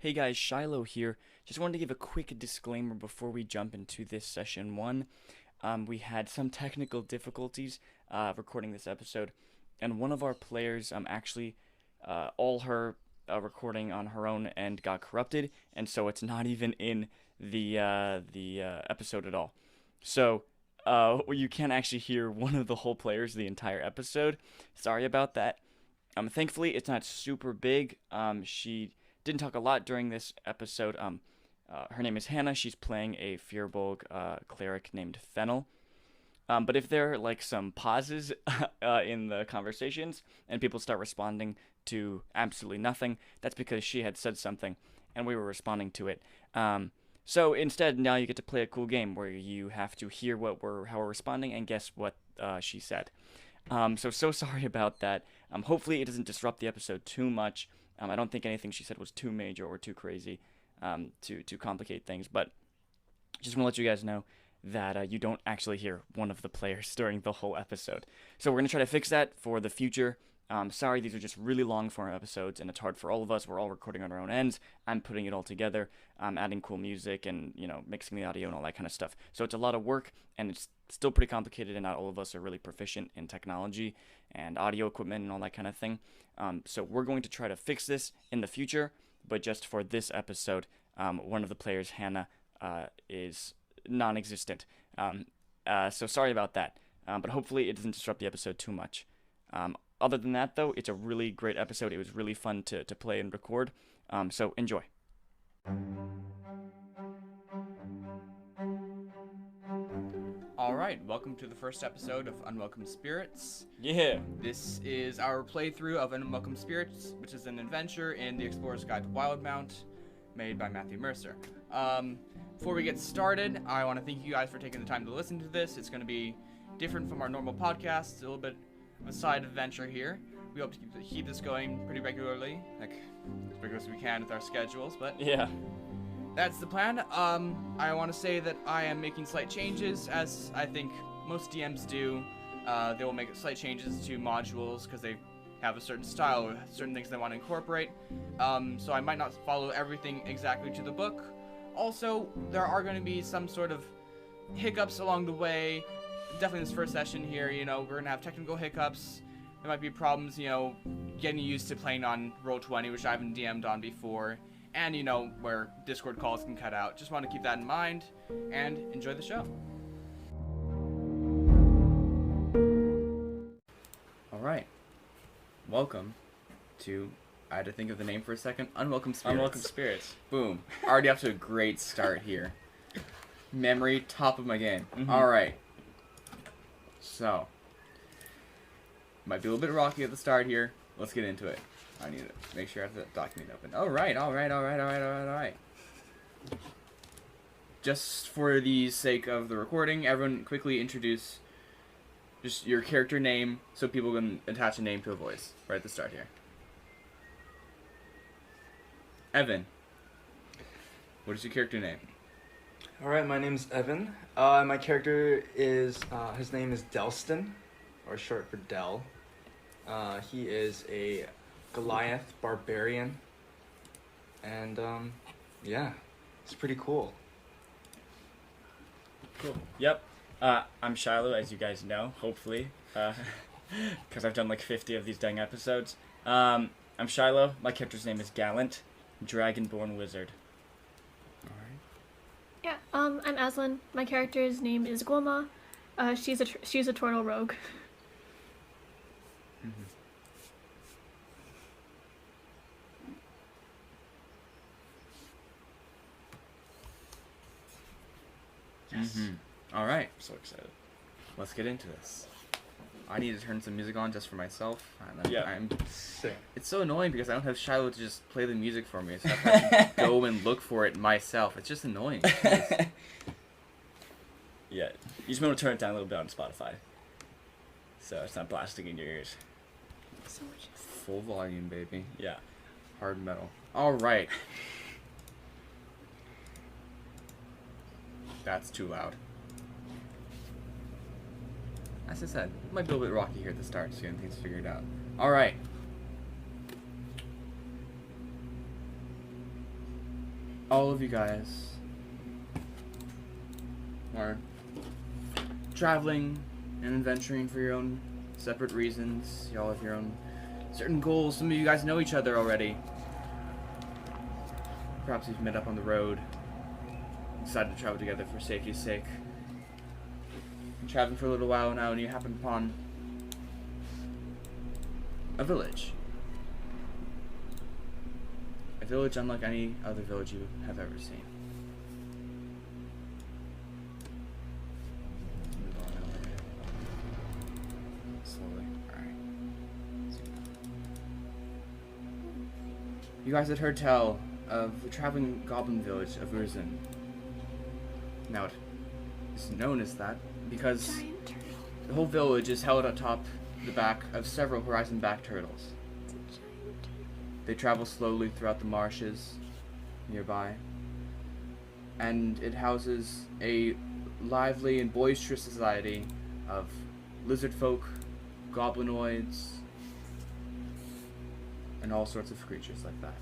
Hey guys, Shiloh here. Just wanted to give a quick disclaimer before we jump into this session one. We had some technical difficulties recording this episode, and one of our players actually all her recording on her own end got corrupted, and so it's not even in the episode at all. So you can't actually hear one of the whole players the entire episode. Sorry about that. Thankfully, it's not super big. She didn't talk a lot during this episode. Her name is Hannah. She's playing a Firbolg cleric named Fennel. But if there are like some pauses in the conversations and people start responding to absolutely nothing, that's because she had said something and we were responding to it. So instead, now you get to play a cool game where you have to hear how we're responding and guess what she said. So sorry about that. Hopefully it doesn't disrupt the episode too much. I don't think anything she said was too major or too crazy to complicate things, but just want to let you guys know that you don't actually hear one of the players during the whole episode. So we're going to try to fix that for the future. Sorry, these are just really long form episodes, and it's hard for all of us. We're all recording on our own ends. I'm putting it all together, adding cool music and, mixing the audio and all that kind of stuff. So it's a lot of work, and it's still pretty complicated, and not all of us are really proficient in technology and audio equipment and all that kind of thing. So we're going to try to fix this in the future, but just for this episode, one of the players, Hannah, is non-existent. So sorry about that, but hopefully it doesn't disrupt the episode too much. Other than that, though, it's a really great episode. It was really fun to play and record, so enjoy. Alright, welcome to the first episode of Unwelcome Spirits. Yeah. This is our playthrough of Unwelcome Spirits, which is an adventure in the Explorer's Guide to Wildemount, made by Matthew Mercer. Before we get started, I want to thank you guys for taking the time to listen to this. It's going to be different from our normal podcasts, a little bit of a side adventure here. We hope to keep this going pretty regularly, like as regular as we can with our schedules, but Yeah. that's the plan. I want to say that I am making slight changes, as I think most DMs do. They will make slight changes to modules because they have a certain style or certain things they want to incorporate. So I might not follow everything exactly to the book. Also, there are going to be some sort of hiccups along the way. Definitely in this first session here, we're going to have technical hiccups. There might be problems, getting used to playing on Roll20, which I haven't DM'd on before. And, where Discord calls can cut out. Just want to keep that in mind, and enjoy the show. Alright. Welcome to, I had to think of the name for a second, Unwelcome Spirits. Unwelcome Spirits. Boom. Already off to a great start here. Memory, top of my game. Mm-hmm. Alright. So, might be a little bit rocky at the start here. Let's get into it. I need to make sure I have the document open. Alright. Just for the sake of the recording, everyone quickly introduce just your character name so people can attach a name to a voice right at the start here. Evan, what is your character name? Alright, my name's Evan. My character is, his name is Delston, or short for Del. He is a Goliath barbarian, and, yeah, it's pretty cool. Cool. Yep. I'm Shiloh, as you guys know, hopefully, because I've done like 50 of these dang episodes. I'm Shiloh. My character's name is Gallant, Dragonborn Wizard. Yeah, I'm Aslan. My character's name is Guoma. She's a turtle rogue. Mm-hmm. Yes. Alright, So excited. let's get into this. I need to turn some music on just for myself. And Yeah. Sick. It's so annoying because I don't have Shiloh to just play the music for me, so I have to go and look for it myself. It's just annoying. Yeah. You just want to turn it down a little bit on Spotify, so it's not blasting in your ears. So much. Full volume, baby. Yeah. Hard metal. Alright. That's too loud. As I said, it might be a little bit rocky here at the start, so getting things figured out. Alright. all of you guys are traveling and adventuring for your own separate reasons. You all have your own certain goals. Some of you guys know each other already. Perhaps you've met up on the road, decided to travel together for safety's sake. Been traveling for a little while now, and you happen upon a village. A village unlike any other village you have ever seen. Move on over here. Slowly. Alright. You guys had heard tell of the traveling goblin village of Urzin. Now it is known as that because Giant turtle. the whole village is held atop the back of several horizon-back turtles. It's a giant turtle. They travel slowly throughout the marshes nearby, and it houses a lively and boisterous society of lizard folk, goblinoids, and all sorts of creatures like that.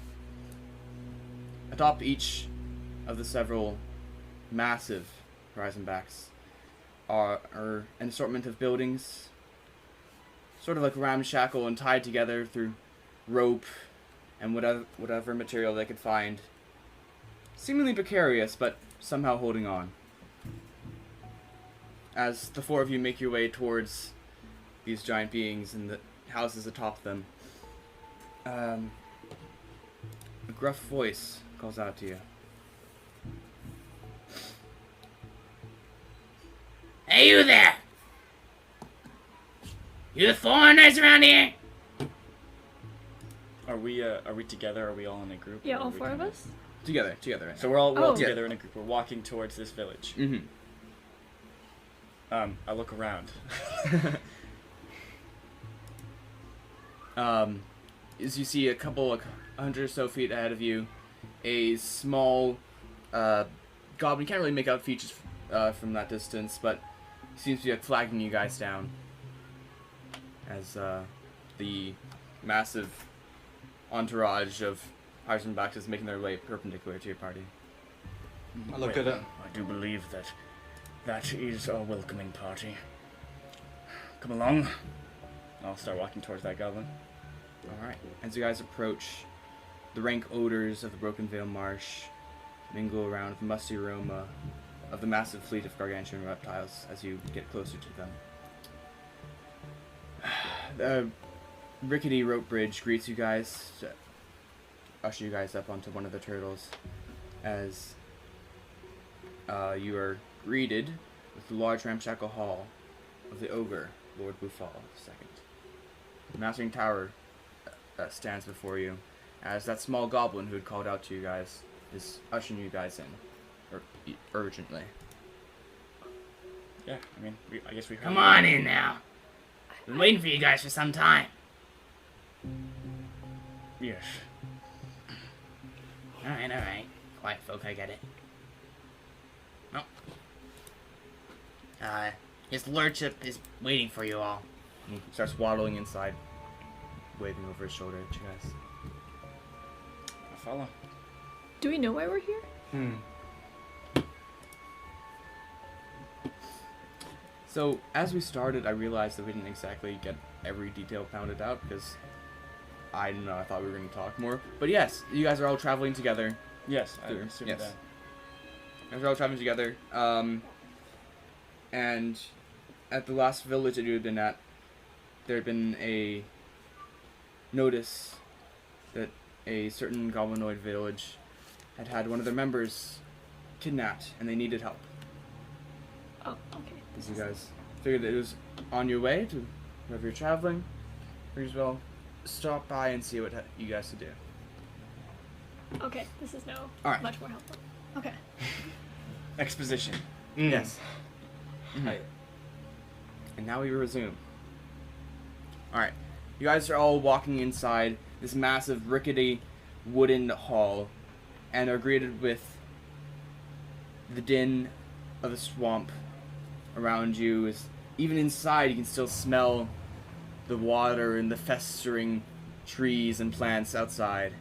Atop each of the several massive horizon backs are an assortment of buildings, sort of like ramshackle and tied together through rope and whatever material they could find. Seemingly precarious, but somehow holding on. As the four of you make your way towards these giant beings and the houses atop them, a gruff voice calls out to you. Hey, you there! You the foreigners around here? Are we together? Are we all in a group? Yeah, Or are all we four of kinda- us? Together. Right So now. we're all Oh. together in a group. We're walking towards this village. Mm-hmm. I look around. As you see a couple, like 100 or so feet ahead of you, a small goblin. You can't really make out features from that distance, but he seems to be like flagging you guys down as the massive entourage of Heisenbachs is making their way perpendicular to your party. I look at it. I do believe that is our welcoming party. Come along. I'll start walking towards that goblin. Alright. As you guys approach, the rank odors of the Brokenveil Marsh mingle around with the musty aroma of the massive fleet of gargantuan reptiles as you get closer to them. The rickety rope bridge greets you guys to usher you guys up onto one of the turtles as you are greeted with the large ramshackle hall of the ogre, Lord Bufal II. The Mastering Tower stands before you as that small goblin who had called out to you guys is ushering you guys in urgently. Yeah, I mean, I guess we heard. Come on in now. Been waiting for you guys for some time. Yes. Alright. Quiet folk, I get it. No. His lordship is waiting for you all. And he starts waddling inside, waving over his shoulder at you guys. I follow. Do we know why we're here? So, as we started, I realized that we didn't exactly get every detail pounded out because I don't know, I thought we were going to talk more. But yes, you guys are all traveling together. Yes, I Sure, assume yes. that. You guys are all traveling together. And at the last village that you had been at, there had been a notice that a certain goblinoid village had one of their members kidnapped and they needed help. Oh, okay. As you guys figured that it was on your way to wherever you're traveling, figured as well stop by and see what you guys could do. Okay, this is now Alright. much more helpful. Okay. Exposition. Yes. Hi. And now we resume. Alright. You guys are all walking inside this massive, rickety, wooden hall and are greeted with the din of the swamp around you. Even inside, you can still smell the water and the festering trees and plants outside.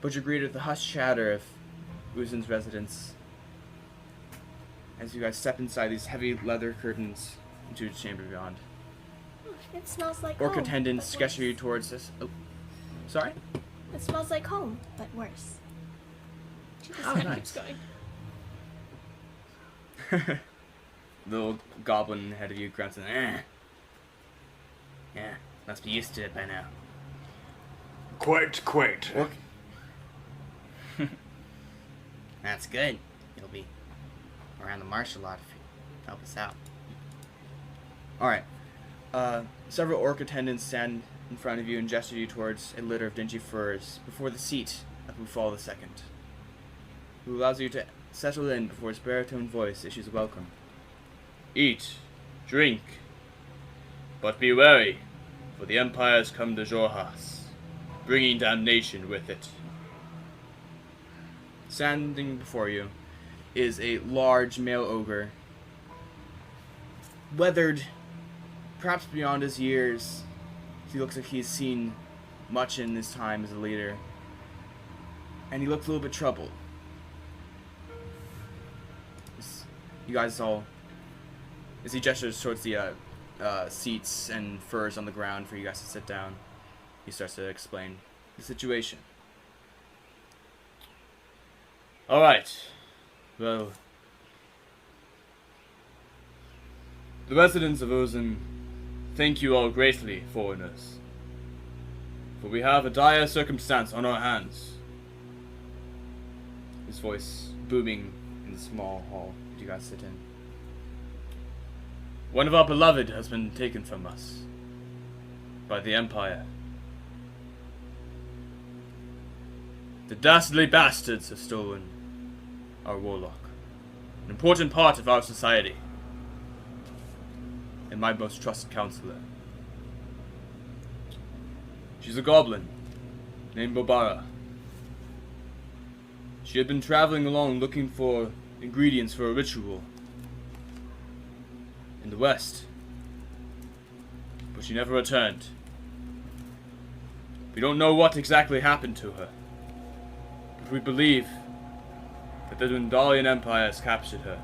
But you're greeted with the hushed chatter of Urzin's residence. As you guys step inside these heavy leather curtains into the chamber beyond. It smells like Orc home. attendants but gesture you worse. towards this. Oh, sorry? It smells like home, but worse. She just Oh, kind of nice. keeps going. The little goblin ahead of you grunts and Yeah, must be used to it by now. Quite. Orc. That's good. You'll be around the marsh a lot if you help us out. Alright. Several orc attendants stand in front of you and gesture you towards a litter of dingy furs before the seat of Bufal II, who allows you to settle in before his baritone voice issues a welcome. Eat, drink, but be wary, for the Empire has come to Jorhas, bringing damnation with it. Standing before you is a large male ogre, weathered, perhaps beyond his years. He looks like he's seen much in his time as a leader, and he looks a little bit troubled. You guys all, as he gestures towards the seats and furs on the ground for you guys to sit down, he starts to explain the situation. Alright, well, the residents of Urzin thank you all greatly, foreigners, for we have a dire circumstance on our hands. His voice booming in the small hall that you guys sit in. One of our beloved has been taken from us by the Empire. The dastardly bastards have stolen our warlock, an important part of our society, and my most trusted counselor. She's a goblin named Bobara. She had been traveling along looking for ingredients for a ritual in the west, but she never returned. We don't know what exactly happened to her, but we believe that the Dwendalian Empire has captured her.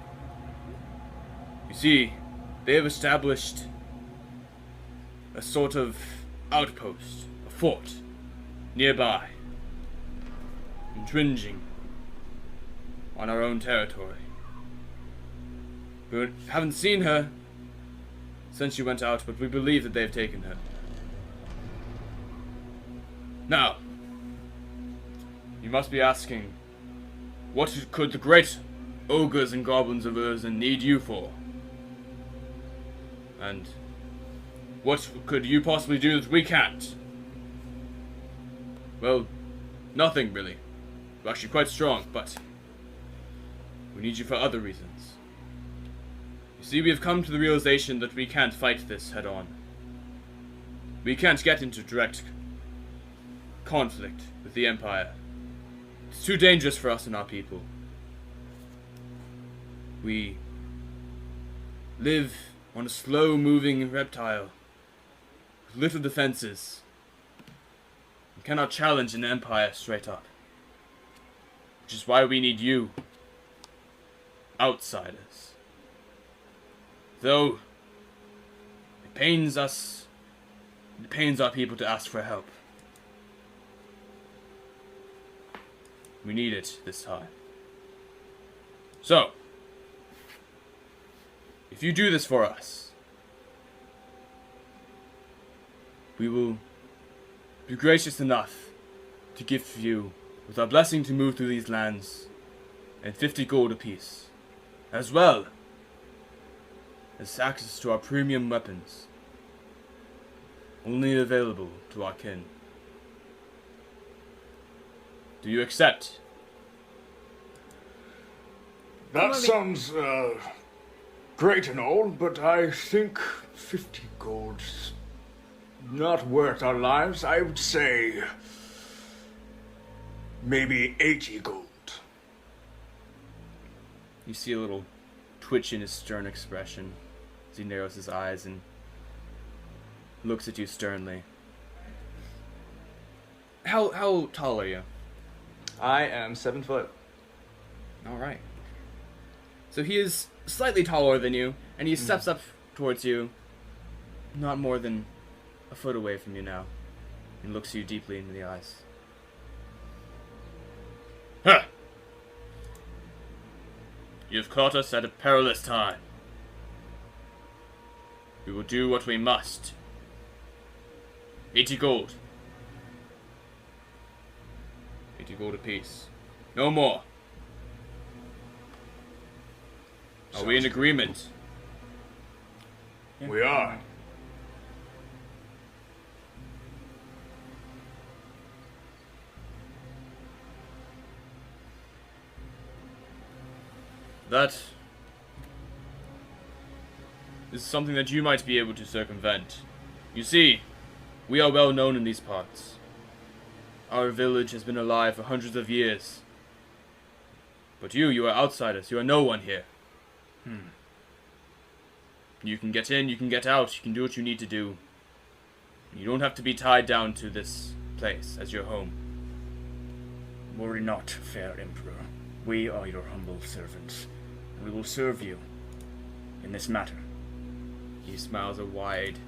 You see, they have established a sort of outpost, a fort, nearby, infringing on our own territory. We haven't seen her since she went out, but we believe that they've taken her. Now, you must be asking, what could the great ogres and goblins of Urzin need you for? And what could you possibly do that we can't? Well, nothing really. We're actually quite strong, but we need you for other reasons. You see, we have come to the realization that we can't fight this head on. We can't get into direct conflict with the Empire. It's too dangerous for us and our people. We live on a slow-moving reptile with little defenses and cannot challenge an Empire straight up. Which is why we need you, outsiders. Though it pains us, it pains our people to ask for help. We need it this time. So, if you do this for us, we will be gracious enough to gift you with our blessing to move through these lands and 50 gold apiece, as well as access to our premium weapons, only available to our kin. Do you accept? That sounds great and all, but I think 50 gold's not worth our lives. I would say maybe 80 gold. You see a little twitch in his stern expression as he narrows his eyes and looks at you sternly. How tall are you? I am 7 foot. All right. So he is slightly taller than you, and he steps up towards you, not more than a foot away from you now, and looks you deeply into the eyes. Huh! You've caught us at a perilous time. We will do what we must. 80 gold. 80 gold apiece. No more. Are we in agreement? We are. That is something that you might be able to circumvent. You see, we are well known in these parts. Our village has been alive for hundreds of years. But you are outsiders. You are no one here. You can get in, you can get out, you can do what you need to do. You don't have to be tied down to this place as your home. Worry not, fair Emperor. We are your humble servants. We will serve you in this matter. He smiles a wide,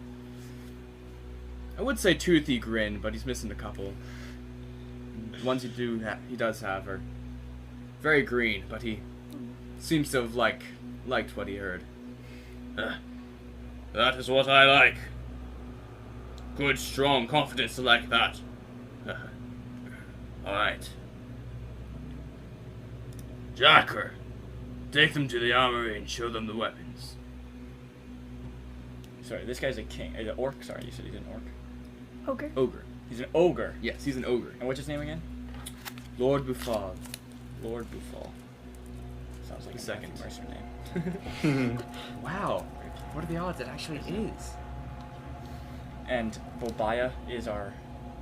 I would say toothy grin, but he's missing a couple. The ones he does have are very green, but he seems to have liked what he heard. That is what I like. Good, strong confidence like that. Alright. Jacker, take them to the armory and show them the weapons. Sorry, this guy's a king. An orc? Sorry, you said he's an orc. Ogre. Ogre. He's an ogre. Yes, he's an ogre. And what's his name again? Lord Buffal. Lord Buffal. Sounds like The a second. Matthew Mercer name. Wow. What are the odds it actually is? And Bobaya is our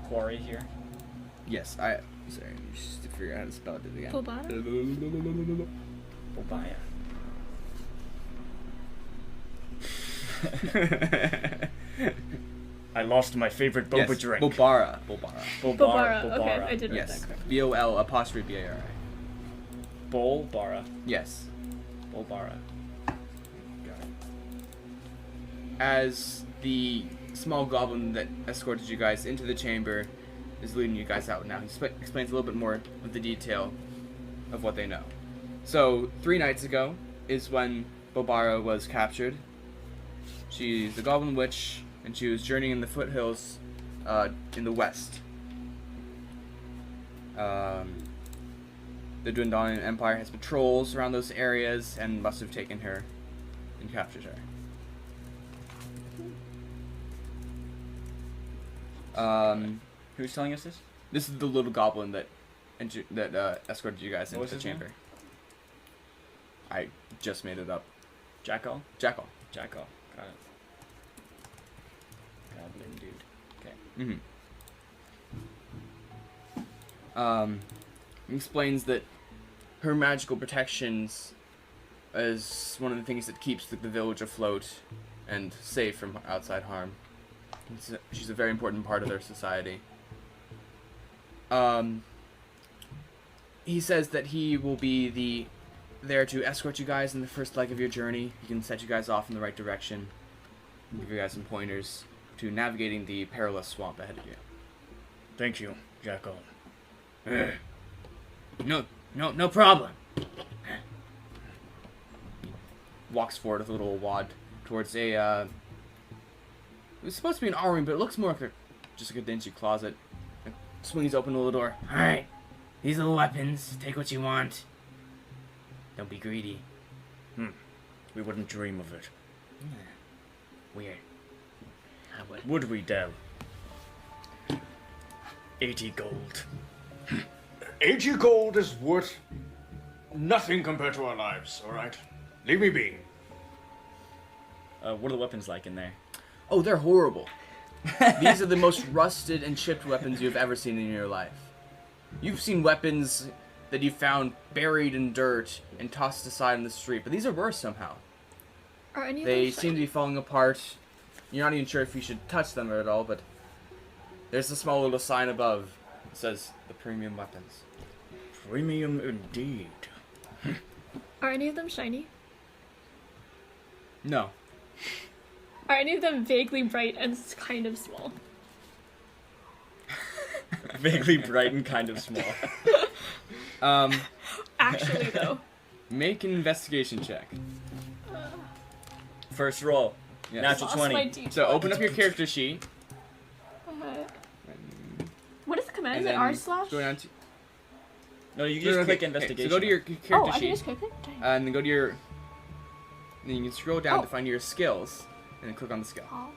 quarry here. Yes, sorry, just to figure out how to spell it again. Bobaya? Bobaya. I lost my favorite boba Yes, drink. Bobara. Bobara. Okay, I did read Yes, that correctly. B-O-L apostrophe B-A-R-I. Bolbara. Yes. Bolbara. Got it. As the small goblin that escorted you guys into the chamber is leading you guys out now, he explains a little bit more of the detail of what they know. So, 3 nights ago is when Bobara was captured. She's a goblin witch, and she was journeying in the foothills in the west. The Dwendalian Empire has patrols around those areas and must have taken her and captured her. Who's telling us this? This is the little goblin that escorted you guys What was into the his name? chamber. I just made it up. Jackal? Jackal. Jackal. Got it. Goblin dude. Okay. He explains that her magical protections is one of the things that keeps the village afloat and safe from outside harm. She's a very important part of their society. He says that he will be there to escort you guys in the first leg of your journey. He can set you guys off in the right direction, and give you guys some pointers to navigating the perilous swamp ahead of you. Thank you, Jackal. No problem. Walks forward with a little wad towards a, it's supposed to be an armory, but it looks more like just like a dingy closet. It swings open the little door. Alright. These are the weapons. Take what you want. Don't be greedy. We wouldn't dream of it. Weird. I would. Would we, Del? 80 gold. 80 gold is worth nothing compared to our lives, alright? Leave me be. What are the weapons like in there? Oh, they're horrible. These are the most rusted and chipped weapons you've ever seen in your life. You've seen weapons that you found buried in dirt and tossed aside in the street, but these are worse somehow. Are any of They them seem to be falling apart. You're not even sure if you should touch them at all, but there's a small little sign above that says the premium weapons. Premium indeed. Are any of them shiny? No. Are any of them vaguely bright and kind of small? Vaguely bright and kind of small. Actually, though. Make an investigation check. First roll. Yes. Natural Lost 20. my D20. So open up your character sheet. What is the command? And Is it then R slash? go down to. No, you No, just no, click okay, investigation. So go to your character Oh, I sheet. can just click it? Dang. And then go to your. Then you can scroll down Oh. to find your skills, and then click on the skill. Oh.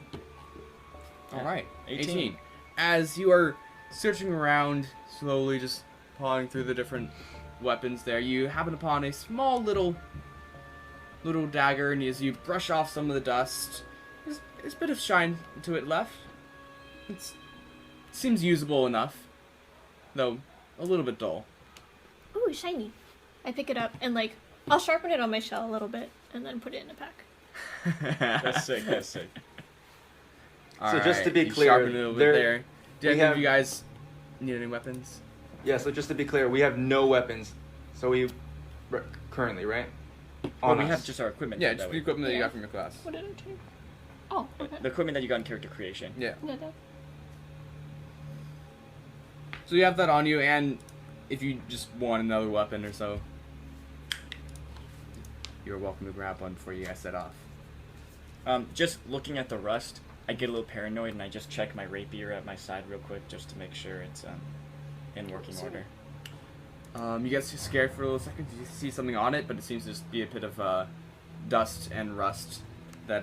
All right, 18. As you are searching around, slowly just pawing through the different weapons there, you happen upon a small little dagger, and as you brush off some of the dust, there's a bit of shine to it left. It seems usable enough, though a little bit dull. Ooh, shiny. I pick it up and, like, I'll sharpen it on my shell a little bit and then put it in a pack. That's sick, that's sick. So just to be you clear, sharpen it a little bit there. Do we any of have- you guys need any weapons? Yeah, so just to be clear, we have no weapons. So currently, right? Well, On we us. have just our equipment. Yeah, that just way. the equipment that you Yeah. got from your class. What did I take? Oh, okay. The equipment that you got in character creation. Yeah. Yeah, that. So you have that on you, and if you just want another weapon or so, you're welcome to grab one before you guys set off. Just looking at the rust, I get a little paranoid and I just check my rapier at my side real quick just to make sure it's in working order. You get scared for a little second. You see something on it, but it seems to just be a bit of dust and rust that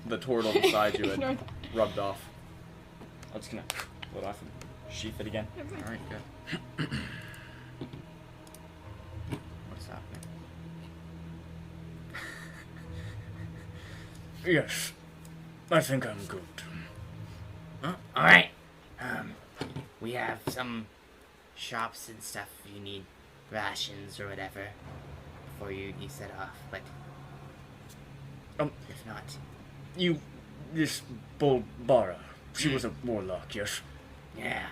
the turtle beside you Ignore had that. rubbed off. I'm just gonna pull it off and sheath it again. Never mind. All right, good. What's happening? Yes, I think I'm good. Alright. We have some shops and stuff if you need rations or whatever before you set off, but if not. This Bolbara, she was a warlock, yes? Yeah.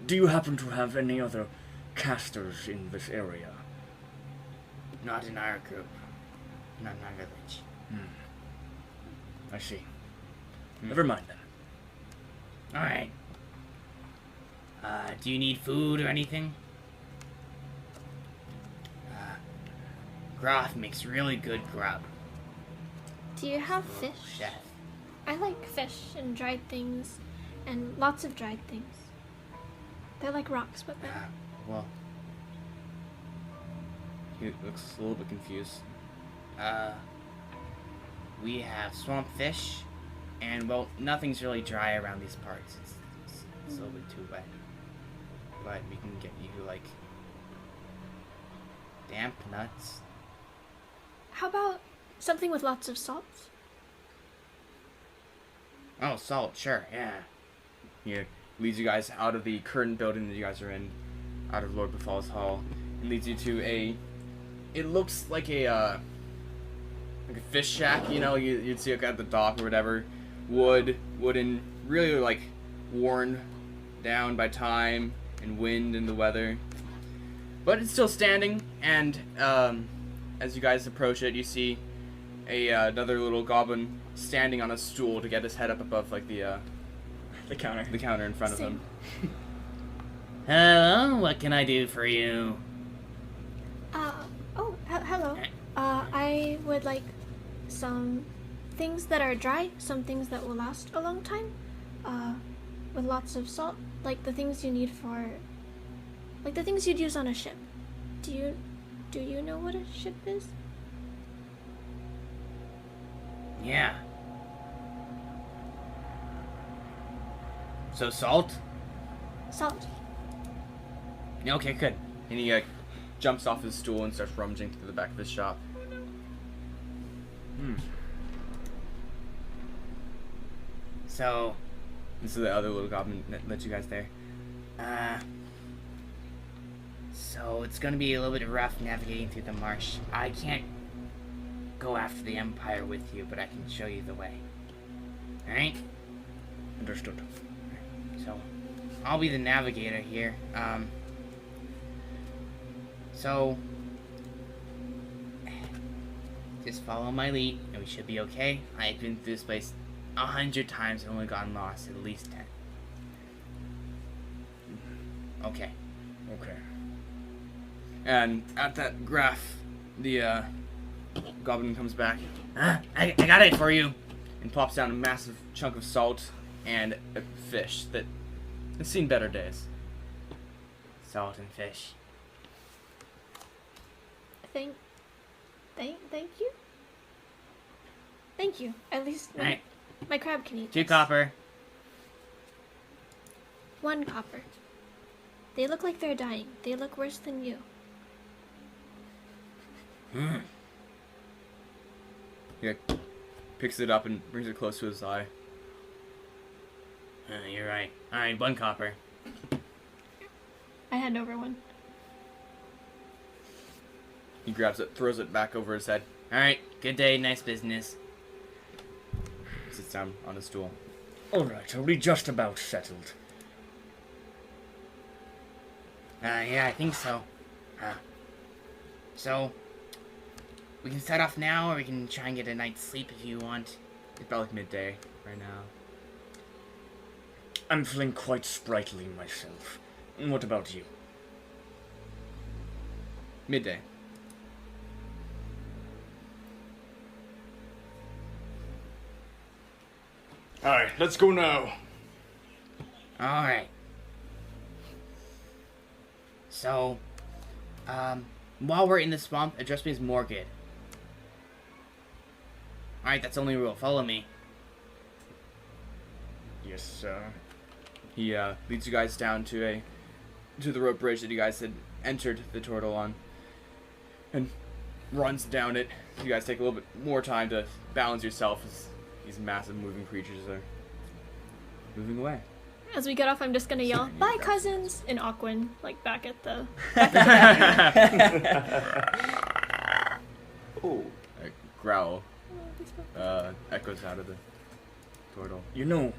Do you happen to have any other casters in this area? Not in our group. Not in our village. I see. Never mind then. Alright. Do you need food or anything? Groth makes really good grub. Do you have Little fish? Chef. I like fish and dried things, and lots of dried things. They're like rocks, but better. Well, He looks a little bit confused. we have swamp fish, and well, nothing's really dry around these parts. It's a little bit too wet. But we can get you, like, damp nuts. How about something with lots of salt? Oh, salt, sure, yeah. He leads you guys out of the current building that you guys are in, out of Lord Befall's Hall, and leads you to it looks like a fish shack, you know, you'd see like at the dock or whatever, wooden, really like worn down by time and wind and the weather. But it's still standing, and as you guys approach it, you see another little goblin standing on a stool to get his head up above like the counter in front of him. Hello, what can I do for you? Hello. I would like some things that are dry, some things that will last a long time, with lots of salt, like the things you need for, like the things you'd use on a ship. Do you know what a ship is? Yeah. So salt? Salt. Okay, good. And he jumps off his stool and starts rummaging through the back of his shop. So, This is the other little goblin that led you guys there. so it's gonna be a little bit rough navigating through the marsh. I can't go after the Empire with you, but I can show you the way. Alright? Understood. So, I'll be the navigator here. So, Just follow my lead, and we should be okay. I've been through this place 100 times and only gotten lost at least 10. Okay. Okay. And at that graph, the goblin comes back. I got it for you. And pops down a massive chunk of salt and a fish that has seen better days. Salt and fish. Thank you. Thank you. At least Alright, my crab can eat 2 this. copper. 1 copper. They look like they're dying. They look worse than you. He picks it up and brings it close to his eye. You're right. Alright, 1 copper. I hand over 1. He grabs it, throws it back over his head, Alright, good day, nice business. sits down on a stool. All right, are we just about settled? Yeah, I think so. So, we can set off now, or we can try and get a night's sleep if you want. It's about like midday right now. I'm feeling quite sprightly myself. What about you? Midday. Alright, let's go now. Alright. So, while we're in the swamp, address me as Morgan. Alright, that's the only rule. Follow me. Yes, sir. He leads you guys down to the rope bridge that you guys had entered the turtle on, and runs down it. You guys take a little bit more time to balance yourself as these massive moving creatures are moving away. As we get off, I'm just gonna yell, "Bye, cousins!" in Aquan, like back at the. Ooh. A growl echoes out of the turtle. You know,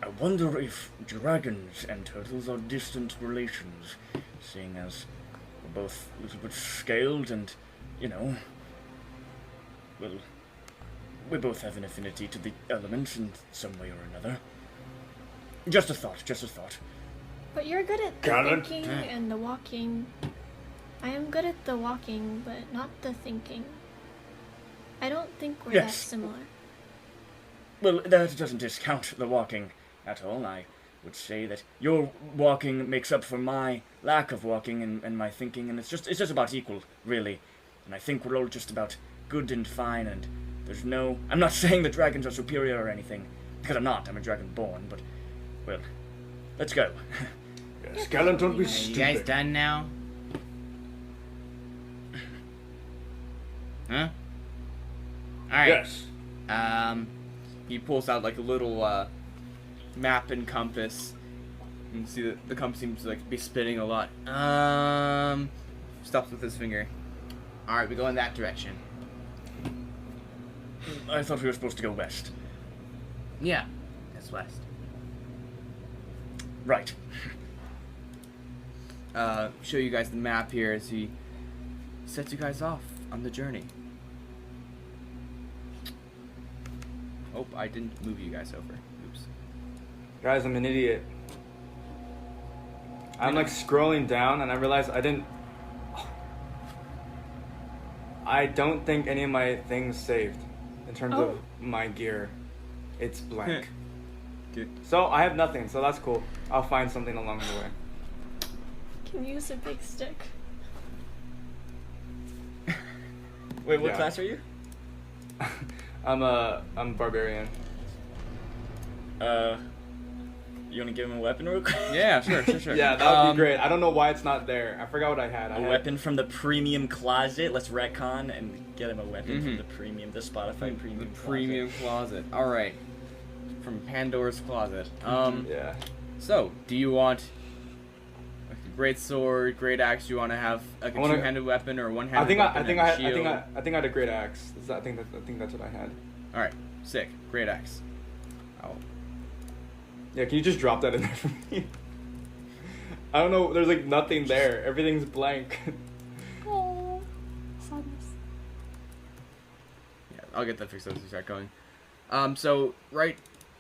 I wonder if dragons and turtles are distant relations, seeing as we're both a little bit scaled and, you know, well, we both have an affinity to the elements in some way or another. Just a thought. But you're good at the Gallant. thinking and the walking. I am good at the walking, but not the thinking. I don't think we're that Yes. similar. Well, that doesn't discount the walking at all. I would say that your walking makes up for my lack of walking and my thinking, and it's just about equal, really. And I think we're all just about good and fine, and there's no... I'm not saying that dragons are superior or anything, because I'm not. I'm a dragonborn, but, well, let's go. Yes, Gallant, don't be Are you guys done now? Huh? Alright. Yes. He pulls out like a little map and compass. You can see that the compass seems to like be spinning a lot. Stops with his finger. Alright, we go in that direction. I thought we were supposed to go west. Yeah, that's west. Right. Show you guys the map here as he sets you guys off on the journey. Oh, I didn't move you guys over. Oops. Guys, I'm an idiot. I'm like scrolling down and I realize I don't think any of my things saved in terms of my gear. It's blank. Good. So I have nothing, so that's cool. I'll find something along the way. Can use a big stick. Wait, what Yeah. class are you? I'm barbarian. You wanna give him a weapon real quick? Yeah, sure. Yeah, that would be great. I don't know why it's not there. I forgot what I had. A weapon from the premium closet. Let's retcon and get him a weapon from the Spotify premium. The closet. premium closet. All right. From Pandora's closet. Yeah. So, do you want like a great sword, great axe? Do you want to have like a I wanna- two-handed weapon or a one-handed I think weapon? and a I shield? had a great axe. I think that's what I had. All right, sick. Great axe. Oh, Yeah, can you just drop that in there for me? I don't know. There's like nothing there. Everything's blank. Oh, sadness. I'll get that fixed as we start going. So right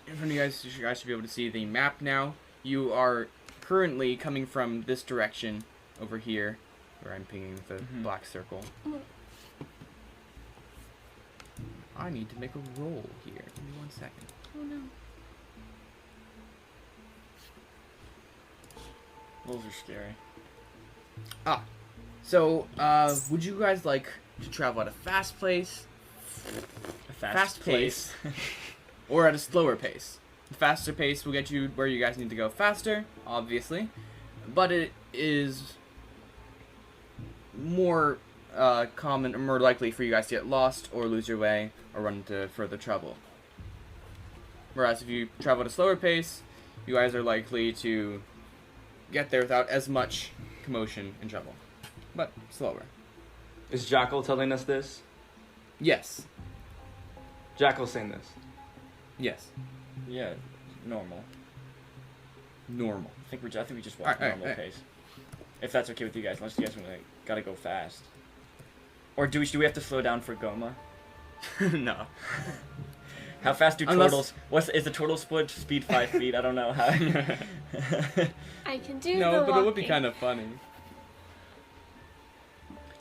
in front of you guys should be able to see the map now. You are currently coming from this direction over here, where I'm pinging with the black circle. I need to make a roll here. Give me 1 second. Oh no. Those are scary. So, would you guys like to travel at a fast pace? A fast pace. Or at a slower pace? The faster pace will get you where you guys need to go faster, obviously. But it is more common or more likely for you guys to get lost or lose your way or run into further trouble. Whereas if you travel at a slower pace, you guys are likely to get there without as much commotion and trouble. But slower. Is Jackal telling us this? Yes. Jackal's saying this. Yes. Yeah, normal. Normal. I think we just walk Alright, normal pace. If that's okay with you guys, unless you guys like, gotta go fast. Or do we have to slow down for Goma? No. How fast do Unless- turtles? Is the turtle split speed 5 feet? I don't know how. I can do No, the but it would be walking. kind of funny.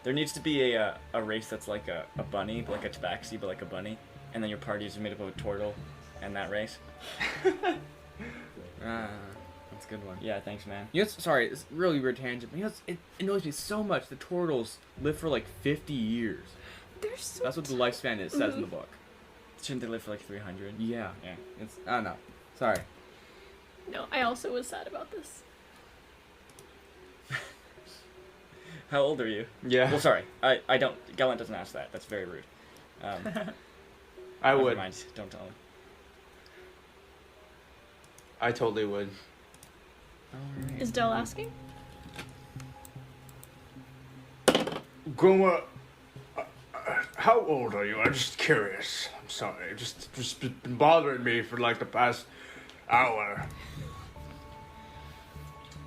There needs to be a race that's like a bunny, like a tabaxi, but like a bunny, and then your party is made up of a turtle, and that race. That's a good one. Yeah, thanks, man. You know, sorry, it's really weird tangent. But you know, it annoys me so much. The turtles live for like 50 years. They're so That's what the lifespan is. Says in the book. Shouldn't they live for like 300? Yeah. Yeah. It's I don't know. Sorry. No, I also was sad about this. How old are you? Yeah. Well, sorry, I don't. Gallant doesn't ask that. That's very rude. I Never would. mind. Don't tell him. I totally would. Alright. Is Dell asking? Goma, how old are you? I'm just curious. I'm sorry. Just been bothering me for like the past hour.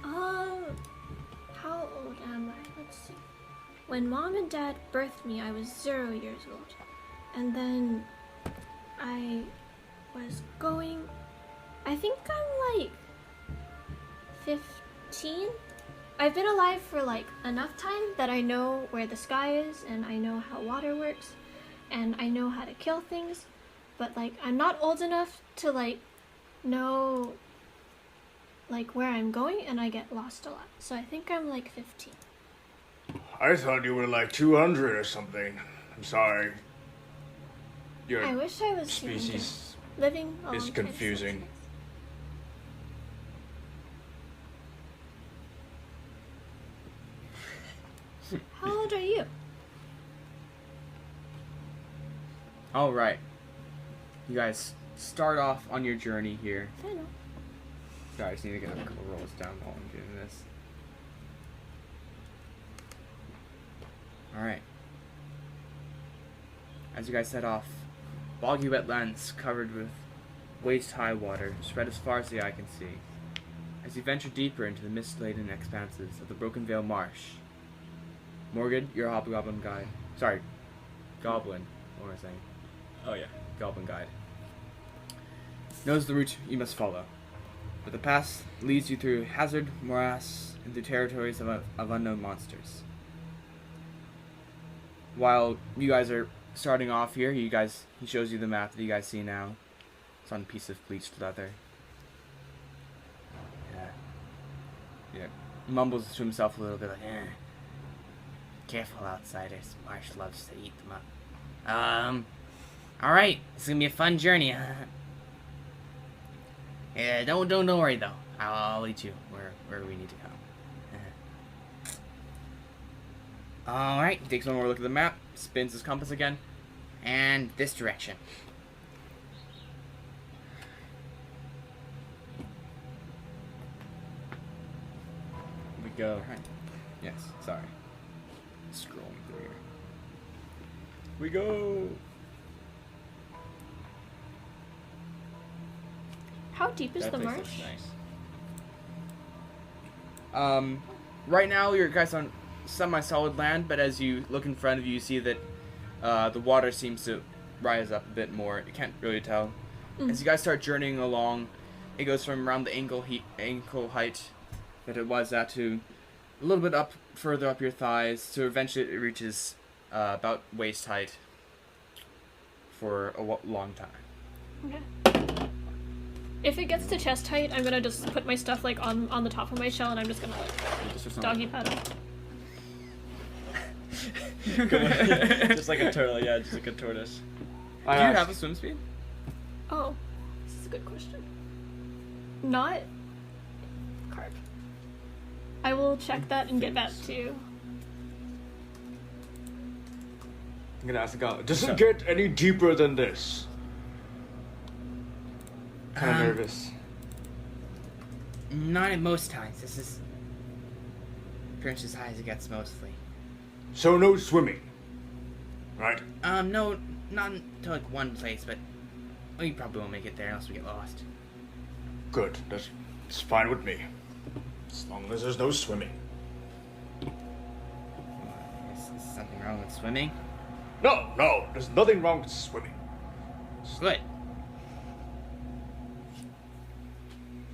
How old am I? Let's see. When Mom and Dad birthed me, I was 0 years old. And then I was going... I think I'm like 15? I've been alive for like enough time that I know where the sky is and I know how water works and I know how to kill things, but like I'm not old enough to like know like where I'm going, and I get lost a lot. So I think I'm like 15. I thought you were like 200 or something. I'm sorry. Your I wish I was younger. species Living a is long time confusing. sucks. How old are you? Alright. You guys start off on your journey here. I know. Sorry, I just need to get a couple rolls down while I'm doing this. Alright. As you guys set off, boggy wetlands covered with waist-high water spread as far as the eye can see. As you venture deeper into the mist-laden expanses of the Brokenveil Marsh, Morgan, your hobgoblin guide. Sorry, goblin. What am I saying? Oh yeah. Goblin guide. Knows the route you must follow. But the path leads you through hazard, morass, and through territories of unknown monsters. While you guys are starting off here, he shows you the map that you guys see now. It's on a piece of bleached leather. Yeah. Mumbles to himself a little bit like, Careful, outsiders. Marsh loves to eat them up. Alright. It's gonna be a fun journey. Yeah, don't worry though. I'll lead you where we need to go. alright, he takes one more look at the map, spins his compass again. And this direction. We go. Alright. Yes, sorry. Scrolling through here. We go. How deep is That the place marsh? looks nice. Right now you guys on semi-solid land, but as you look in front of you, you see that the water seems to rise up a bit more. You can't really tell. As you guys start journeying along, it goes from around the ankle height that it was at to a little bit up, further up your thighs, so eventually it reaches about waist height for a long time. Okay. If it gets to chest height, I'm gonna just put my stuff like on the top of my shell, and I'm just gonna like doggy paddle. Just like a turtle, yeah, just like a tortoise. Do you have a swim speed? Oh, this is a good question. Not carp. I will check that and get back to you. I'm gonna ask the guy. Doesn't get any deeper than this. Kind of nervous. Not at most times. This is pretty much as high as it gets mostly. So no swimming, right? No, not to like one place, but we probably won't make it there unless we get lost. Good. That's fine with me. As long as there's no swimming. Is something wrong with swimming? No, there's nothing wrong with swimming. Good.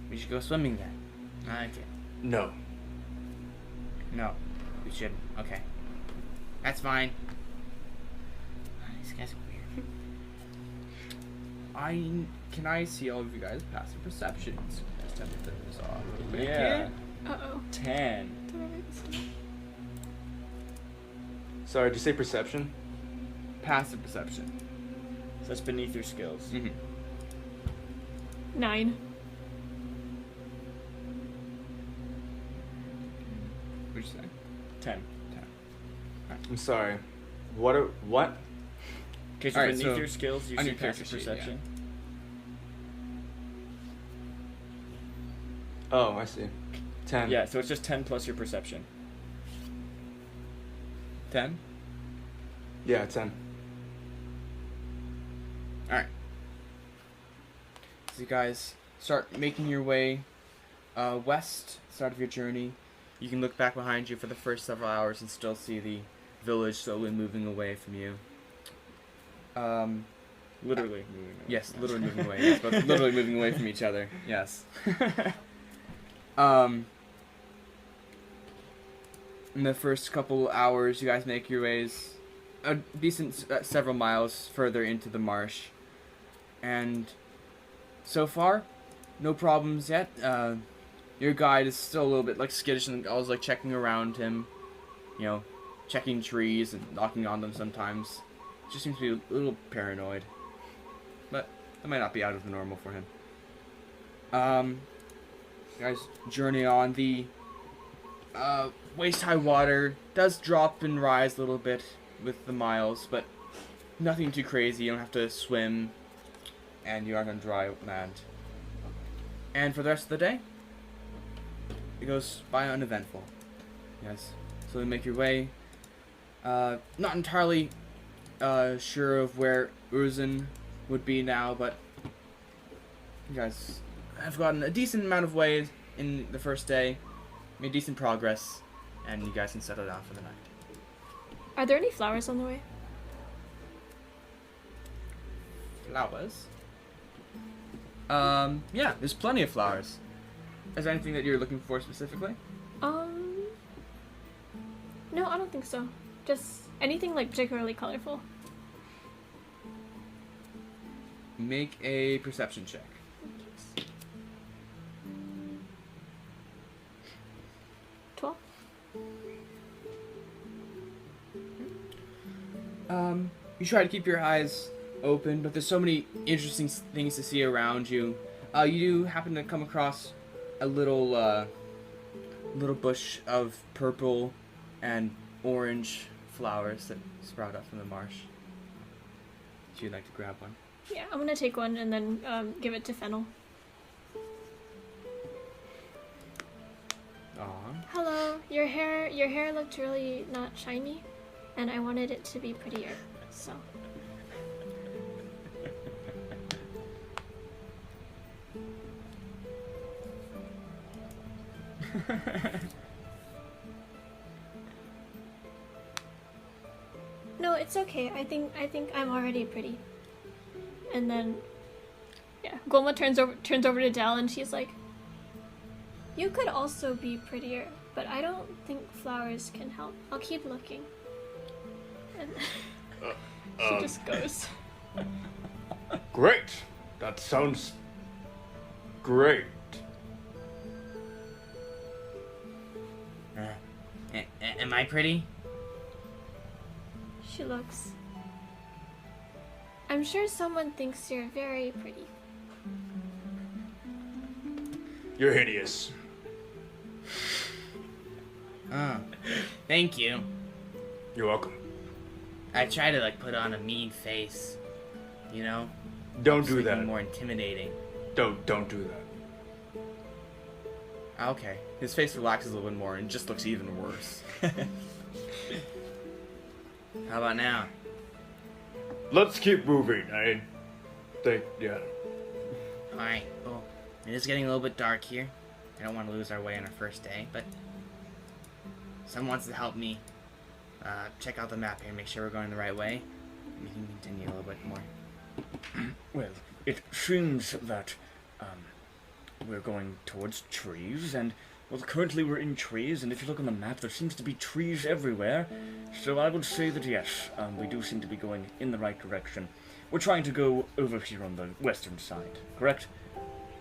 We should go swimming then. Okay. No. No, we should. Okay. That's fine. These guys are weird. Can I see all of you guys pass your perceptions? Let's turn those off real quick Yeah. here. Uh-oh. 10. Did I write this down? Sorry, did you say perception? Passive perception. So that's beneath your skills. Mm-hmm. 9. What'd you say? 10. I'm sorry. What? Okay, so Alright, beneath so your skills, you on see your character passive sheet, yeah. perception. Oh, I see. 10. Yeah, so it's just 10 plus your perception. 10? Yeah, 10. Alright. So you guys start making your way west, start of your journey. You can look back behind you for the first several hours and still see the village slowly moving away from you. Literally moving away. Yes, literally moving away. Yes, but literally moving away from each other. Yes. In the first couple hours, you guys make your ways a decent several miles further into the marsh, and so far, no problems yet. Your guide is still a little bit like skittish and always like checking around him, you know, checking trees and knocking on them sometimes. Just seems to be a little paranoid, but that might not be out of the normal for him. You guys journey on. The waist-high water does drop and rise a little bit with the miles, but nothing too crazy. You don't have to swim, and you aren't on dry land. And for the rest of the day, it goes by uneventful. Yes. So you make your way. Not entirely sure of where Urzin would be now, but you guys have gotten a decent amount of way in the first day, made decent progress, and you guys can settle down for the night. Are there any flowers on the way? Flowers? Yeah, there's plenty of flowers. Is there anything that you're looking for specifically? No, I don't think so. Just anything like particularly colorful. Make a perception check. 12. You try to keep your eyes open, but there's so many interesting things to see around you. You do happen to come across a little bush of purple and orange flowers that sprout up from the marsh. If you'd like to grab one. Yeah, I'm gonna take one and then give it to Fennel. Aw. Hello, your hair looked really not shiny, and I wanted it to be prettier, so. No, it's okay. I think I'm already pretty. And then, yeah, Gulma turns over to Dell, and she's like, "You could also be prettier, but I don't think flowers can help. I'll keep looking." And she just goes. Great. That sounds great. Am I pretty? She looks. I'm sure someone thinks you're very pretty. You're hideous. Oh, thank you. You're welcome. I try to like put on a mean face, you know. Don't Just do make me that. more intimidating. Don't do that. Okay. His face relaxes a little bit more and just looks even worse. How about now? Let's keep moving. I think, yeah. Alright, well, it is getting a little bit dark here. I don't want to lose our way on our first day, but someone wants to help me check out the map here and make sure we're going the right way. We can continue a little bit more. Well, it seems that we're going towards trees, and well, currently we're in trees, and if you look on the map, there seems to be trees everywhere. So I would say that yes, we do seem to be going in the right direction. We're trying to go over here on the western side, correct?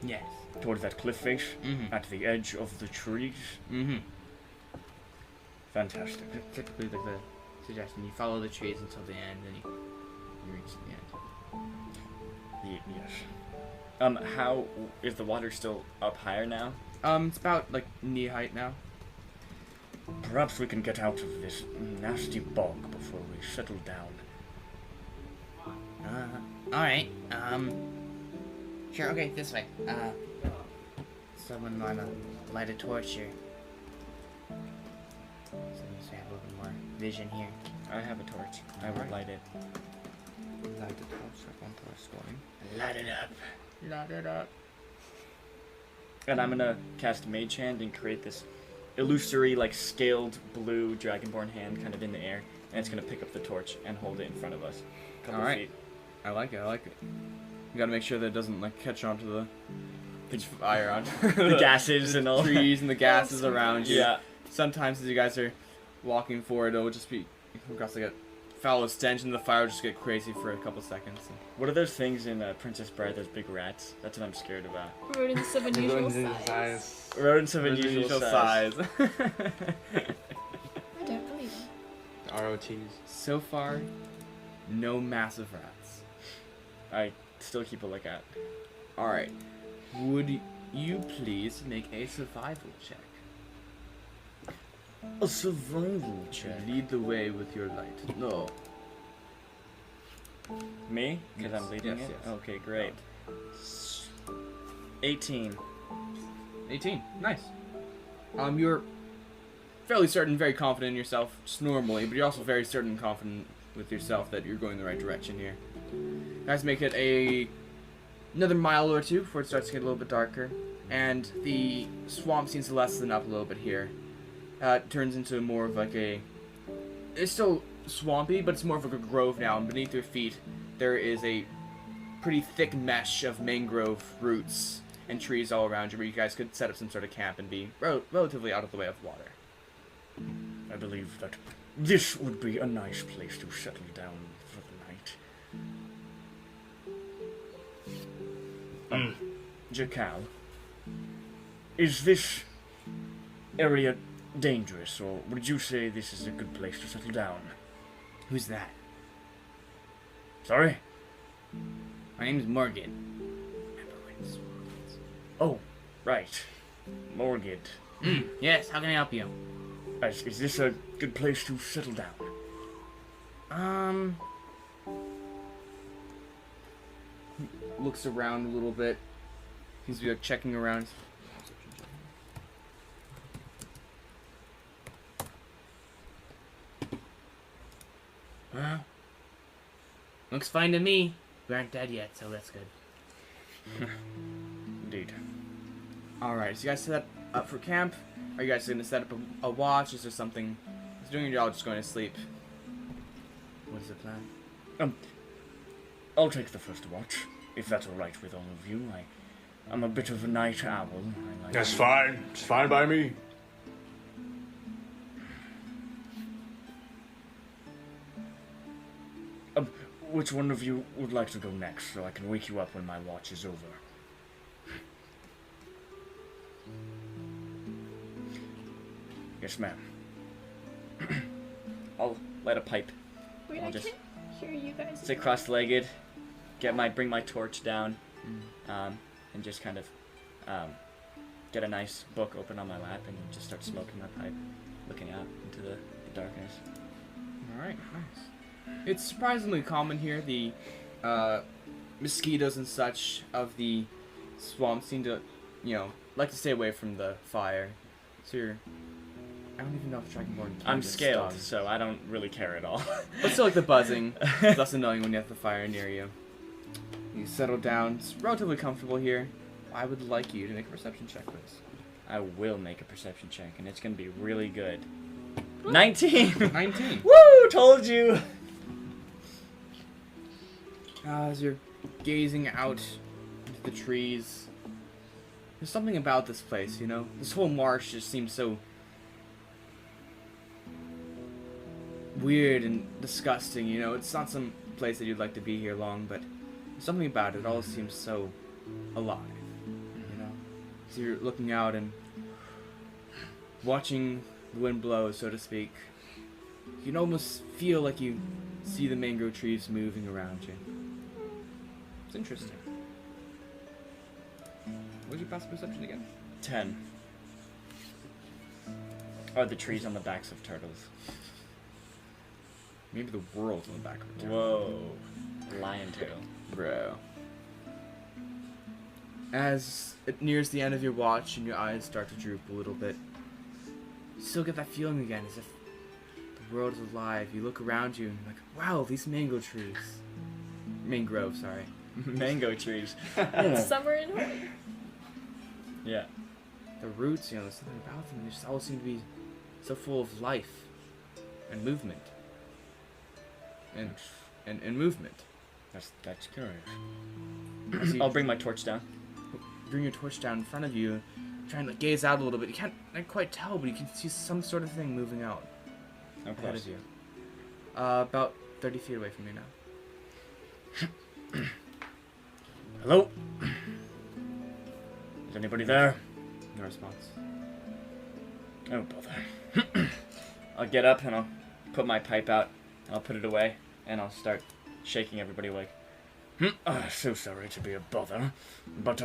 Yes. Towards that cliff face, Mm-hmm. at the edge of the trees. Mm-hmm. Fantastic. Typically, like the suggestion, you follow the trees until the end, and you reach the end. Yes. How is the water still up higher now? It's about like knee height now. Perhaps we can get out of this nasty bog before we settle down. Alright, sure, okay, this way. Someone wanna light a torch here. So we have a little bit more vision here. I have a torch. I will light it. Light the torch, like one torch going. Light it up. Light it up. And I'm gonna cast Mage Hand and create this illusory, like, scaled blue dragonborn hand kind of in the air. And it's gonna pick up the torch and hold it in front of us. A couple Alright. feet. I like it. You gotta make sure that it doesn't like catch onto the fire on The gases and all. trees and the gases around you. Yeah. Sometimes as you guys are walking forward, it'll just be you come across like a foul stench, and the fire will just get crazy for a couple seconds. What are those things in Princess Bride, those big rats? That's what I'm scared about. Rodents of unusual size. Rodents of unusual size. I don't believe it. ROTs. So far, no massive rats. I still keep a lookout. Alright. Would you please make a survival check? A survival check. Lead the way with your light. No. Me? Because Yes, I'm leading yes, it? yes. Okay, great. 18. 18. Nice. You're fairly certain, very confident in yourself, just normally, but you're also very certain and confident with yourself that you're going the right direction here. Guys, make it another mile or two before it starts to get a little bit darker, and the swamp seems to lessen up a little bit here. It turns into more of like it's still swampy, but it's more of like a grove now, and beneath your feet there is a pretty thick mesh of mangrove roots and trees all around you where you guys could set up some sort of camp and be relatively out of the way of water. I believe that this would be a nice place to settle down for the night. Jakal, is this area dangerous, or would you say this is a good place to settle down? Who's that? Sorry? My name's Morgan. Oh, right. Morgan. Yes, how can I help you? Is this a good place to settle down? Looks around a little bit. Seems to be like checking around. Looks fine to me. We aren't dead yet, so that's good. Indeed. Alright, so you guys set up for camp? Are you guys going to set up a watch? Is there something? Is doing your job just going to sleep? What's the plan? I'll take the first watch, if that's all right with all of you. I'm a bit of a night owl. I like That's fine. It's fine by me. Which one of you would like to go next, so I can wake you up when my watch is over? Yes, ma'am. I'll light a pipe. Wait, I'll I just can't hear you guys. sit cross-legged, bring my torch down, and just kind of get a nice book open on my lap and just start smoking my pipe, looking out into the darkness. Alright, nice. It's surprisingly common here. The mosquitoes and such of the swamp seem to, like to stay away from the fire. So I don't even know if Dragonborn. I'm scaled, so I don't really care at all. But still, like the buzzing, it's less annoying when you have the fire near you. You settle down. It's relatively comfortable here. I would like you to make a perception check, please. I will make a perception check, and it's gonna be really good. 19! 19. Woo! Told you! As you're gazing out into the trees, there's something about this place, This whole marsh just seems so weird and disgusting, It's not some place that you'd like to be here long, but there's something about it. It all seems so alive, So you're looking out and watching the wind blow, so to speak. You can almost feel like you see the mangrove trees moving around you. It's interesting. What's your passive perception again? 10. Are the trees on the backs of turtles? Maybe the world's on the back of it. Whoa. Lion tail. Bro. As it nears the end of your watch and your eyes start to droop a little bit, you still get that feeling again as if the world is alive. You look around you and you're like, wow, these mango trees. Mangrove, sorry. Mango trees. Summer in Hawaii. Yeah. The roots, there's something about them. They just all seem to be so full of life and movement. And movement. That's curious. I'll bring my torch down. Bring your torch down in front of you, trying to gaze out a little bit. You can't quite tell, but you can see some sort of thing moving out ahead of you. About 30 feet away from you now. Hello? Is anybody there? No response. Oh, bother. I'll get up and I'll put my pipe out, and I'll put it away, and I'll start shaking everybody awake. So sorry to be a bother, but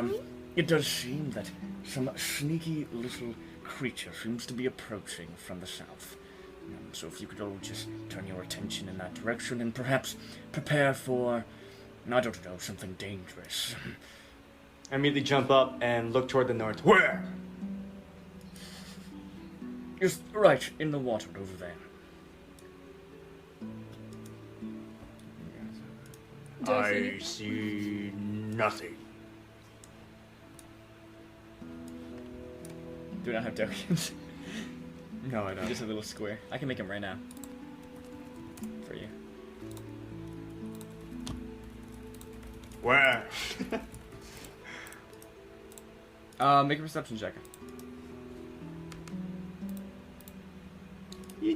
it does seem that some sneaky little creature seems to be approaching from the south. So if you could all just turn your attention in that direction and perhaps prepare for, I don't know, something dangerous. I immediately jump up and look toward the north. Where? Just right in the water over there. I see nothing. Do we not have tokens? No, I don't. Just a little square. I can make him right now. For you. Where? Make a perception check. Why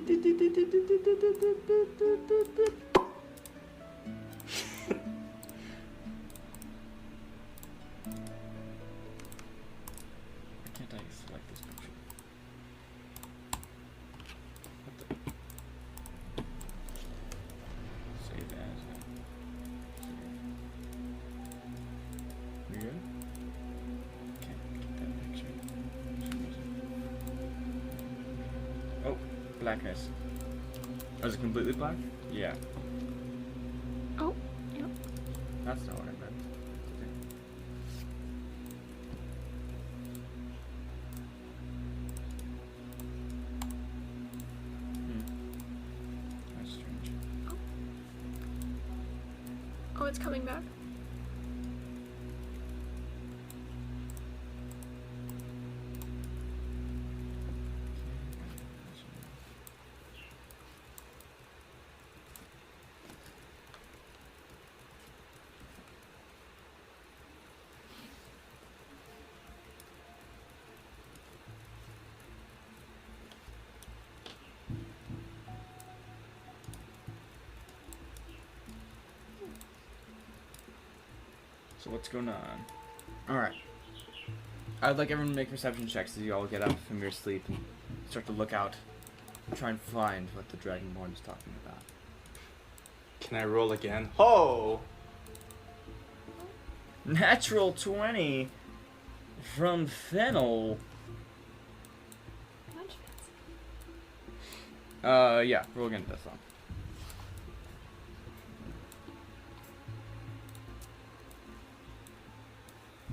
can't I select this picture? Save as. You good? Can't get that picture. Oh, blackness. Oh, is it completely black? Yeah. Oh, yep. That's not what I meant. That's strange. Oh, it's coming back. So what's going on? Alright. I'd like everyone to make perception checks as you all get up from your sleep and start to look out. Try and find what the Dragonborn is talking about. Can I roll again? Oh! Natural 20 from Fennel. Much Yeah, roll again, that's all.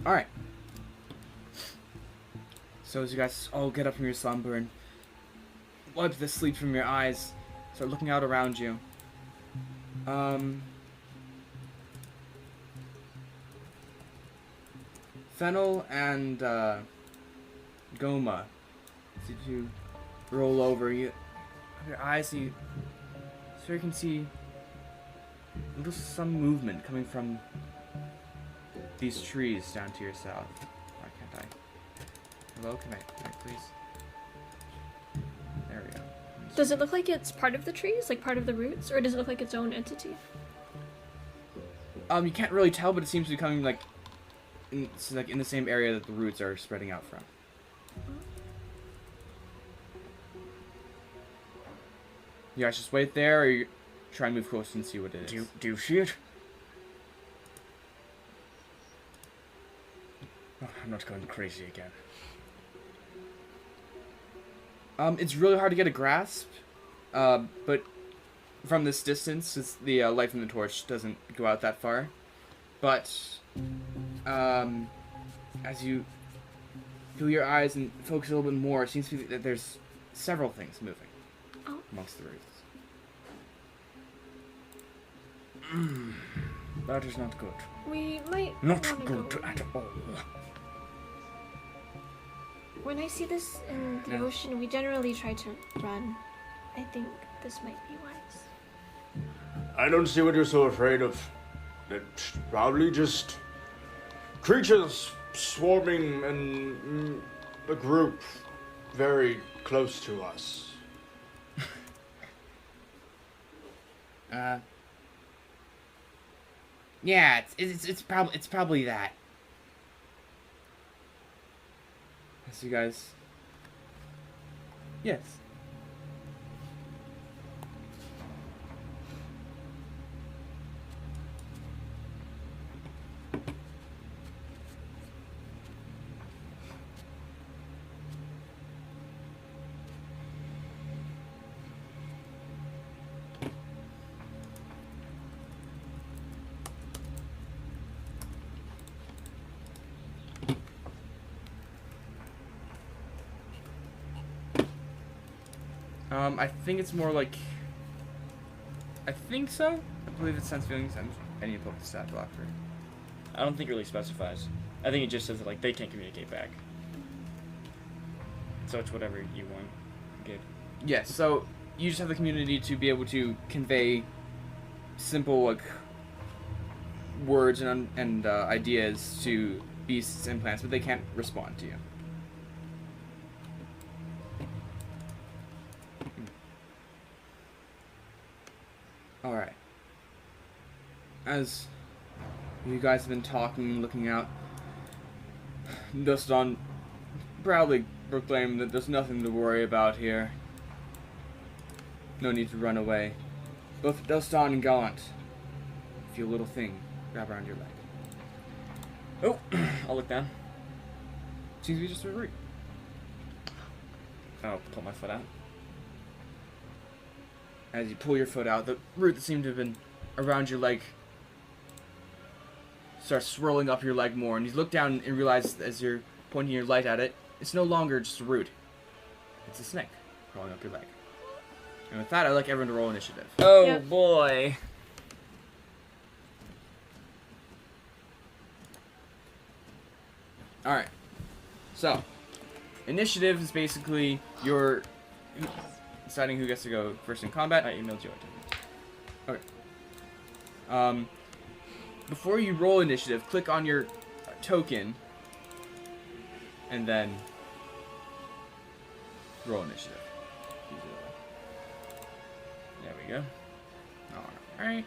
Alright. So as you guys all get up from your slumber and wipe the sleep from your eyes, start looking out around you. Fennel and Goma, as you roll over, you have your eyes, so you can see some movement coming from these trees down to your south. Why can't I? Hello, can I please? There we go. Does it look like it's part of the trees, like part of the roots, or does it look like its own entity? You can't really tell, but it seems to be coming like in the same area that the roots are spreading out from. You guys just wait there, or you try and move close and see what it is. Do you see it? Oh, I'm not going crazy again. It's really hard to get a grasp, but from this distance, since the light from the torch doesn't go out that far. But as you fill your eyes and focus a little bit more, it seems to be that there's several things moving amongst the roots. That is not good. We might Not wanna good go. at all. When I see this in the ocean, we generally try to run. I think this might be wise. I don't see what you're so afraid of. It's probably just creatures swarming in a group very close to us. Yeah, it's probably that. As you guys... Yes. I think it's more like... I think so? I believe it's sense feelings. I need to pull up the stat block for it. I don't think it really specifies. I think it just says that, like, they can't communicate back. So it's whatever you want, Gabe. Yes, so you just have the community to be able to convey simple, like, words and ideas to beasts and plants, but they can't respond to you. Alright. As you guys have been talking, looking out, Duston proudly proclaimed that there's nothing to worry about here. No need to run away. Both Duston and Gallant feel a little thing wrap around your leg. Oh, I'll look down. Seems to be just a root. I'll pull my foot out. As you pull your foot out, the root that seemed to have been around your leg starts swirling up your leg more, and you look down and realize as you're pointing your light at it, it's no longer just a root. It's a snake crawling up your leg. And with that, I'd like everyone to roll initiative. Oh, Yep. boy. Alright. So, initiative is basically your deciding who gets to go first in combat. I emailed you. Before you roll initiative, click on your token, and then roll initiative. There we go. Alright.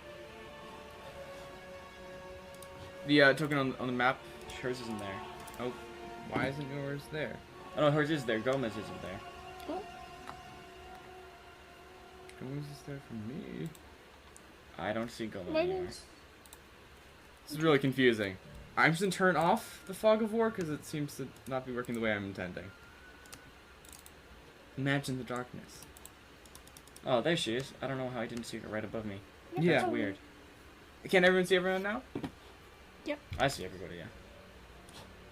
The token on the map. Hers isn't there. Oh, why isn't yours there? Oh no, hers is there. Gomez isn't there. Gomez is there for me. I don't see Gomez Mine anywhere. is. This is really confusing. I'm just gonna turn off the fog of war because it seems to not be working the way I'm intending. Imagine the darkness. Oh, there she is. I don't know how I didn't see her right above me. Yeah. That's weird. Can everyone see everyone now? I see everybody, yeah.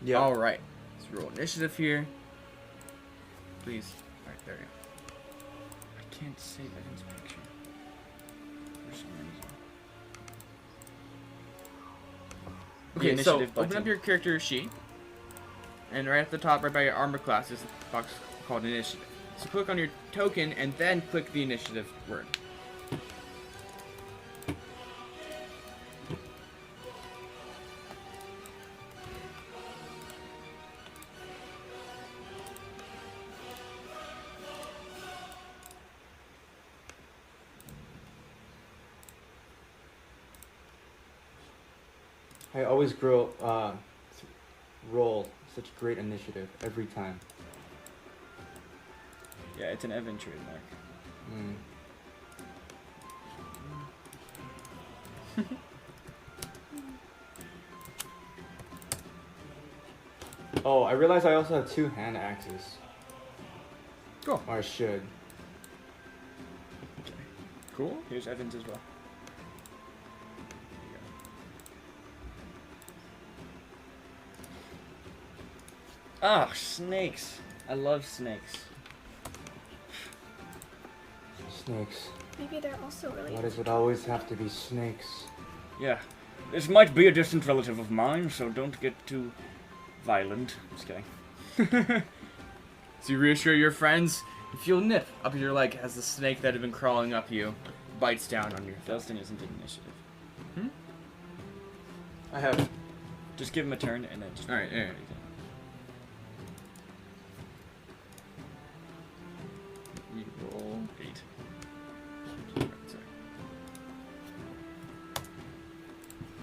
Yeah. All right. Let's roll initiative here. Please. All right, there you I can't save Evan's picture. For some reason. go. The Okay, so initiative open button. up your character sheet, and right at the top, right by your armor class, is a box called initiative. So click on your token, and then click the initiative word. I always roll such great initiative every time. Yeah, it's an Evan trademark. Oh, I realize I also have 2 hand axes. Cool. Or I should. Cool. Here's Evan's as well. Ah, snakes. I love snakes. Snakes. Maybe they're also Why related. does it always have to be snakes? Yeah. This might be a distant relative of mine, so don't get too violent. Just kidding. So you reassure your friends, you feel nip up your leg as the snake that had been crawling up you bites down on your thumb. Dustin isn't in initiative. I have. Just give him a turn and then just... Alright, alright. Roll 8.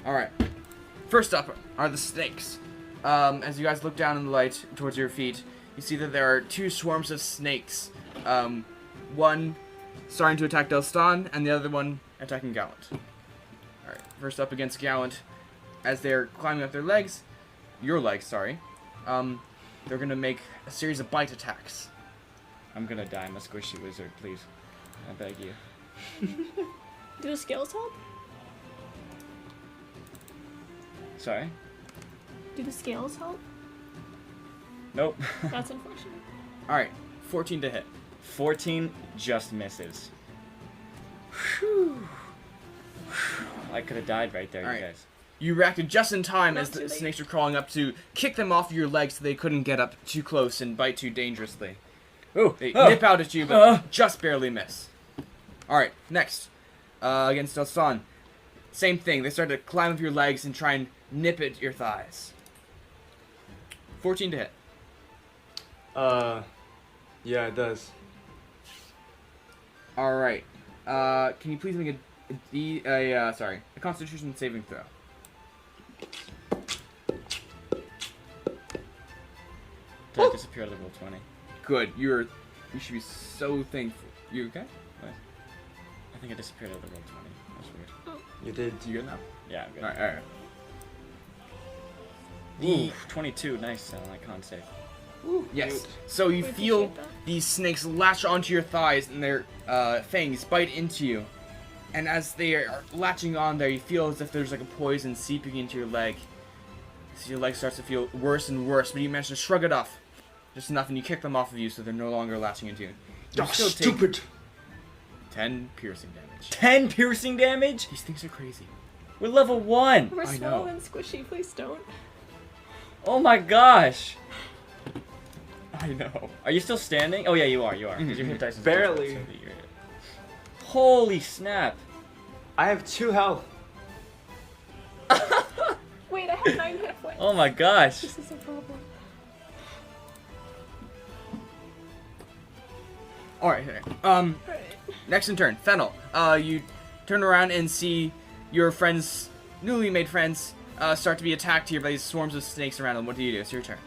Alright. First up are the snakes. As you guys look down in the light towards your feet, you see that there are 2 swarms of snakes. One starting to attack Delstan, and the other one attacking Gallant. Alright, first up against Gallant, as they're climbing up their legs, your legs, sorry, they're gonna make a series of bite attacks. I'm gonna die. I'm a squishy wizard, please. I beg you. Do the scales help? Sorry? Do the scales help? Nope. That's unfortunate. Alright, 14 to hit. 14 just misses. I could have died right there, Alright. you guys. You reacted just in time as Not the too late. snakes were crawling up to kick them off your legs so they couldn't get up too close and bite too dangerously. Ooh, They oh, nip out at you, but just barely miss. Alright, next. Against Elsan. Same thing. They start to climb up your legs and try and nip at your thighs. 14 to hit. Yeah, it does. Alright. Can you please make a Constitution saving throw? Did I disappear level 20? Good. You should be so thankful. You okay? I think I disappeared at level 20. That's weird. You did. You good now? Yeah, I'm good. Alright. Ooh, 22. Nice. I can't save. Yes. So you We feel appreciate that. these snakes latch onto your thighs and their fangs bite into you. And as they are latching on there, you feel as if there's like a poison seeping into your leg. So your leg starts to feel worse and worse, but you manage to shrug it off. Just enough, and you kick them off of you so they're no longer latching into you. You Oh, still take stupid! 10 piercing damage. 10 piercing damage? These things are crazy. We're level 1. We're I small know. and squishy, please don't. Oh my gosh. I know. Are you still standing? Oh yeah, you are. Because your Mhm. hit dice is Barely. different, so that you're- Holy snap. I have 2 health. Wait, I have 9 hit points. Oh my gosh. This is a problem. Alright, Alright. next in turn, Fennel. You turn around and see your friends, newly made friends, start to be attacked here by these swarms of snakes around them. What do you do? It's your turn.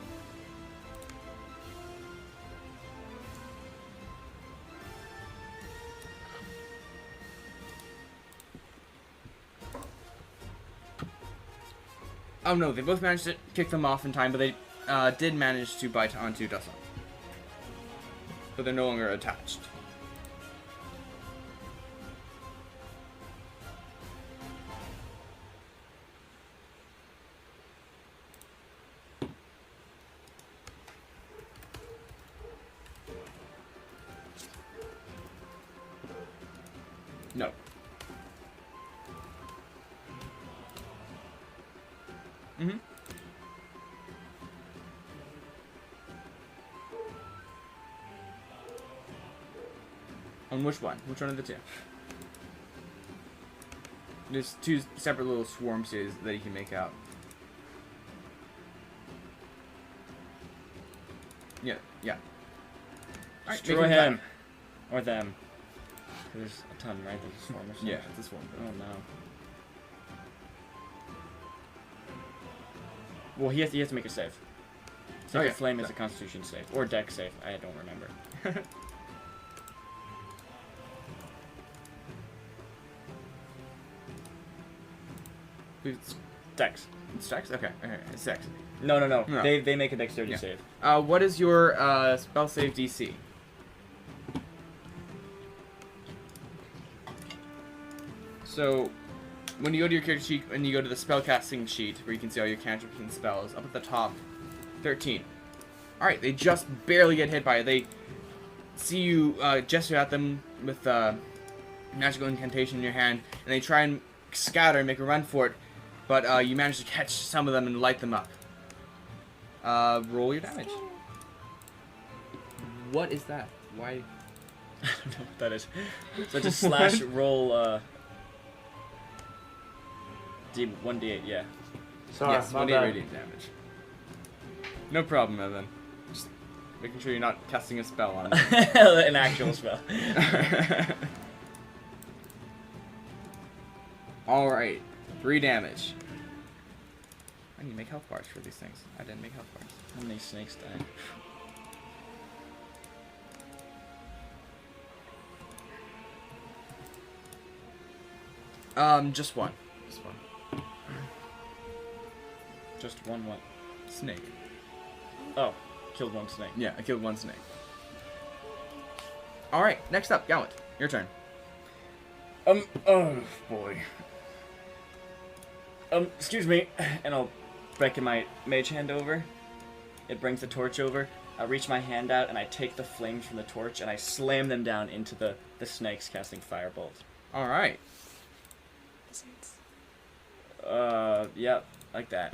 Oh no, they both managed to kick them off in time, but they did manage to bite onto Aslan. But they're no longer attached. No. Mm-hmm. On which one? Which one of the two? There's two separate little swarms here that you can make out. Yeah, yeah. Alright, Destroy him. Or them. There's a ton, right? There's a swarm or something. Yeah, it's a swarm. Oh no. Well, he has to make a save. Sacred Flame is a Constitution save. Or Dex save. I don't remember. It's Dex. Dex? Okay, okay, it's Dex. No. No. They make a Dexterity Yeah. save. What is your spell save DC? So, when you go to your character sheet and you go to the spellcasting sheet where you can see all your cantrips and spells, up at the top, 13. Alright, they just barely get hit by it. They see you gesture at them with magical incantation in your hand, and they try and scatter and make a run for it, but you manage to catch some of them and light them up. Roll your damage. What is that? Why? I don't know what that is. So just slash roll 1d8, yeah. Sorry, Yes, my 1d8 bad. radiant damage. No problem, Evan. Just making sure you're not casting a spell on me. An actual spell. Alright, 3 damage. I need to make health bars for these things. I didn't make health bars. How many snakes died? Just one. Just one. Just one what? Snake. Oh, killed one snake. Yeah, I killed one snake. Alright, next up, Gallant. Your turn. Oh boy. Excuse me, and I'll break my mage hand over. It brings the torch over. I reach my hand out and I take the flames from the torch and I slam them down into the snakes, casting firebolt. Alright. Yeah, like that.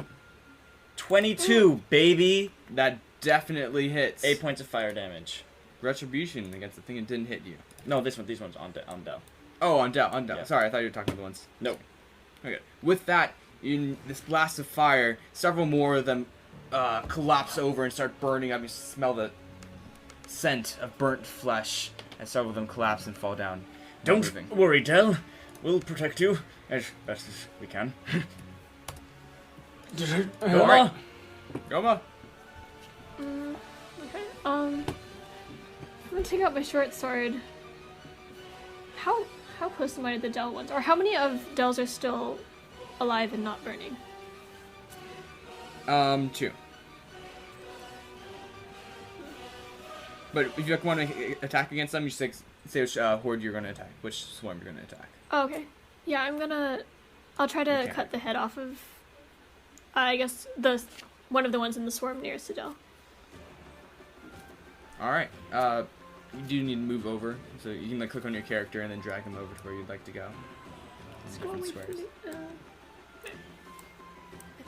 22, baby! That definitely hits. 8 points of fire damage. Retribution against the thing that didn't hit you. No, these one's on Dell. Oh, on Dell. Yeah. Sorry, I thought you were talking about the ones. No. Okay. With that, in this blast of fire, several more of them collapse over and start burning up. You smell the scent of burnt flesh, and several of them collapse and fall down. Not Don't moving. worry, Dell. We'll protect you as best as we can. Alright. Goma. Okay. I'm gonna take out my short sword. How close am I to the Dell ones? Or how many of Dells are still alive and not burning? 2. But if you want to attack against them, you say which horde you're going to attack, which swarm you're going to attack. Oh, okay. Yeah, I'll try to Okay. cut the head off of, I guess, one of the ones in the swarm nearest to Dell. Alright. You do need to move over, so you can click on your character and then drag them over to where you'd like to go. Different squares. I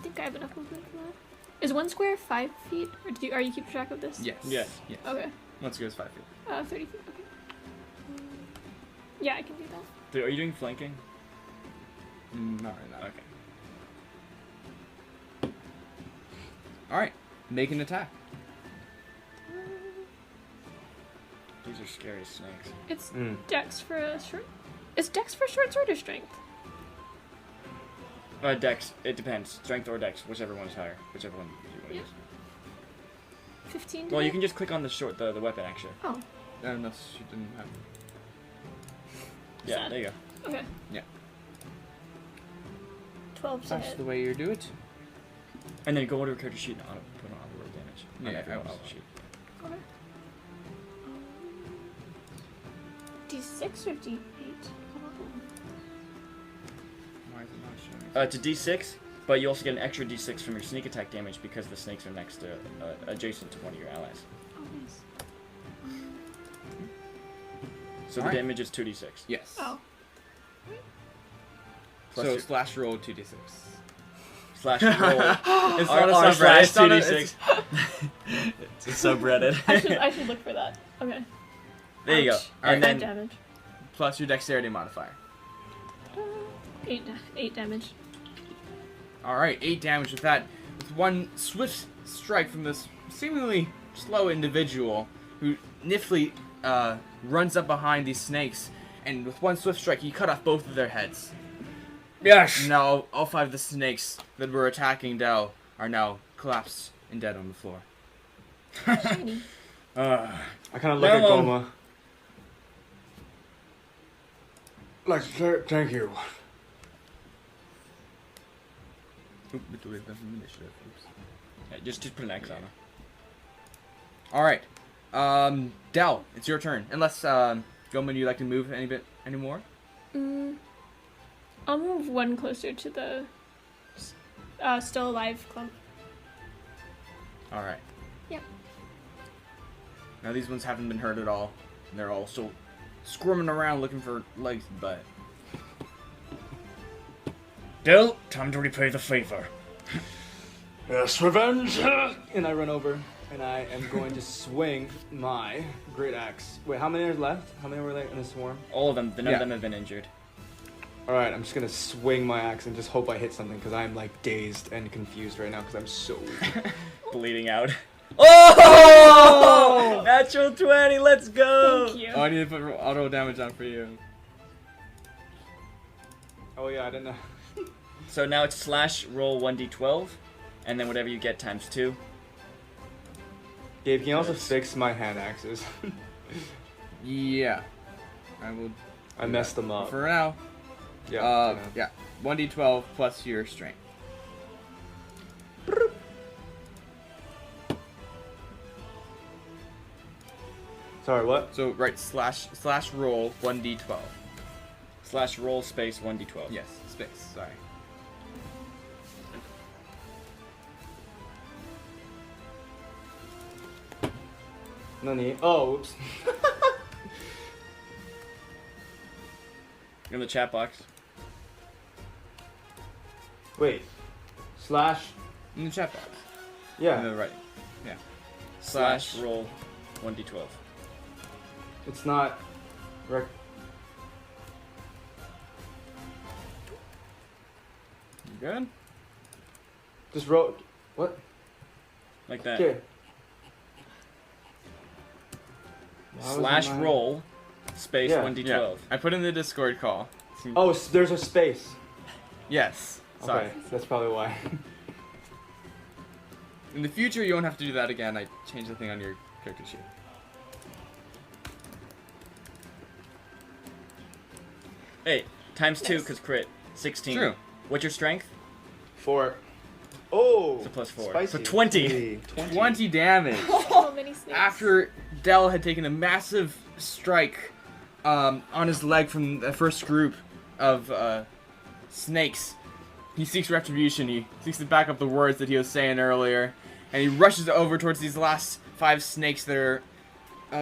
think I have enough movement for that. Is one square 5 feet, or are you keeping track of this? Yes. Yes. Yes. Okay. Once goes 5 feet. 30 feet. Okay. Yeah, I can do that. Are you doing flanking? Not right now. Okay. Alright. Make an attack. These are scary snakes. It's Dex for a short. Is Dex for short sword or strength? Dex. It depends. Strength or Dex, whichever one is higher. Whichever one you want to use. 15. Well, you can just click on the weapon actually. Oh, Unless she didn't have. Yeah, Sad. there you go. okay. Yeah. 12 to That's hit. the way you do it. And then go to a character sheet and put on auto roll damage. Yeah, On everyone's I will. sheet. Okay. D6 or D8? Why is it not showing? It's a D6, but you also get an extra D6 from your sneak attack damage because the snakes are next to, adjacent to one of your allies. Oh, nice. So Alright. the damage is 2d6. Yes. Oh. Plus So your- slash roll 2d6. slash roll. It's R- not a R subreddit. slash It's not a- 2d6. It's a subreddit. I should look for that. Okay. There you go. Ouch. And Bad then damage. Plus your dexterity modifier. 8 damage. Alright, 8 damage with that. With one swift strike from this seemingly slow individual who niftily runs up behind these snakes, and with one swift strike, he cut off both of their heads. yes. Now, all 5 of the snakes that were attacking Dell are now collapsed and dead on the floor. Shiny. I kind of look at Hello. Goma. Like, thank you. Yeah, just put an X on it. Alright. Dell, it's your turn. Unless, Goman, you'd like to move any more? I'll move one closer to the still alive clump. Alright. Yep. Now these ones haven't been hurt at all. And they're all still squirming around looking for legs and butt. Dill, time to repay the favor. Yes, revenge. And I run over, and I am going to swing my great axe. Wait, how many are left? How many were there in the swarm? All of them. None Yeah. of them have been injured. All right, I'm just gonna swing my axe and just hope I hit something because I'm like dazed and confused right now because I'm so weak. Bleeding out. Oh! Natural 20. Let's go. Thank you. Oh, I need to put auto damage on for you. Oh yeah, I didn't know. So now it's slash roll 1d12, and then whatever you get times 2. Gabe, can you also Yes. fix my hand axes? Yeah. I will. I messed them up. For now. Yeah. Yeah. 1d12 plus your strength. Sorry, what? So, right, slash roll 1d12. Slash roll space 1d12. Yes, space, sorry. Nani? Oh, oops. In the chat box. Wait. Slash. In the chat box. Yeah. No, right. Yeah. Slash roll 1d12. It's not. Rec- You good? just wrote. What? Like that. Okay. Why was Slash my- roll space Yeah. 1d12. Yeah. I put in the Discord call. Oh, there's a space. Yes. Sorry. Okay, that's probably why. In the future, you won't have to do that again. I changed the thing on your character sheet. Hey, times 2 Yes. because crit. 16. True. What's your strength? 4. Oh. So plus 4. Spicy. So 20. Hey, 20 damage. So many snakes. After Dell had taken a massive strike on his leg from the first group of snakes, he seeks retribution. He seeks to back up the words that he was saying earlier, and he rushes over towards these last 5 snakes that are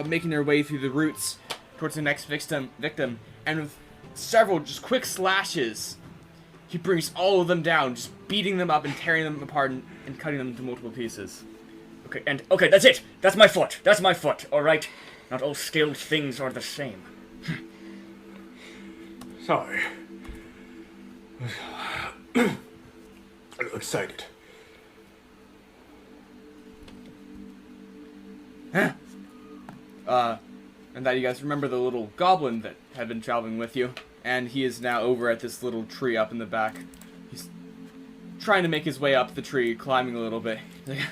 making their way through the roots towards the next victim, and with several just quick slashes, he brings all of them down, just beating them up and tearing them apart and cutting them into multiple pieces. Okay, that's it. That's my foot. That's my foot. All right. Not all skilled things are the same. Sorry. I'm excited. And that you guys remember the little goblin that had been traveling with you, and he is now over at this little tree up in the back. He's trying to make his way up the tree, climbing a little bit. He's like,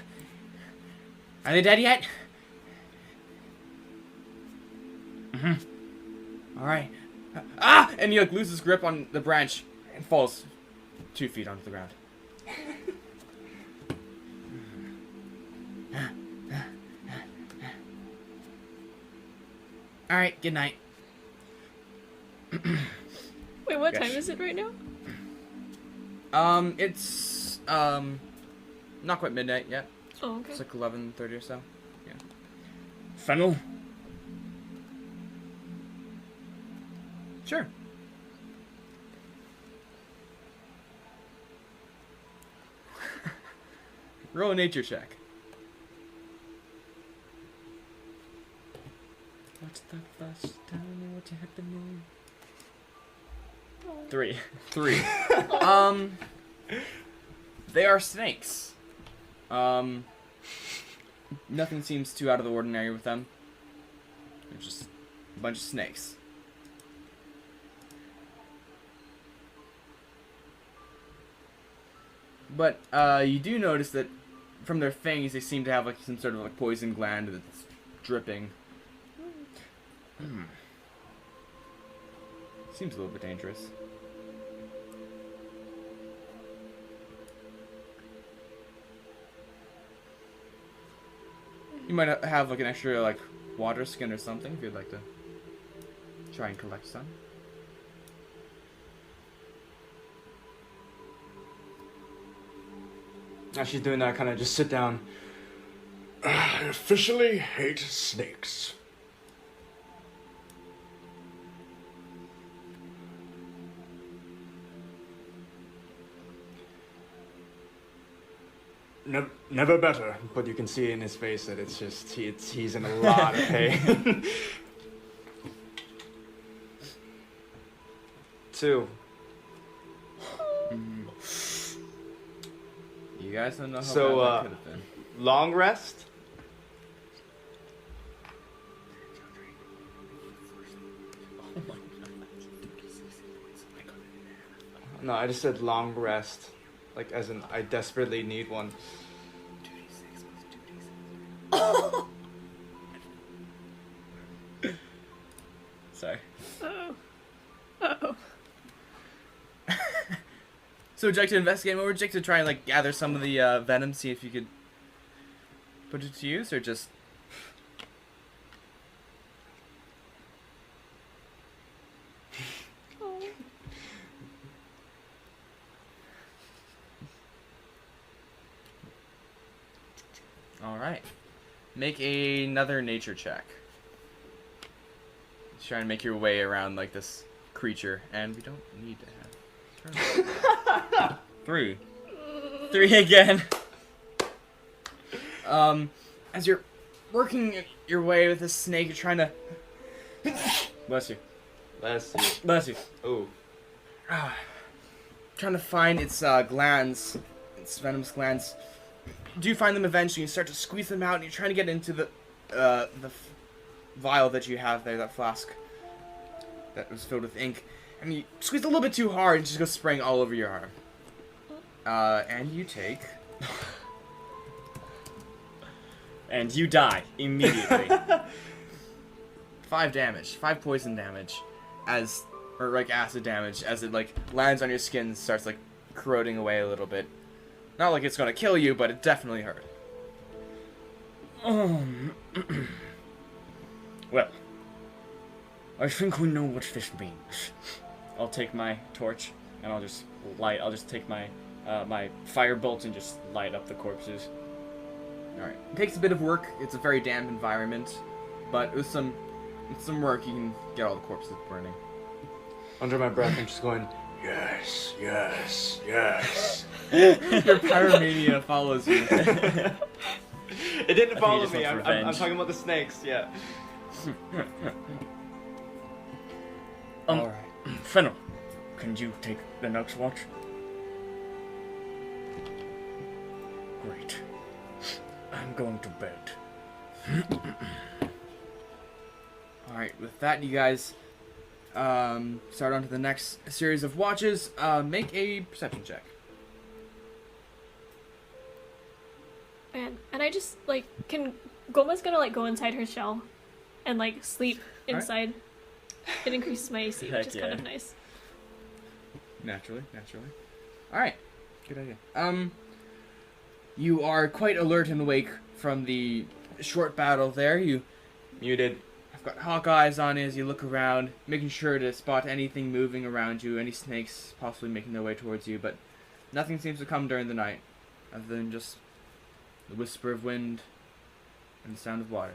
are they dead yet? All right. Ah! And he like loses grip on the branch and falls 2 feet onto the ground. All right. Good night. Wait, what Yes. time is it right now? It's not quite midnight yet. Oh, okay. It's like 11:30 or so. Fennel? Sure. Roll a nature check. What's the fuss? Tell me what's happening. 3. 3. They are snakes. Nothing seems too out of the ordinary with them. They're just a bunch of snakes. But you do notice that from their fangs, they seem to have like some sort of like poison gland that's dripping. Seems a little bit dangerous. You might have like an extra like water skin or something if you'd like to try and collect some. As she's doing that, I kind of just sit down. I officially hate snakes. Never better. But you can see in his face that it's just, he's in a lot of pain. 2. You guys don't know how So, bad that could have been. Long rest. No, I just said long rest. Like, as in, I desperately need one. Sorry. Oh. Uh-oh. So would you like to investigate more? Would you like to try and like gather some of the venom, see if you could put it to use, or just... Oh. Alright. Make another nature check. Just try and make your way around like this creature, and we don't need to have... 3. 3 again. As you're working your way with this snake, you're trying to... Bless you. Bless you. Bless you. Ooh. Trying to find its glands, its venomous glands. Do you find them eventually? You start to squeeze them out, and you're trying to get into the vial that you have there, that flask that was filled with ink, and you squeeze a little bit too hard, and it just goes spraying all over your arm. And you take... And you die immediately. 5 damage, 5 poison damage, or like acid damage, as it like lands on your skin and starts like corroding away a little bit. Not like it's gonna kill you, but it definitely hurt. Well, I think we know what this means. I'll take my torch and I'll just take my my fire bolt and just light up the corpses. Alright. It takes a bit of work. It's a very damp environment, but with some work you can get all the corpses burning. Under my breath, I'm just going, Yes, yes, yes. Your pyromania follows you. it didn't he follow just me. wants I'm revenge. talking about the snakes, yeah. Alright. Fennel, can you take the next watch? Great. I'm going to bed. Alright, with that, you guys start on to the next series of watches. Make a perception check. And I just like Goma's gonna like go inside her shell, and like sleep inside. It increases my AC, which is kind of nice. Naturally. Alright. Good idea. You are quite alert and awake from the short battle there. You Muted. have got hawk eyes on you as you look around, making sure to spot anything moving around you, any snakes possibly making their way towards you, but nothing seems to come during the night, other than just the whisper of wind and the sound of water.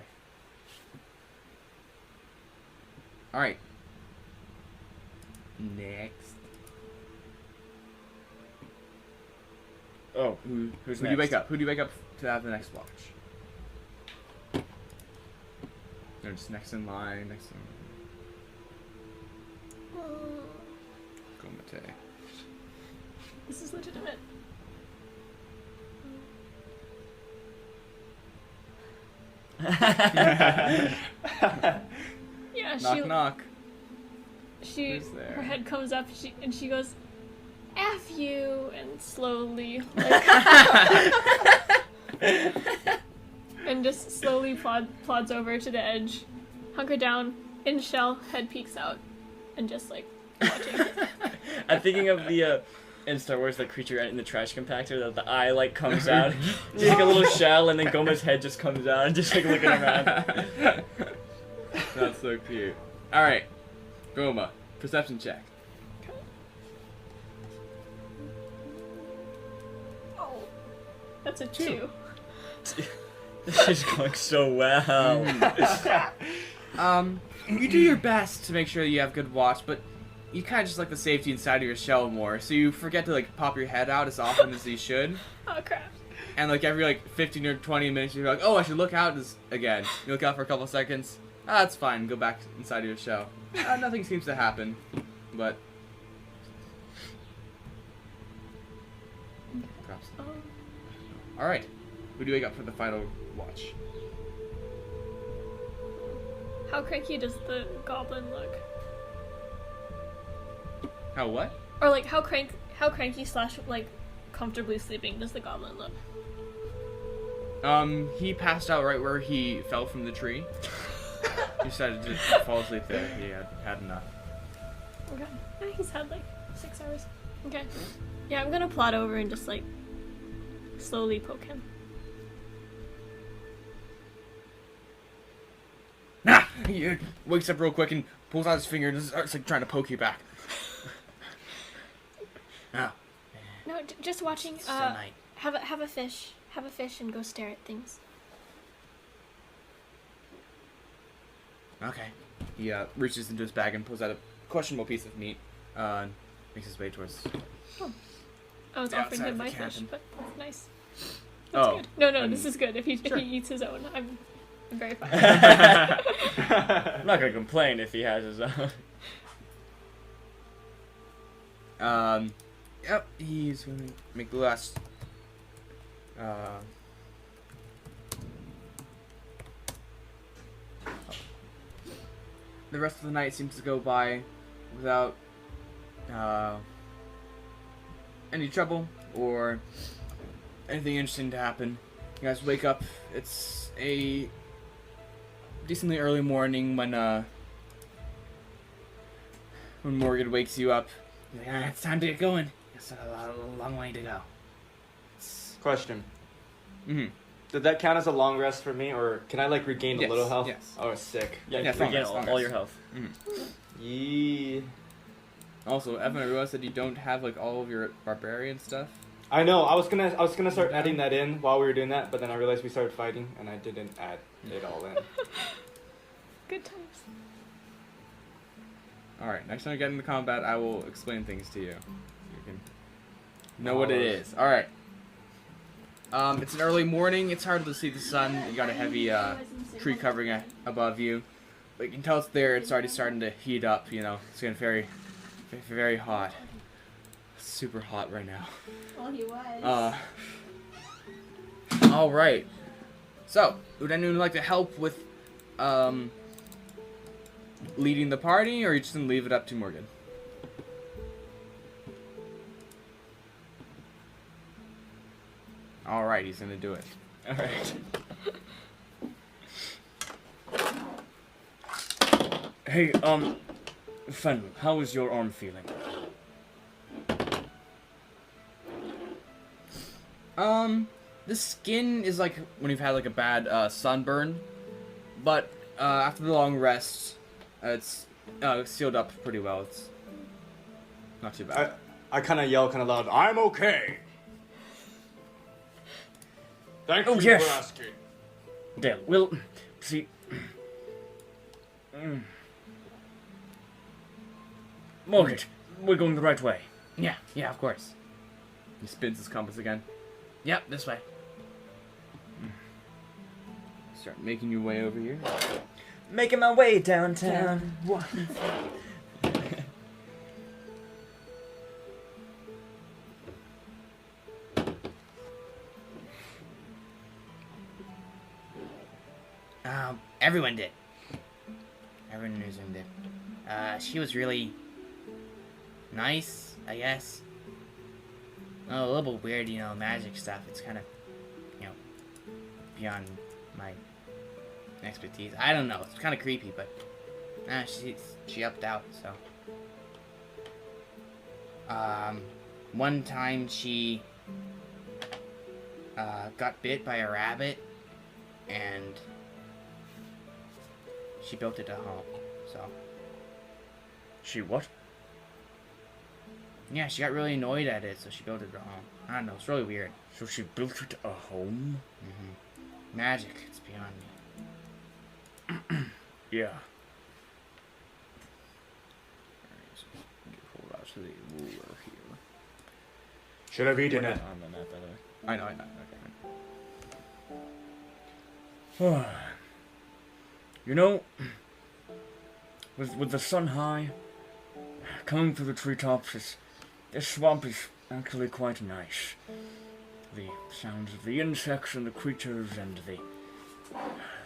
Alright. Next. Oh, who's Who do next? you wake up? Who do you wake up to have the next watch? They're just next in line, Gomate. This is legitimate. Yeah, Knock knock. she Who's there? her head comes up and she goes, "F you," and slowly like and just slowly plods over to the edge, hunker down in shell, head peeks out, and just like watching. I'm thinking of the in Star Wars, the creature in the trash compactor, that the eye like comes out, just like a little shell, and then Goma's head just comes out and just like looking around. That's so cute. Alright. Goma, perception check. Oh, that's a 2. This is going so well. You do your best to make sure that you have good watch, but you kind of just like the safety inside of your shell more, so you forget to like pop your head out as often as you should. Oh crap. And like every like 15 or 20 minutes, you're like, oh, I should look out again. You look out for a couple seconds. Ah, that's fine. Go back inside of your shell. Nothing seems to happen, but perhaps. All right. Who do you wake up for the final watch? How cranky does the goblin look? How what? Or like how cranky / like comfortably sleeping does the goblin look? He passed out right where he fell from the tree. He decided to fall asleep there. He had enough. Okay. Yeah, he's had like 6 hours. Okay. Yeah, I'm gonna plod over and just like slowly poke him. Nah! He wakes up real quick and pulls out his finger and starts like trying to poke you back. Ah. No, just watching. It's still night. Have a fish. Have a fish and go stare at things. Okay. He reaches into his bag and pulls out a questionable piece of meat. And makes his way towards. I was The offering outside him of the my fish, cabin. but that's nice. That's Oh. good. No, I this mean, is good. If he sure. eats his own, I'm very fine. I'm not gonna complain if he has his own. Yep, he's gonna make the last. The rest of the night seems to go by without any trouble or anything interesting to happen. You guys wake up. It's a decently early morning when Morgan wakes you up. He's like, it's time to get going. It's a long way to go. Question. Mm-hmm. Did that count as a long rest for me, or can I like regain Yes, a little health? yes. Oh, sick. Yeah, Yeah, you forget long rest. all your health. Yee. Also, Evan, I realized that you don't have like all of your barbarian stuff. I know. I was gonna start adding that in while we were doing that, but then I realized we started fighting, and I didn't add it all in. Good times. Alright, next time we get into combat, I will explain things to you. You can know what it is. Alright. It's an early morning. It's hard to see the sun. You got a heavy tree covering above you. But you can tell it's there. It's already starting to heat up, you know. It's getting very, very hot. Super hot right now. Well, he was. Alright. So, would anyone like to help with leading the party, or are you just gonna leave it up to Morgan? Alright, he's gonna do it. All right. Hey, Fen, how is your arm feeling? The skin is like when you've had like a bad sunburn, but after the long rest, it's sealed up pretty well. It's not too bad. I kind of yell kind of loud, I'm okay. Thank you yes. for asking. Dale, we'll see. Mortgage, we're going the right way. Yeah, of course. He spins his compass again. Yep, this way. Start making your way over here. Making my way downtown. Everyone did. Everyone in Urzin did. She was really nice, I guess. A little bit weird, magic stuff. It's kind of, beyond my expertise. I don't know. It's kind of creepy, but she upped out, so. One time she got bit by a rabbit, and she built it a home, so. She what? Yeah, she got really annoyed at it, so she built it a home. I don't know, it's really weird. So she built it a home? Mm-hmm. Magic, it's beyond me. Yeah. Hold out to the ruler here. Should have eaten it. On the map, by the way. I know. Okay. With the sun high, coming through the treetops, this swamp is actually quite nice. The sounds of the insects and the creatures and the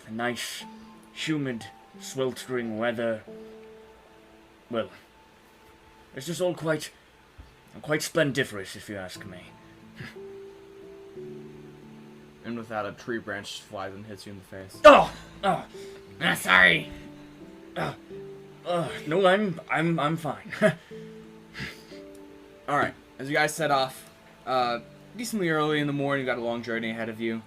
nice, humid, sweltering weather. Well, it's just all quite splendiferous, if you ask me. And with that, a tree branch flies and hits you in the face. Oh! Sorry. No, I'm fine. Alright, as you guys set off, decently early in the morning, you've got a long journey ahead of you.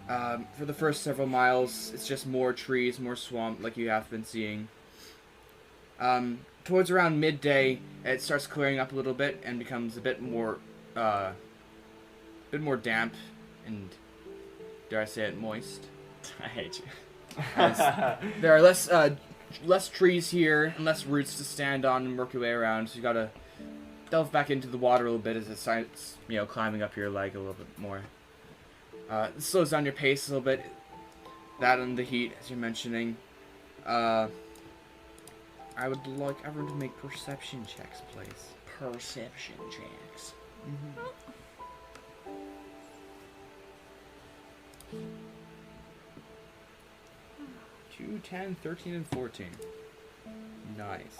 For the first several miles, it's just more trees, more swamp, like you have been seeing. Towards around midday, it starts clearing up a little bit and becomes a bit more damp and, dare I say it, moist. I hate you. There are less trees here and less roots to stand on and work your way around, so you gotta delve back into the water a little bit as it starts, climbing up your leg a little bit more. It slows down your pace a little bit. That and the heat, as you're mentioning. I would like everyone to make perception checks, please. Perception checks. Mm-hmm. 2, 10, 13, and 14. Nice.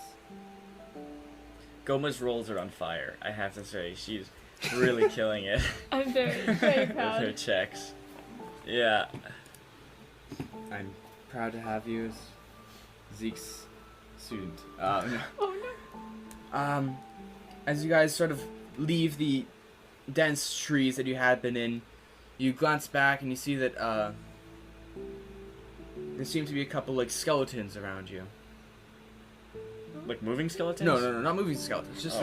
Goma's rolls are on fire. I have to say, she's really killing it I'm very, very with proud. her checks. Yeah. I'm proud to have you as Zeke's student. Oh no. As you guys sort of leave the dense trees that you had been in, you glance back and you see that there seem to be a couple skeletons around you. Like moving skeletons? No, not moving skeletons. Just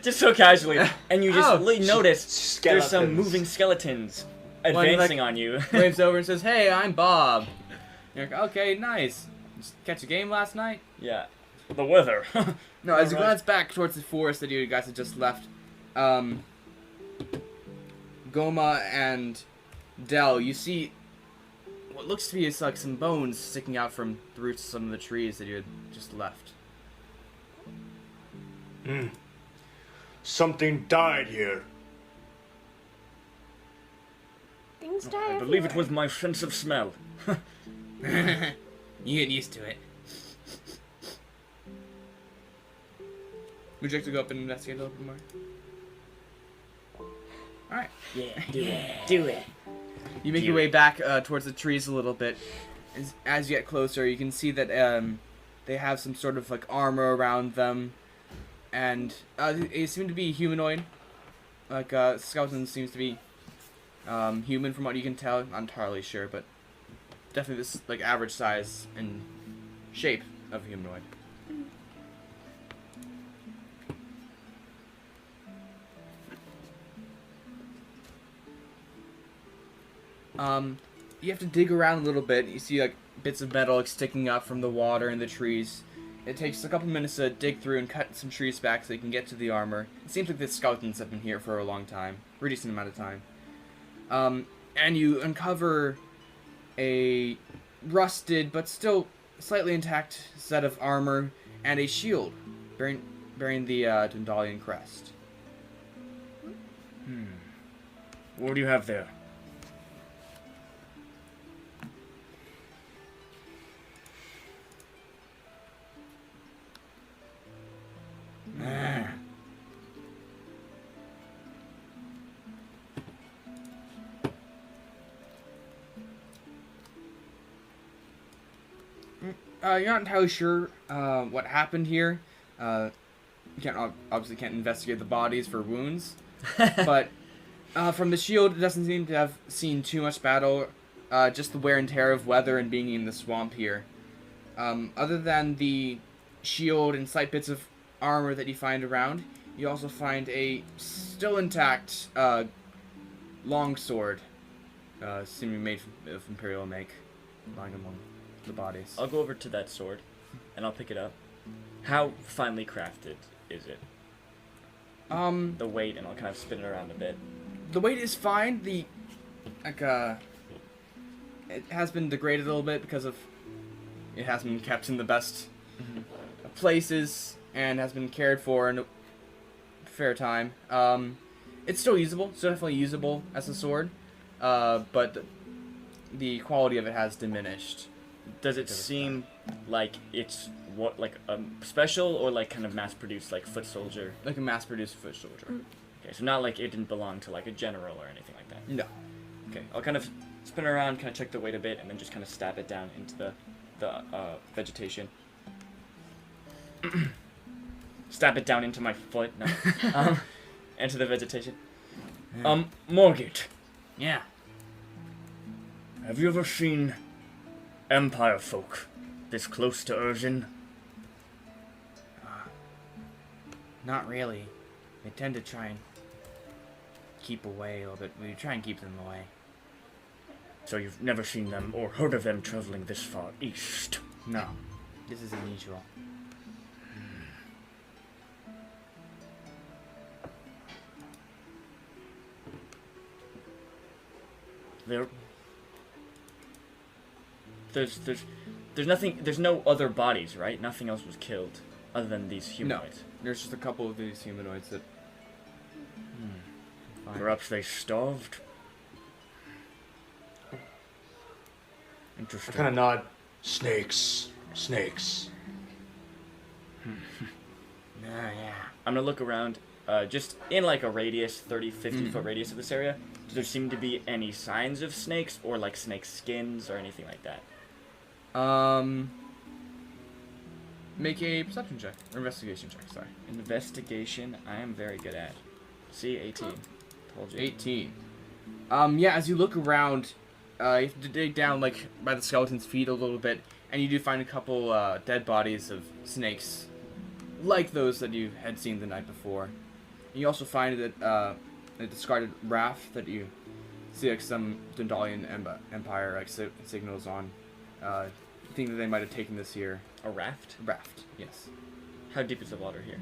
just so casually, and you just notice there's some skeletons. moving skeletons Well, advancing on you. waves over and says, "Hey, I'm Bob." You're like, "Okay, nice. Just catch a game last night?" Yeah. The weather. No, as you Alright. glance back towards the forest that you guys had just left, Goma and Del, you see what looks to be like some bones sticking out from the roots of some of the trees that you had just left. Something died here. Things die I believe it everywhere. was my sense of smell. You get used to it. Would you like to go up and investigate a little bit more? All right. Yeah, do it. You make your way back towards the trees a little bit. As you get closer, you can see that they have some sort of like armor around them, and they seem to be humanoid. Like skeleton seems to be human from what you can tell. Not entirely sure, but definitely this like average size and shape of humanoid. You have to dig around a little bit. You see like bits of metal like sticking up from the water and the trees. It takes a couple minutes to dig through and cut some trees back so you can get to the armor. It seems like the skeletons have been here for a long time, a decent amount of time. And you uncover a rusted but still slightly intact set of armor and a shield bearing the Dundalian crest. What do you have there? You're not entirely sure what happened here. You obviously can't investigate the bodies for wounds, but from the shield, it doesn't seem to have seen too much battle. Just the wear and tear of weather and being in the swamp here. Other than the shield and slight bits of armor that you find around, you also find a still intact longsword, seemingly made of imperial make, lying among the bodies. I'll go over to that sword, and I'll pick it up. How finely crafted is it? The weight, and I'll kind of spin it around a bit. The weight is fine. It has been degraded a little bit because of it has been kept in the best places and has been cared for in a fair time. It's still usable. It's definitely usable as a sword, but the quality of it has diminished. Does it seem like it's like a special or like kind of mass-produced, like foot soldier? Like a mass-produced foot soldier. Okay, so not like it didn't belong to like a general or anything like that. No. Okay, I'll kind of spin around, kind of check the weight a bit, and then just kind of stab it down into the vegetation. Stab it down into my foot. No. Into the vegetation. Morgit, Yeah. have you ever seen Empire folk this close to Urzin? Not really. They tend to try and keep away a little bit. We try and keep them away. So you've never seen them or heard of them traveling this far east? No. This is unusual. There's nothing. There's no other bodies, right? Nothing else was killed other than these humanoids. No. There's just a couple of these humanoids that. Perhaps they starved? Interesting. I kind of nod. Snakes. Snakes. Yeah. I'm gonna look around, just in like a radius, 30, 50 foot radius of this area. Does there seem to be any signs of snakes or like snake skins or anything like that? Make a perception check or investigation check. Sorry. Investigation, I am very good at. See, 18. Told you. 18. Yeah. As you look around, you have to dig down like by the skeleton's feet a little bit, and you do find a couple dead bodies of snakes, like those that you had seen the night before. And you also find that a discarded raft that you see like some Dundalian Empire like signals on. You think that they might have taken this here. A raft? Raft, yes. How deep is the water here?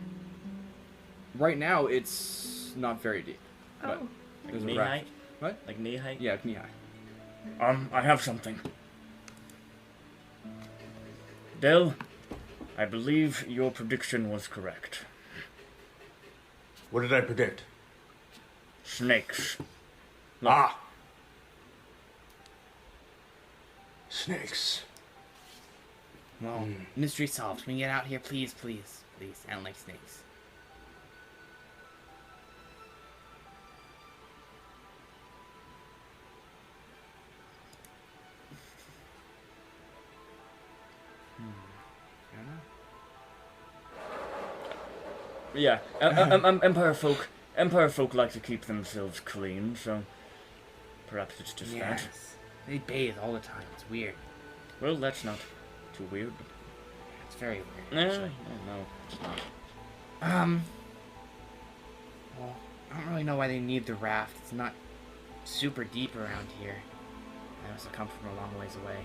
Right now, it's not very deep. But Oh. Like there's a knee raft. height? What? Like knee height? Yeah, knee high. I have something. Del, I believe your prediction was correct. What did I predict? Snakes. Ah! Snakes. Well, mystery solved. Can we get out here, please, please, please? I don't like snakes. Yeah, Empire folk like to keep themselves clean, so perhaps it's just that. Yes. They bathe all the time. It's weird. Well, that's not too weird. It's very weird. No, Actually. no, it's not. Well, I don't really know why they need the raft. It's not super deep around here. I must have come from a long ways away.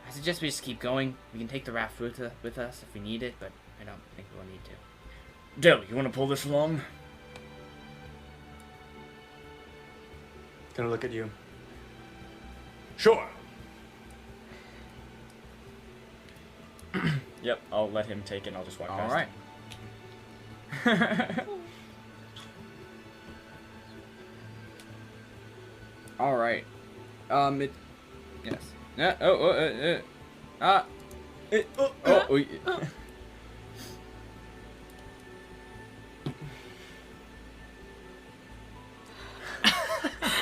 I suggest we just keep going. We can take the raft with us if we need it, but I don't think we'll need to. Dell, you want to pull this along? Gonna look at you. Sure. Yep, I'll let him take it and I'll just walk All past. right. All right. It. Yes. Yeah.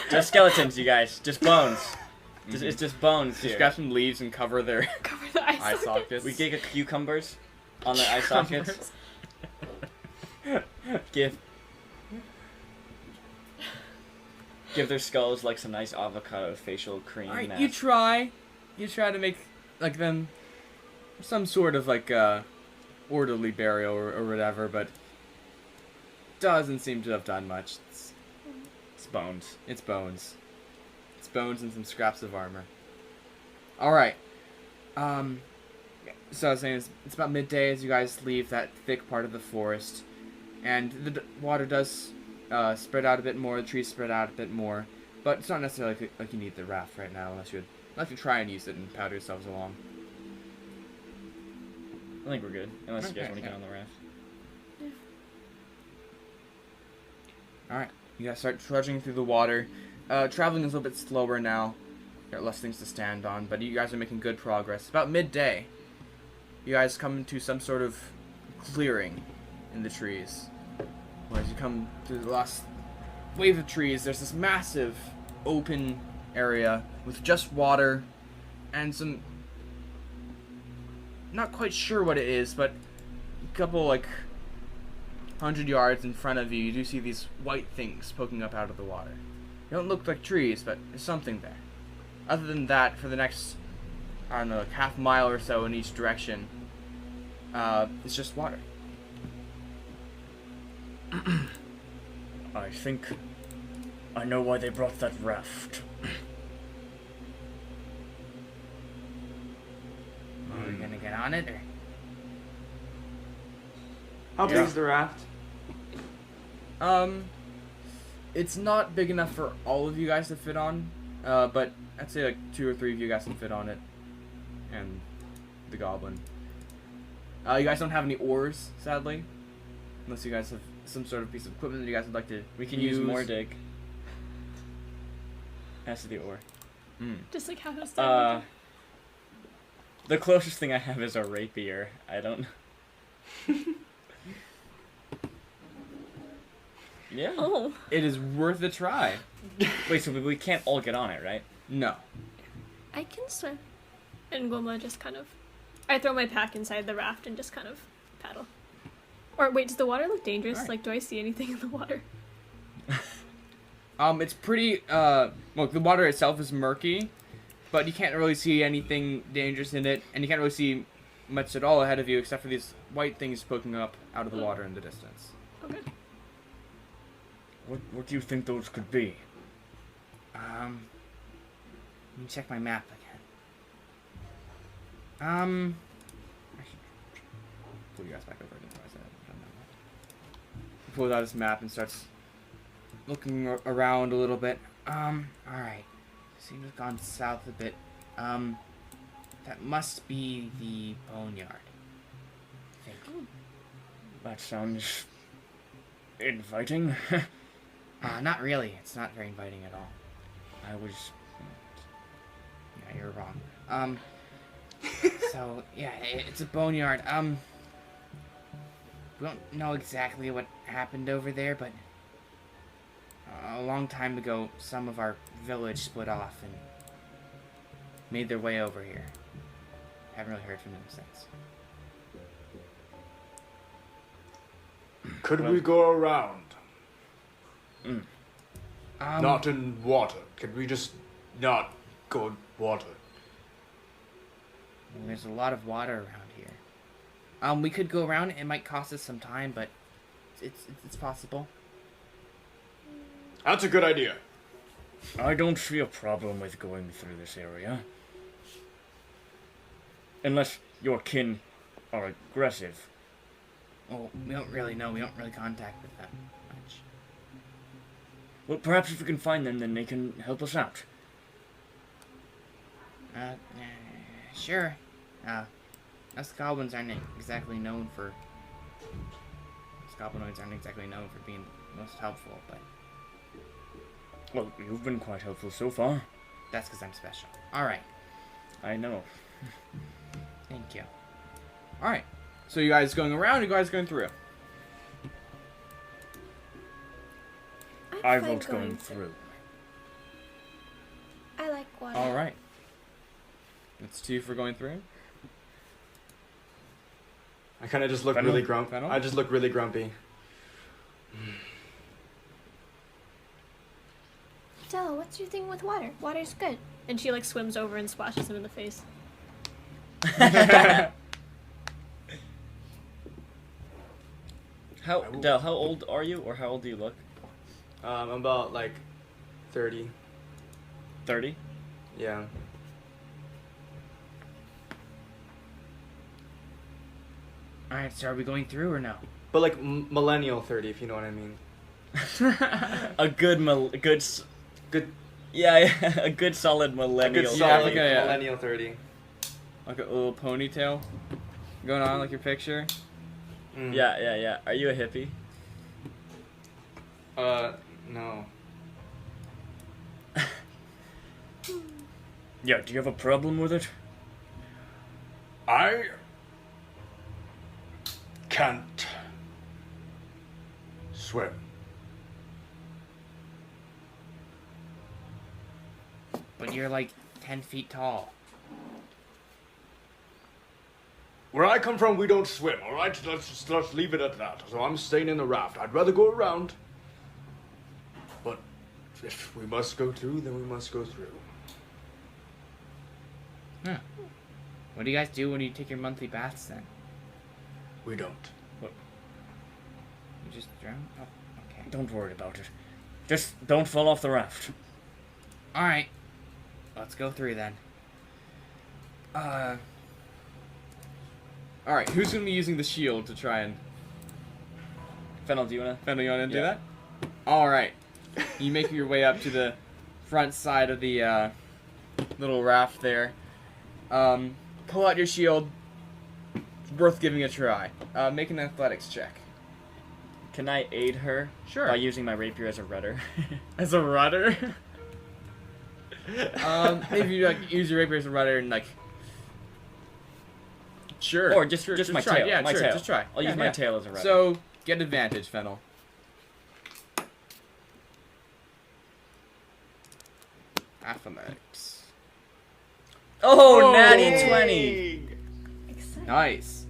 Just skeletons, you guys. Just bones. It's just bones Just here. grab some leaves and cover their Cover the eye eye socket. sockets. We get cucumbers on the eye sockets. Give their skulls like some nice avocado facial cream. Alright, mask. you try to make like them some sort of like orderly burial or whatever, but doesn't seem to have done much. It's bones. It's bones. It's bones and some scraps of armor. Alright. So I was saying it's about midday as you guys leave that thick part of the forest. And the water does spread out a bit more, the trees spread out a bit more. But it's not necessarily like you need the raft right now unless you try and use it and powder yourselves along. I think we're good. Unless you guys Okay, want to get yeah. on the raft. Alright, you guys start trudging through the water. Traveling is a little bit slower now. Got less things to stand on, but you guys are making good progress. About midday, you guys come into some sort of clearing in the trees. As you come to the last wave of trees, there's this massive open area with just water and some... not quite sure what it is, but a couple, 100 yards in front of you, you do see these white things poking up out of the water. They don't look like trees, but there's something there. Other than that, for the next, I don't know, half mile or so in each direction, it's just water. I think I know why they brought that raft. Are we gonna get on it, or? How big is the raft? It's not big enough for all of you guys to fit on, but I'd say 2 or 3 of you guys can fit on it, and the goblin. You guys don't have any oars, sadly, unless you guys have some sort of piece of equipment that you guys would like to. We can use more dig. As to the oar. Just like how it's done. The closest thing I have is a rapier. I don't. Yeah. Oh. It is worth a try. Wait, so we can't all get on it, right? No. I can swim. And Goma just kind of... I throw my pack inside the raft and just kind of paddle. Or wait, does the water look dangerous? Alright. Like, do I see anything in the water? It's pretty, well, the water itself is murky, but you can't really see anything dangerous in it, and you can't really see much at all ahead of you except for these white things poking up out of the water in the distance. Okay. What do you think those could be? Let me check my map again. I should pull you guys back over. I didn't realize I hadn't done that. He pulls out his map and starts looking around a little bit. Alright. Seems to have gone south a bit. That must be the boneyard. I think. That sounds inviting. Not really. It's not very inviting at all. I was. Yeah, you're wrong. So, yeah, it's a boneyard. We don't know exactly what happened over there, but a long time ago, some of our village split off and made their way over here. Haven't really heard from them since. Could Well- we go around? Not. Not in water. Could we just not go in water? There's a lot of water around here. We could go around. It might cost us some time, but it's possible. That's a good idea. I don't see a problem with going through this area. Unless your kin are aggressive. Well, we don't really know. We don't really contact with them much. Well, perhaps if we can find them, then they can help us out. Sure. Us goblins aren't exactly known for... Us goblinoids aren't exactly known for being most helpful, but Well, you've been quite helpful so far. that's because I'm special. Alright. I know. Thank you. All right. So you guys going around? Or you guys going through? I fine vote going through. I like water. All right. That's 2 for going through. I kind of just look Fennel? really grumpy. Fennel? I just look really grumpy. Della, what's your thing with water? Water's good. And she like swims over and splashes him in the face. Del, how old are you, or how old do you look? I'm about like 30. 30? Yeah. Alright, so are we going through or no? But like millennial 30, if you know what I mean. A good Good, yeah, a good solid a millennial. good Yeah, solid okay, yeah. millennial 30. Like a little ponytail going on, like your picture. Mm. Yeah. Are you a hippie? No. Yeah, do you have a problem with it? I can't swim. But you're like 10 feet tall. Where I come from, we don't swim, alright? Let's leave it at that. So I'm staying in the raft. I'd rather go around. But if we must go through, then we must go through. Huh. What do you guys do when you take your monthly baths then? We don't. You just drown? Oh, okay. Don't worry about it. Just don't fall off the raft. Alright. Let's go through then. All right. Who's gonna be using the shield to try and? Fennel, do you wanna? Fennel, you wanna do Yeah. that? All right. You make your way up to the front side of the little raft there. Pull out your shield. It's worth giving a try. Make an athletics check. Can I aid her? Sure. By using my rapier as a rudder. As a rudder. Maybe you like use your rapier as a rudder and like. Sure. Or just sure, my try. tail. Yeah, my sure. tail. Just try. I'll Yeah, use my yeah. tail as a rudder. So get advantage, Fennel. Athletics. oh, natty 20. Exciting. Nice.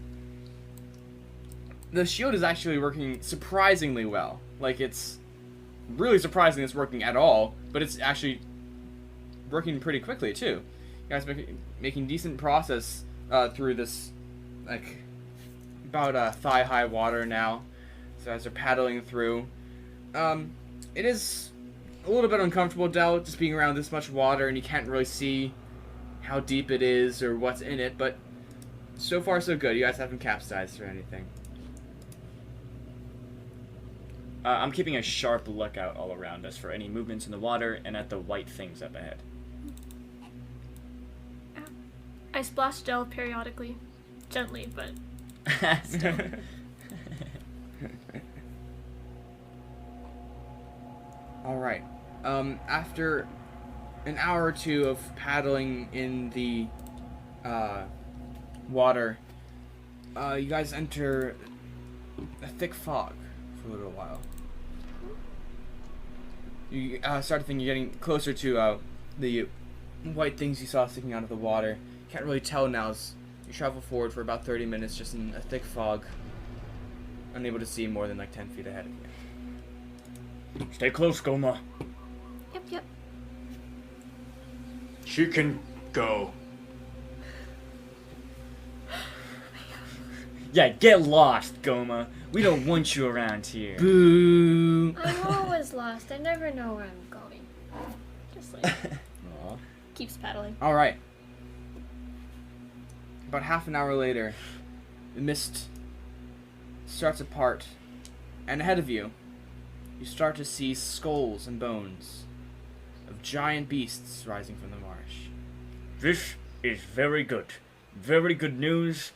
The shield is actually working surprisingly well. Like, it's really surprising it's working at all, but it's actually working pretty quickly, too. You guys making decent process through this, like, about thigh-high water now. So as they're paddling through. It is a little bit uncomfortable, Del, just being around this much water, and you can't really see how deep it is or what's in it, but so far so good. You guys haven't capsized or anything. I'm keeping a sharp lookout all around us for any movements in the water and at the white things up ahead. I splash Del periodically. Gently, but still. Alright. After an hour or two of paddling in the water, you guys enter a thick fog for a little while. You start to think you're getting closer to the white things you saw sticking out of the water. Can't really tell now as you travel forward for about 30 minutes just in a thick fog. unable to see more than like 10 feet ahead of you. Stay close, Goma. Yep. She can go. Yeah, get lost, Goma. We don't want you around here. Boo! I'm always lost. I never know where I'm going. Just like Aw. keeps paddling. All right. About half an hour later, the mist starts apart, and ahead of you, you start to see skulls and bones of giant beasts rising from the marsh. This is very good. Very good news.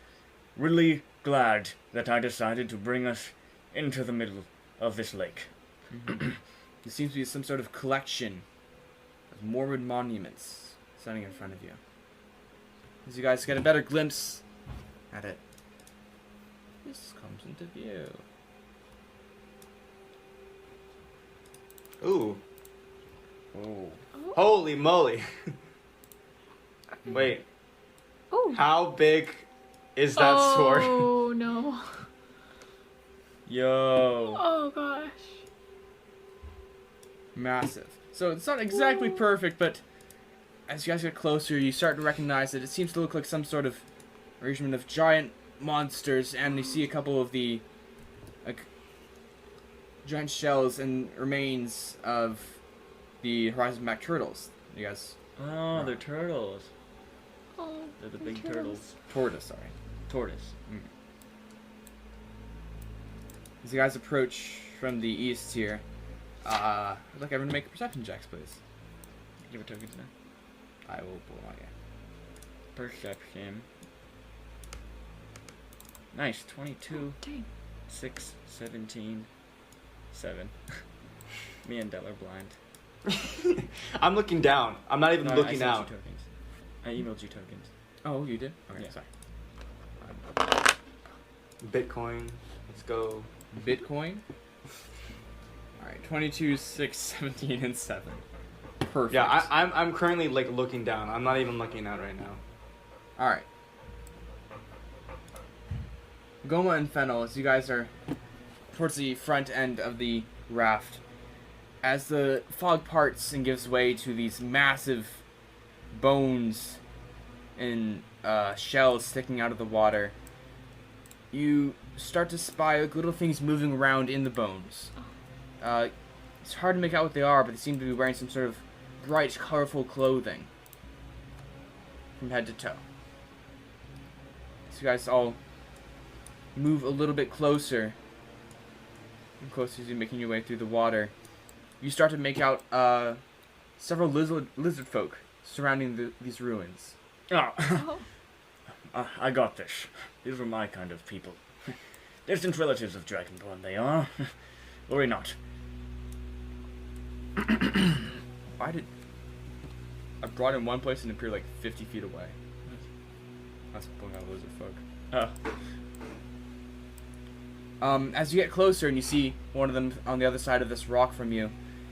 Really glad that I decided to bring us into the middle of this lake. There seems to be some sort of collection of morbid monuments standing in front of you. As you guys get a better glimpse at it, this comes into view. Ooh. Oh. Holy moly. Wait, Oh. how big is that sword? Oh no. Yo. Oh gosh. Massive. So it's not exactly perfect, but as you guys get closer, you start to recognize that it seems to look like some sort of arrangement of giant monsters, and you see a couple of the like giant shells and remains of the horizon back turtles. You guys, Oh, they're turtles. Oh. They're the they're big turtles. tortoise, sorry. Tortoise. As you guys approach from the east here, I'd like everyone to make perception checks, please. Give it tokens now. I will pull them out again. Perception. Nice. 22, Dang. 6, 17, 7. Me and Del are blind. I'm looking down. I'm not even No, looking I sent out. you tokens. I emailed you tokens. Oh, you did? Okay, Yeah. sorry. Bitcoin. Let's go. Bitcoin. Alright, 22, 6, 17, and 7. Perfect. Yeah, I'm currently like looking down. I'm not even looking out right now. Alright. Goma and Fennel, as you guys are towards the front end of the raft, as the fog parts and gives way to these massive bones and shells sticking out of the water, you start to spy like little things moving around in the bones. It's hard to make out what they are, but they seem to be wearing some sort of bright, colorful clothing from head to toe. So you guys all move a little bit closer, and closer as you're making your way through the water. You start to make out several lizard folk surrounding these ruins. Oh. I got this. These are my kind of people. Distant relatives of Dragonborn, they are. Worry not. Why did I brought in one place and appeared like 50 feet away? That's pulling out lizard folk. As you get closer and you see one of them on the other side of this rock from you,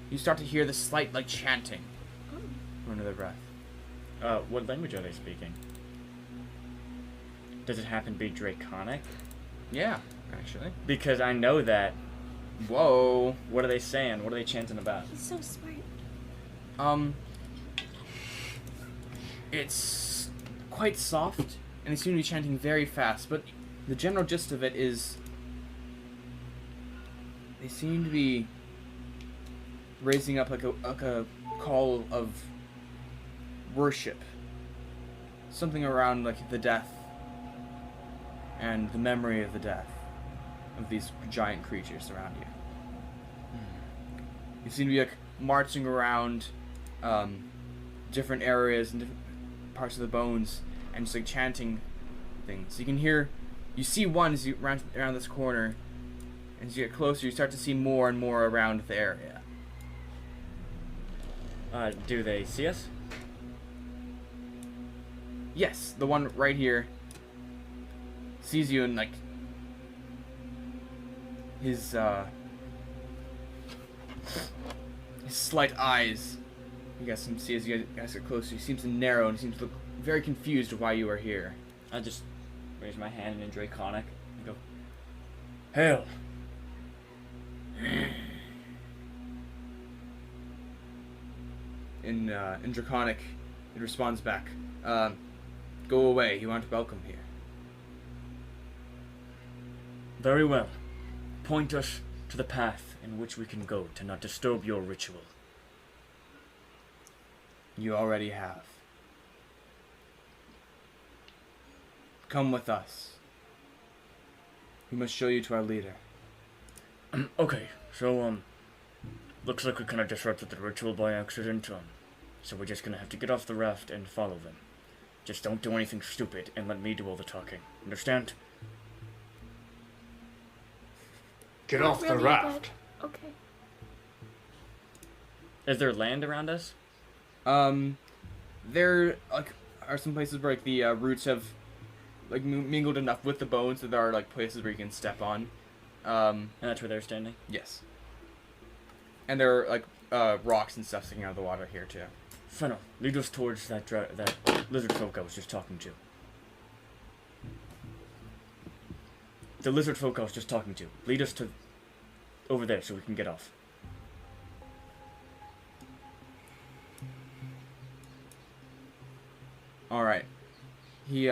you start to hear this slight like chanting under their breath. What language are they speaking? Does it happen to be Draconic? Yeah, actually. Because I know that. Whoa. What are they saying? What are they chanting about? He's so smart. It's quite soft, and they seem to be chanting very fast, but the general gist of it is they seem to be raising up like a call of worship. Something around like the death and the memory of the death of these giant creatures around you. You seem to be like marching around different areas and different parts of the bones and just like chanting things. You can hear, you see one as you round around this corner, and as you get closer, you start to see more and more around the area. Do they see us? Yes, the one right here sees you and like his slight eyes, you guys can see as you guys get closer, he seems to narrow and he seems to look very confused why you are here. I just raise my hand in Draconic and go, Hail. In Draconic, it responds back. Go away. You aren't welcome here. Very well. Point us to the path in which we can go to not disturb your ritual. You already have. Come with us. We must show you to our leader. Okay, so, looks like we kind of disrupted the ritual by accident, so we're just gonna have to get off the raft and follow them. Just don't do anything stupid and let me do all the talking. Understand? Get Not off the really raft. good. Okay. Is there land around us? There are some places where the roots have mingled enough with the bones that there are places where you can step on. And that's where they're standing? Yes. And there are rocks and stuff sticking out of the water here too. Fennel, lead us towards that lizard folk I was just talking to. The lizard folk I was just talking to. Lead us to over there so we can get off. All right. He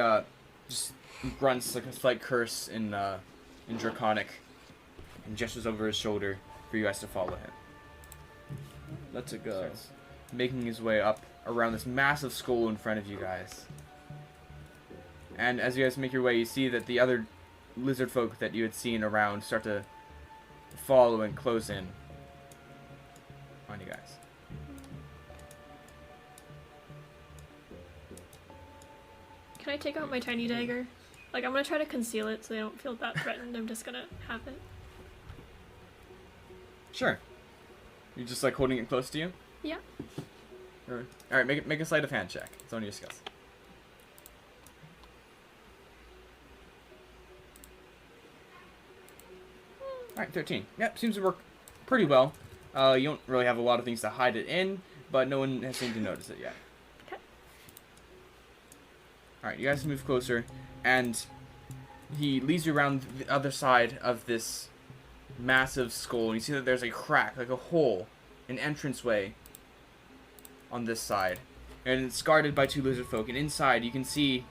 just grunts a slight curse in Draconic and gestures over his shoulder for you guys to follow him. Let's go. Starts making his way up around this massive skull in front of you guys. And as you guys make your way, you see that the other lizard folk that you had seen around start to follow and close in on you guys. Can I take out my tiny dagger? I'm gonna try to conceal it so they don't feel that threatened. I'm just gonna have it. Sure. You're just holding it close to you? Yeah. All right, make a sleight of hand check. It's on your skills. All right, 13. Yep, seems to work pretty well. You don't really have a lot of things to hide it in, but no one has seemed to notice it yet. Okay. All right, you guys move closer, and he leads you around the other side of this massive skull. And you see that there's a crack, a hole, an entranceway on this side, and it's guarded by two lizard folk. And inside, you can see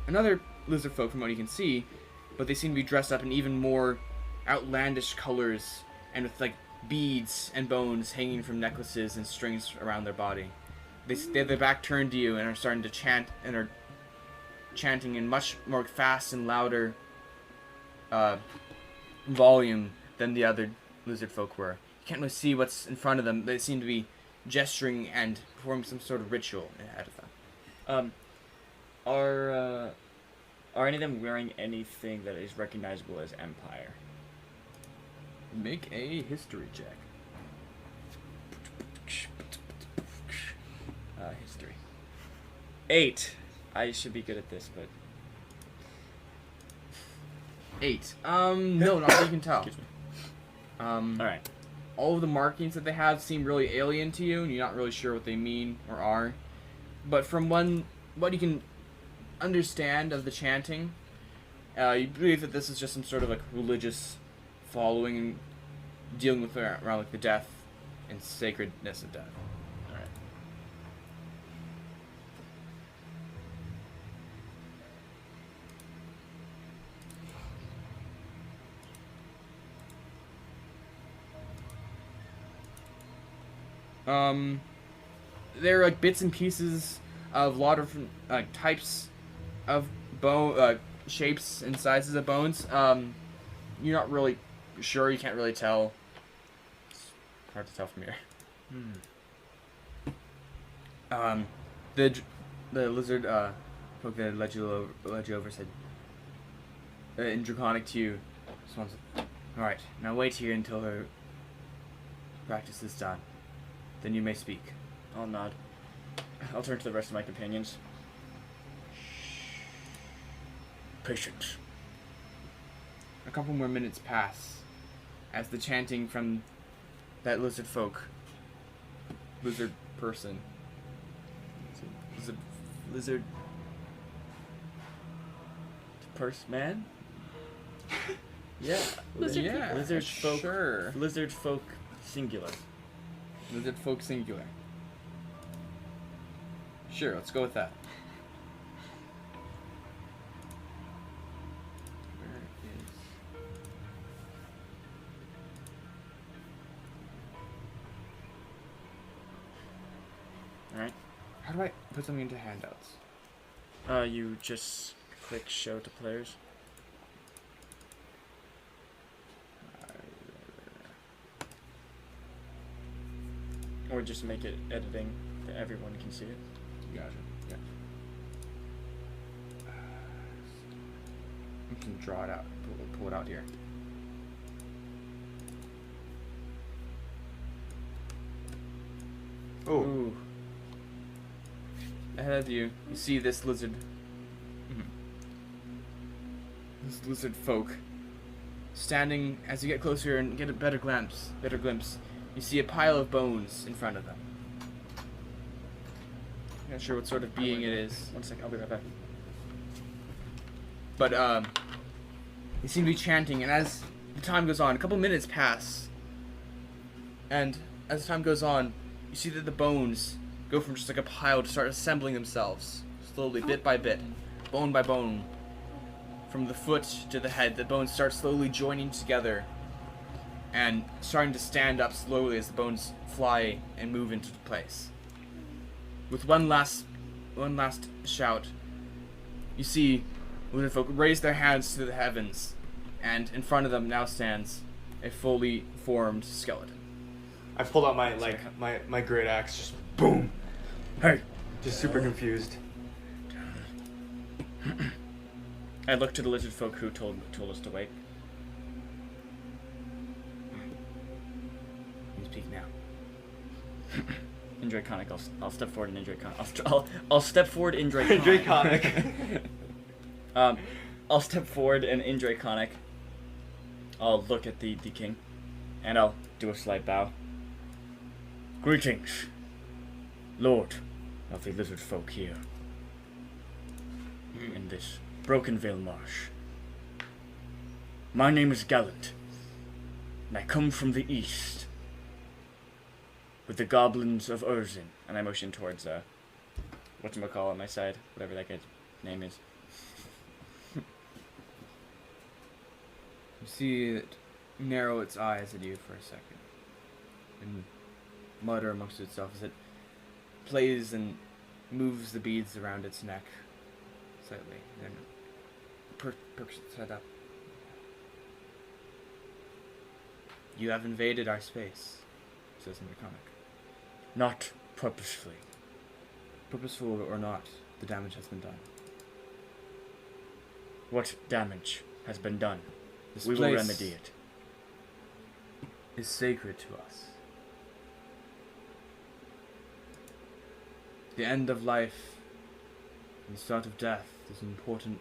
another lizard folk from what you can see, but they seem to be dressed up in even more outlandish colors and with beads and bones hanging from necklaces and strings around their body. They have their back turned to you and are starting to chant and are chanting in much more fast and louder volume than the other lizard folk were. You can't really see what's in front of them. They seem to be gesturing and performing some sort of ritual ahead of them. Are any of them wearing anything that is recognizable as Empire? Make a history check. History. 8. I should be good at this, but 8. No, not that you can tell. excuse me. Alright. All of the markings that they have seem really alien to you, and you're not really sure what they mean or are. But from what you can understand of the chanting, you believe that this is just some sort of religious following and dealing with around the death and sacredness of death. Alright. There are bits and pieces of a lot of types of bone shapes and sizes of bones. You're not really sure. You can't really tell. It's hard to tell from here. The lizard folk that led you over said in Draconic to you. All right, now wait here until her practice is done. Then you may speak. I'll nod. I'll turn to the rest of my companions. Patience. A couple more minutes pass as the chanting from that lizard person. Lizard man? Yeah. Lizard yeah. people. Lizard folk. Sure. Lizard folk singular. Lizard folk singular. Sure, let's go with that. Where is... Alright. How do I put something into handouts? You just click show to players. Or just make it editing that everyone can see it. Gotcha. Yeah. We can draw it out. Pull it out here. Oh, Ooh. Ahead of you, you see this lizard. This lizard folk. Standing as you get closer and get a better glimpse, you see a pile of bones in front of them. Not sure what sort of being it is. One second, I'll be right back. But they seem to be chanting, and as the time goes on, a couple minutes pass. And as the time goes on, you see that the bones go from just like a pile to start assembling themselves, slowly, bit by bit, bone by bone. From the foot to the head, the bones start slowly joining together and starting to stand up slowly as the bones fly and move into place. With one last shout, you see lizard folk raise their hands to the heavens, and in front of them now stands a fully formed skeleton. I pulled out my great axe, just boom. Hey! Just super confused. I look to the lizard folk who told us to wait. You speak now. In Draconic, I'll step forward in Draconic. I'll step forward in Draconic. Draconic. I'll step forward and in Draconic. I'll look at the king, and I'll do a slight bow. Greetings, Lord of the lizard folk here in this Brokenveil Marsh. My name is Gallant, and I come from the east with the goblins of Urzin. And I motion towards whatchamacallit, my side, whatever that guy's name is. You see it narrow its eyes at you for a second and mutter amongst itself as it plays and moves the beads around its neck slightly, then perks its head up. You have invaded our space, says in the comic. Not purposefully. Purposeful or not, the damage has been done. What damage has been done? This We will place remedy it. is sacred to us. The end of life and the start of death is an important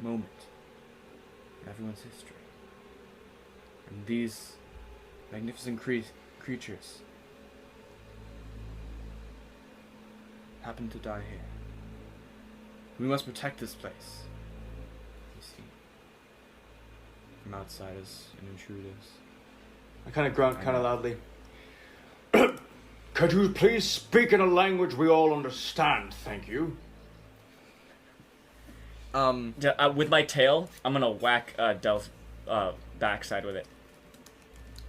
moment in everyone's history. And these magnificent creatures happen to die here. We must protect this place. You see, from outside as an intruder. I kind of grunt kind of loudly. Could you please speak in a language we all understand, thank you? With my tail, I'm gonna whack Del's backside with it.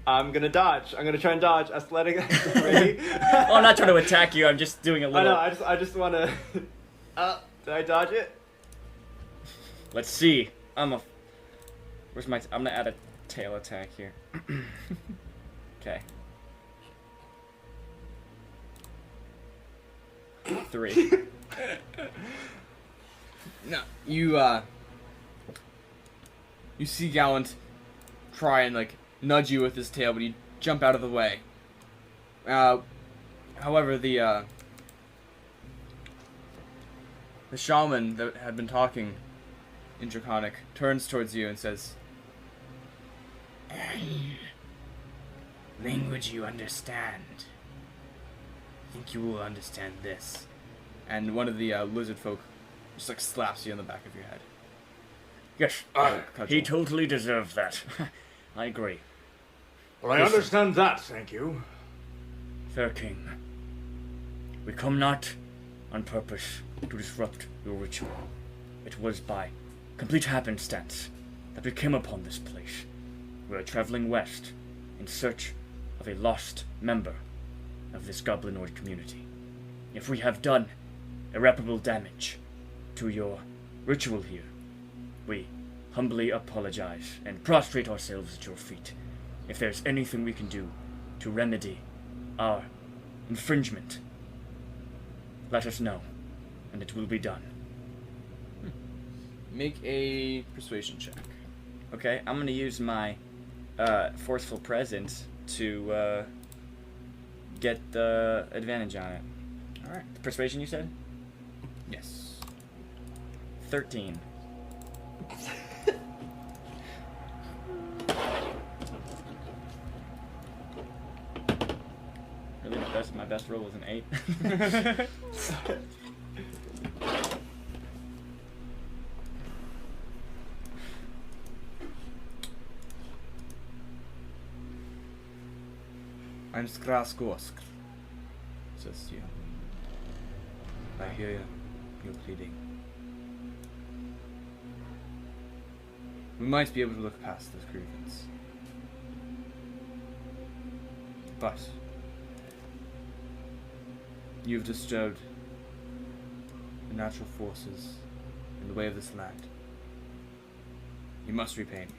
I'm gonna dodge. I'm gonna try and dodge. Athletic. Ready? Oh, I'm not trying to attack you. I'm just doing a I little. know. I just want to. Did I dodge it? Let's see. Where's my? I'm gonna add a tail attack here. Okay. 3. No, you see Gallant try and nudge you with his tail, but you jump out of the way. However, the shaman that had been talking in Draconic turns towards you and says, "Language you understand. Think you will understand this." And one of the lizard folk just slaps you on the back of your head. Yes, he totally deserves that. I agree. Well, I understand that, thank you. Fair King, we come not on purpose to disrupt your ritual. It was by complete happenstance that we came upon this place. We are traveling west in search of a lost member of this goblinoid community. If we have done irreparable damage to your ritual here, we humbly apologize and prostrate ourselves at your feet. If there's anything we can do to remedy our infringement, let us know, and it will be done. Make a persuasion check. Okay, I'm gonna use my forceful presence to get the advantage on it. All right. Persuasion, you said? Yes. 13. Really, my best roll was an 8. I'm Skraskosk, says you. I hear you. You're pleading. We might be able to look past this grievance. But you've disturbed the natural forces in the way of this land. You must repay me.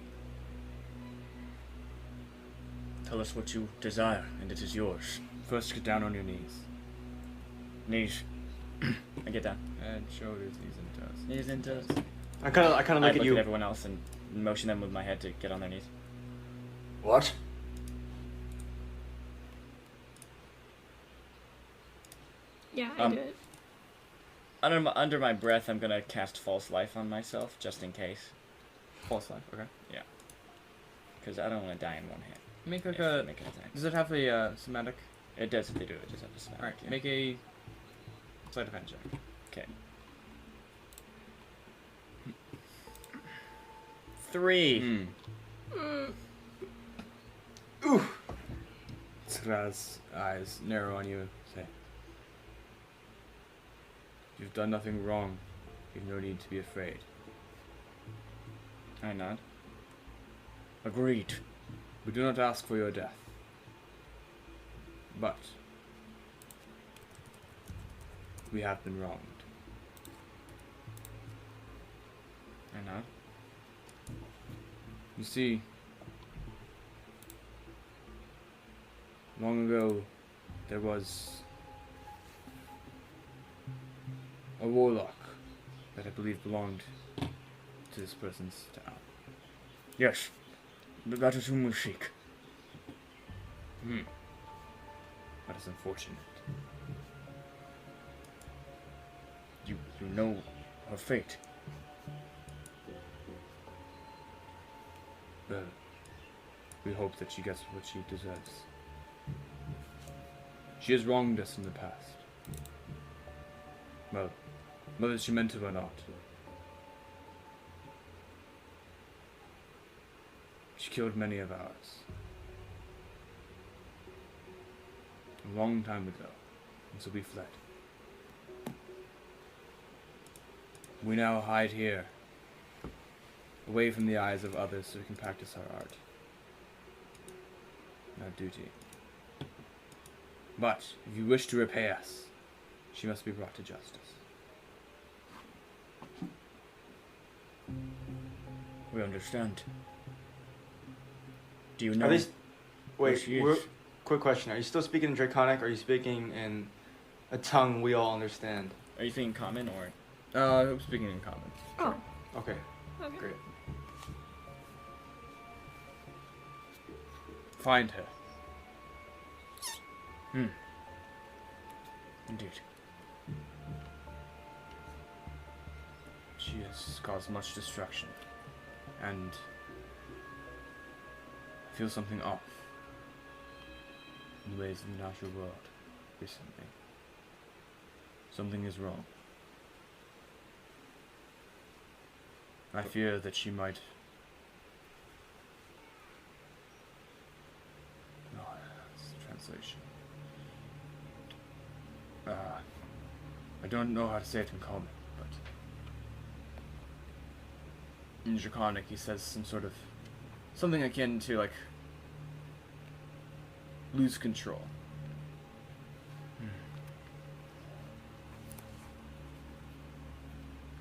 Tell us what you desire, and it is yours. First, get down on your knees. Knees. I get down. And shoulders, knees, and toes. Knees and toes. I kind of I look look at you. everyone else and motion them with my head to get on their knees. What? Yeah, I Um, do it. Under my breath, I'm gonna cast False Life on myself, just in case. False life, okay. Because I don't want to die in one hit. Make if like they a. make an attack. Does it have a somatic? It does if they do it, just have to smack. Alright, yeah. make a sleight of hand check. Okay. 3. Skraz's eyes narrow on you and say, "You've done nothing wrong. You've no need to be afraid." I nod. Agreed. We do not ask for your death. But we have been wronged. I nod. You see, long ago there was a warlock that I believe belonged to this person's town. Yes. That is whom we seek. That is unfortunate. You know her fate. Well, we hope that she gets what she deserves. She has wronged us in the past. Well, whether she meant to or not. She killed many of ours. A long time ago, and so we fled. We now hide here, away from the eyes of others, so we can practice our art, and our duty. But if you wish to repay us, she must be brought to justice. We understand. Do you know? Are these? where Wait, she is? quick question. Are you still speaking in Draconic, or are you speaking in a tongue we all understand? Are you thinking common or? I'm speaking in common. Oh, Okay, okay. great. Find her. Indeed. She has caused much destruction, and I feel something off in the ways of the natural world recently. Something is wrong. I fear that she might... No, that's the translation. I don't know how to say it in common, but... In Draconic, he says some sort of... something akin to, like... lose control.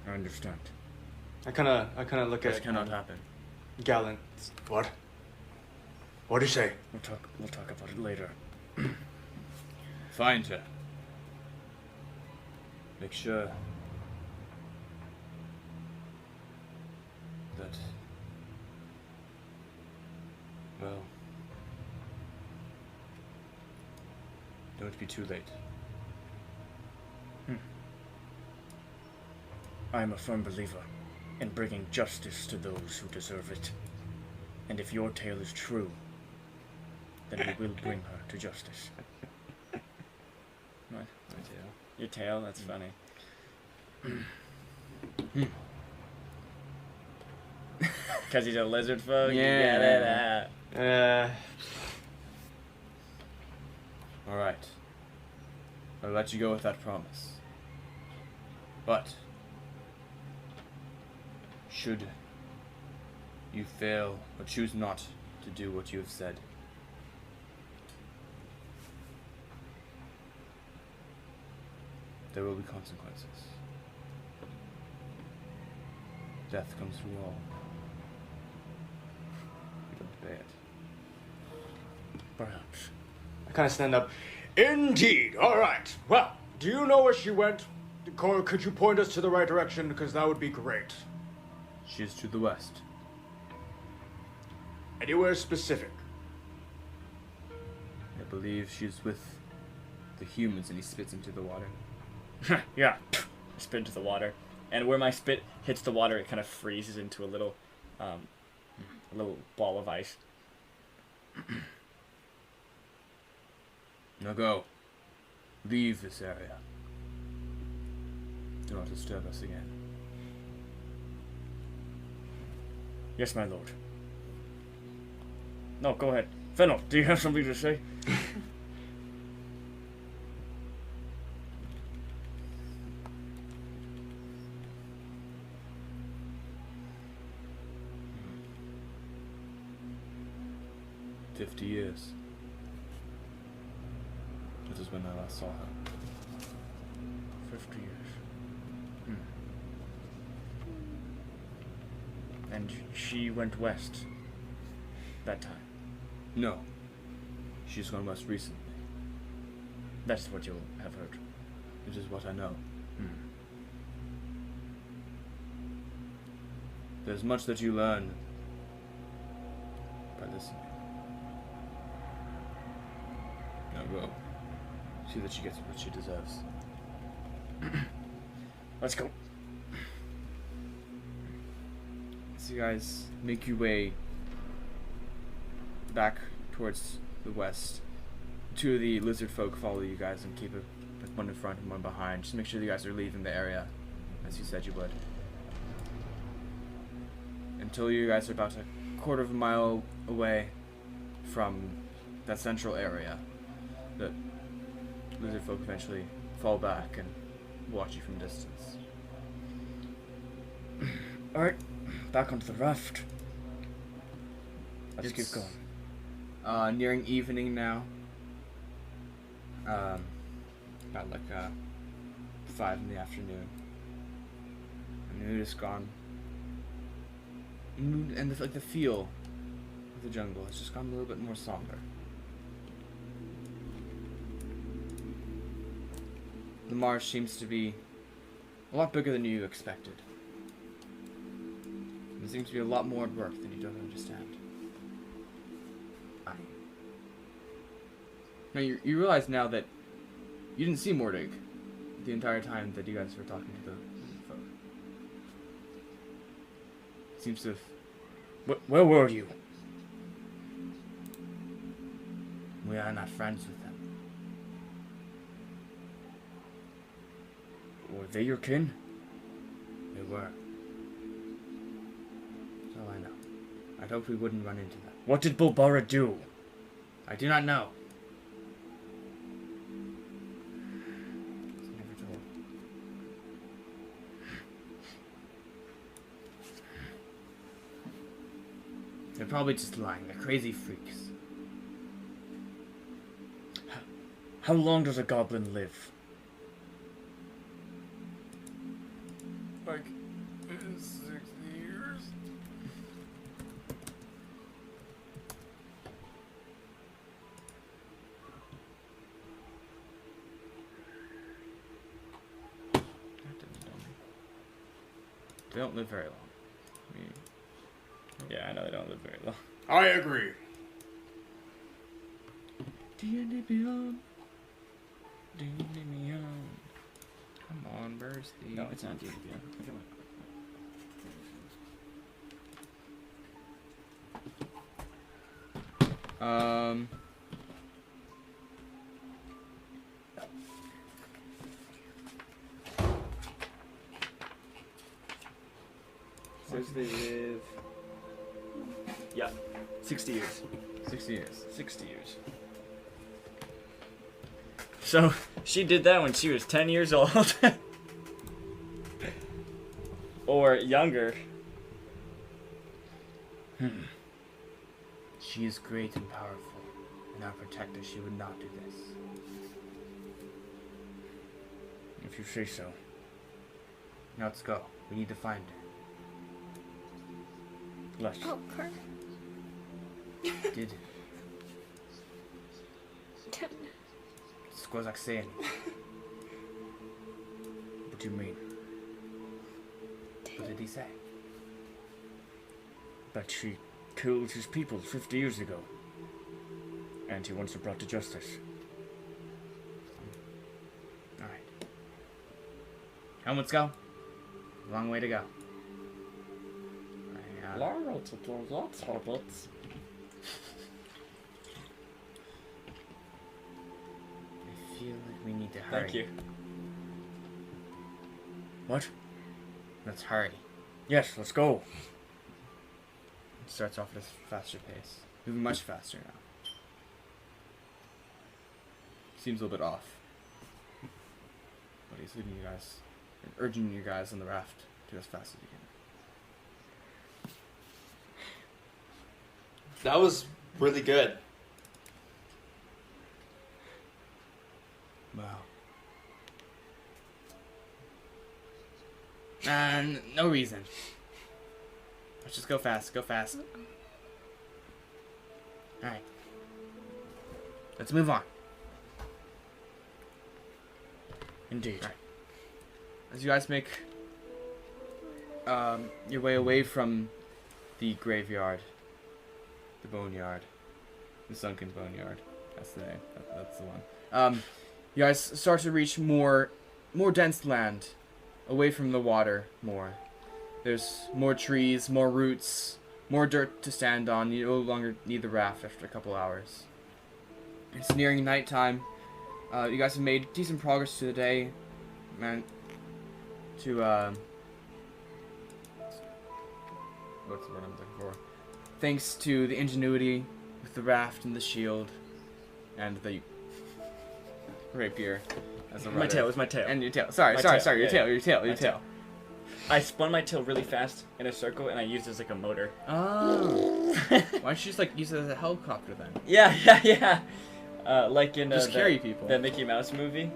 I understand. I kind of look This at cannot happen. Gallant. What? What do you say? We'll talk about it later. Find her. Make sure that, well, don't be too late. I am a firm believer in bringing justice to those who deserve it. And if your tale is true, then we will bring her to justice. What? My tail. Your tail? That's funny. Because he's a lizard folk? Yeah. Get it out. Alright. I'll let you go with that promise. But, should you fail or choose not to do what you have said, there will be consequences. Death comes for all. You don't obey it. Perhaps. I kind of stand up. Indeed. All right. Well, do you know where she went? Could you point us to the right direction? Because that would be great. She is to the west. Anywhere specific? I believe she's with the humans, and he spits into the water. Yeah. Spit into the water. And where my spit hits the water, it kind of freezes into a little ball of ice. Now go. Leave this area. Do not disturb us again. Yes, my lord. No, go ahead. Fennel, do you have something to say? Hmm. 50 years. This is when I last saw her. 50 years. And she went west that time. No. She's gone west recently. That's what you'll have heard. It is what I know. There's much that you learn by listening. Now go. See that she gets what she deserves. Let's go. So you guys make your way back towards the west. Two of the lizard folk follow you guys and keep one in front and one behind. Just make sure you guys are leaving the area, as you said you would. Until you guys are about a quarter of a mile away from that central area. The lizard folk eventually fall back and watch you from a distance. Alright, back onto the raft. Let's keep going. Nearing evening now. About like 5 in the afternoon. And the mood is gone. And the feel of the jungle has just gone a little bit more somber. The marsh seems to be a lot bigger than you expected. There seems to be a lot more at work than you don't understand. Now you realize now that you didn't see Mordig the entire time that you guys were talking to the folk. Seems to have... Where were you? We are not friends with them. Were they your kin? They were. I'd hoped we wouldn't run into that. What did Bulbara do? I do not know. It's never told. They're probably just lying. They're crazy freaks. How long does a goblin live? Like, 60 years? They don't live very long. Yeah, I know they don't live very long. I agree. D&D Beyond. D&D Beyond. Come on, where's the... No, it's not D&D. Says they live. Yeah, 60 years. 60 years. 60 years. So, she did that when she was 10 years old. Or younger. She is great and powerful, and our protector, she would not do this. If you say so. Now let's go. We need to find her. Let's. Oh, Kurt. Did 10. Skozak say anything? What do you mean? What did he say? That she killed his people 50 years ago. And he wants her brought to justice. Alright. Come, let's go. Long way to go. I feel like we need to hurry. Thank you. What? Let's hurry. Yes, let's go. It starts off at a faster pace. Moving much faster now. Seems a little bit off. But he's leading you guys, urging you guys on the raft to go as fast as you can. That was really good. Wow. No reason. Let's just go fast, go fast. Alright. Let's move on. Indeed. Right. As you guys make your way away from the graveyard, the boneyard, the sunken boneyard. That's the name. That's the one. You guys start to reach more dense land, away from the water. More. There's more trees, more roots, more dirt to stand on. You no longer need the raft after a couple hours. It's nearing nighttime. You guys have made decent progress through the day, man. To what's the word I'm looking for? Thanks to the ingenuity with the raft and the shield, and the rapier as a rudder. My tail, it was my tail. And your tail. Sorry, My sorry, tail. sorry. Your Yeah, tail. yeah. Your tail. Your My tail. tail. I spun my tail really fast in a circle and I used it as like a motor. Oh. Why don't you just like use it as a helicopter then? Yeah. Like in Just carry people. that Mickey Mouse movie.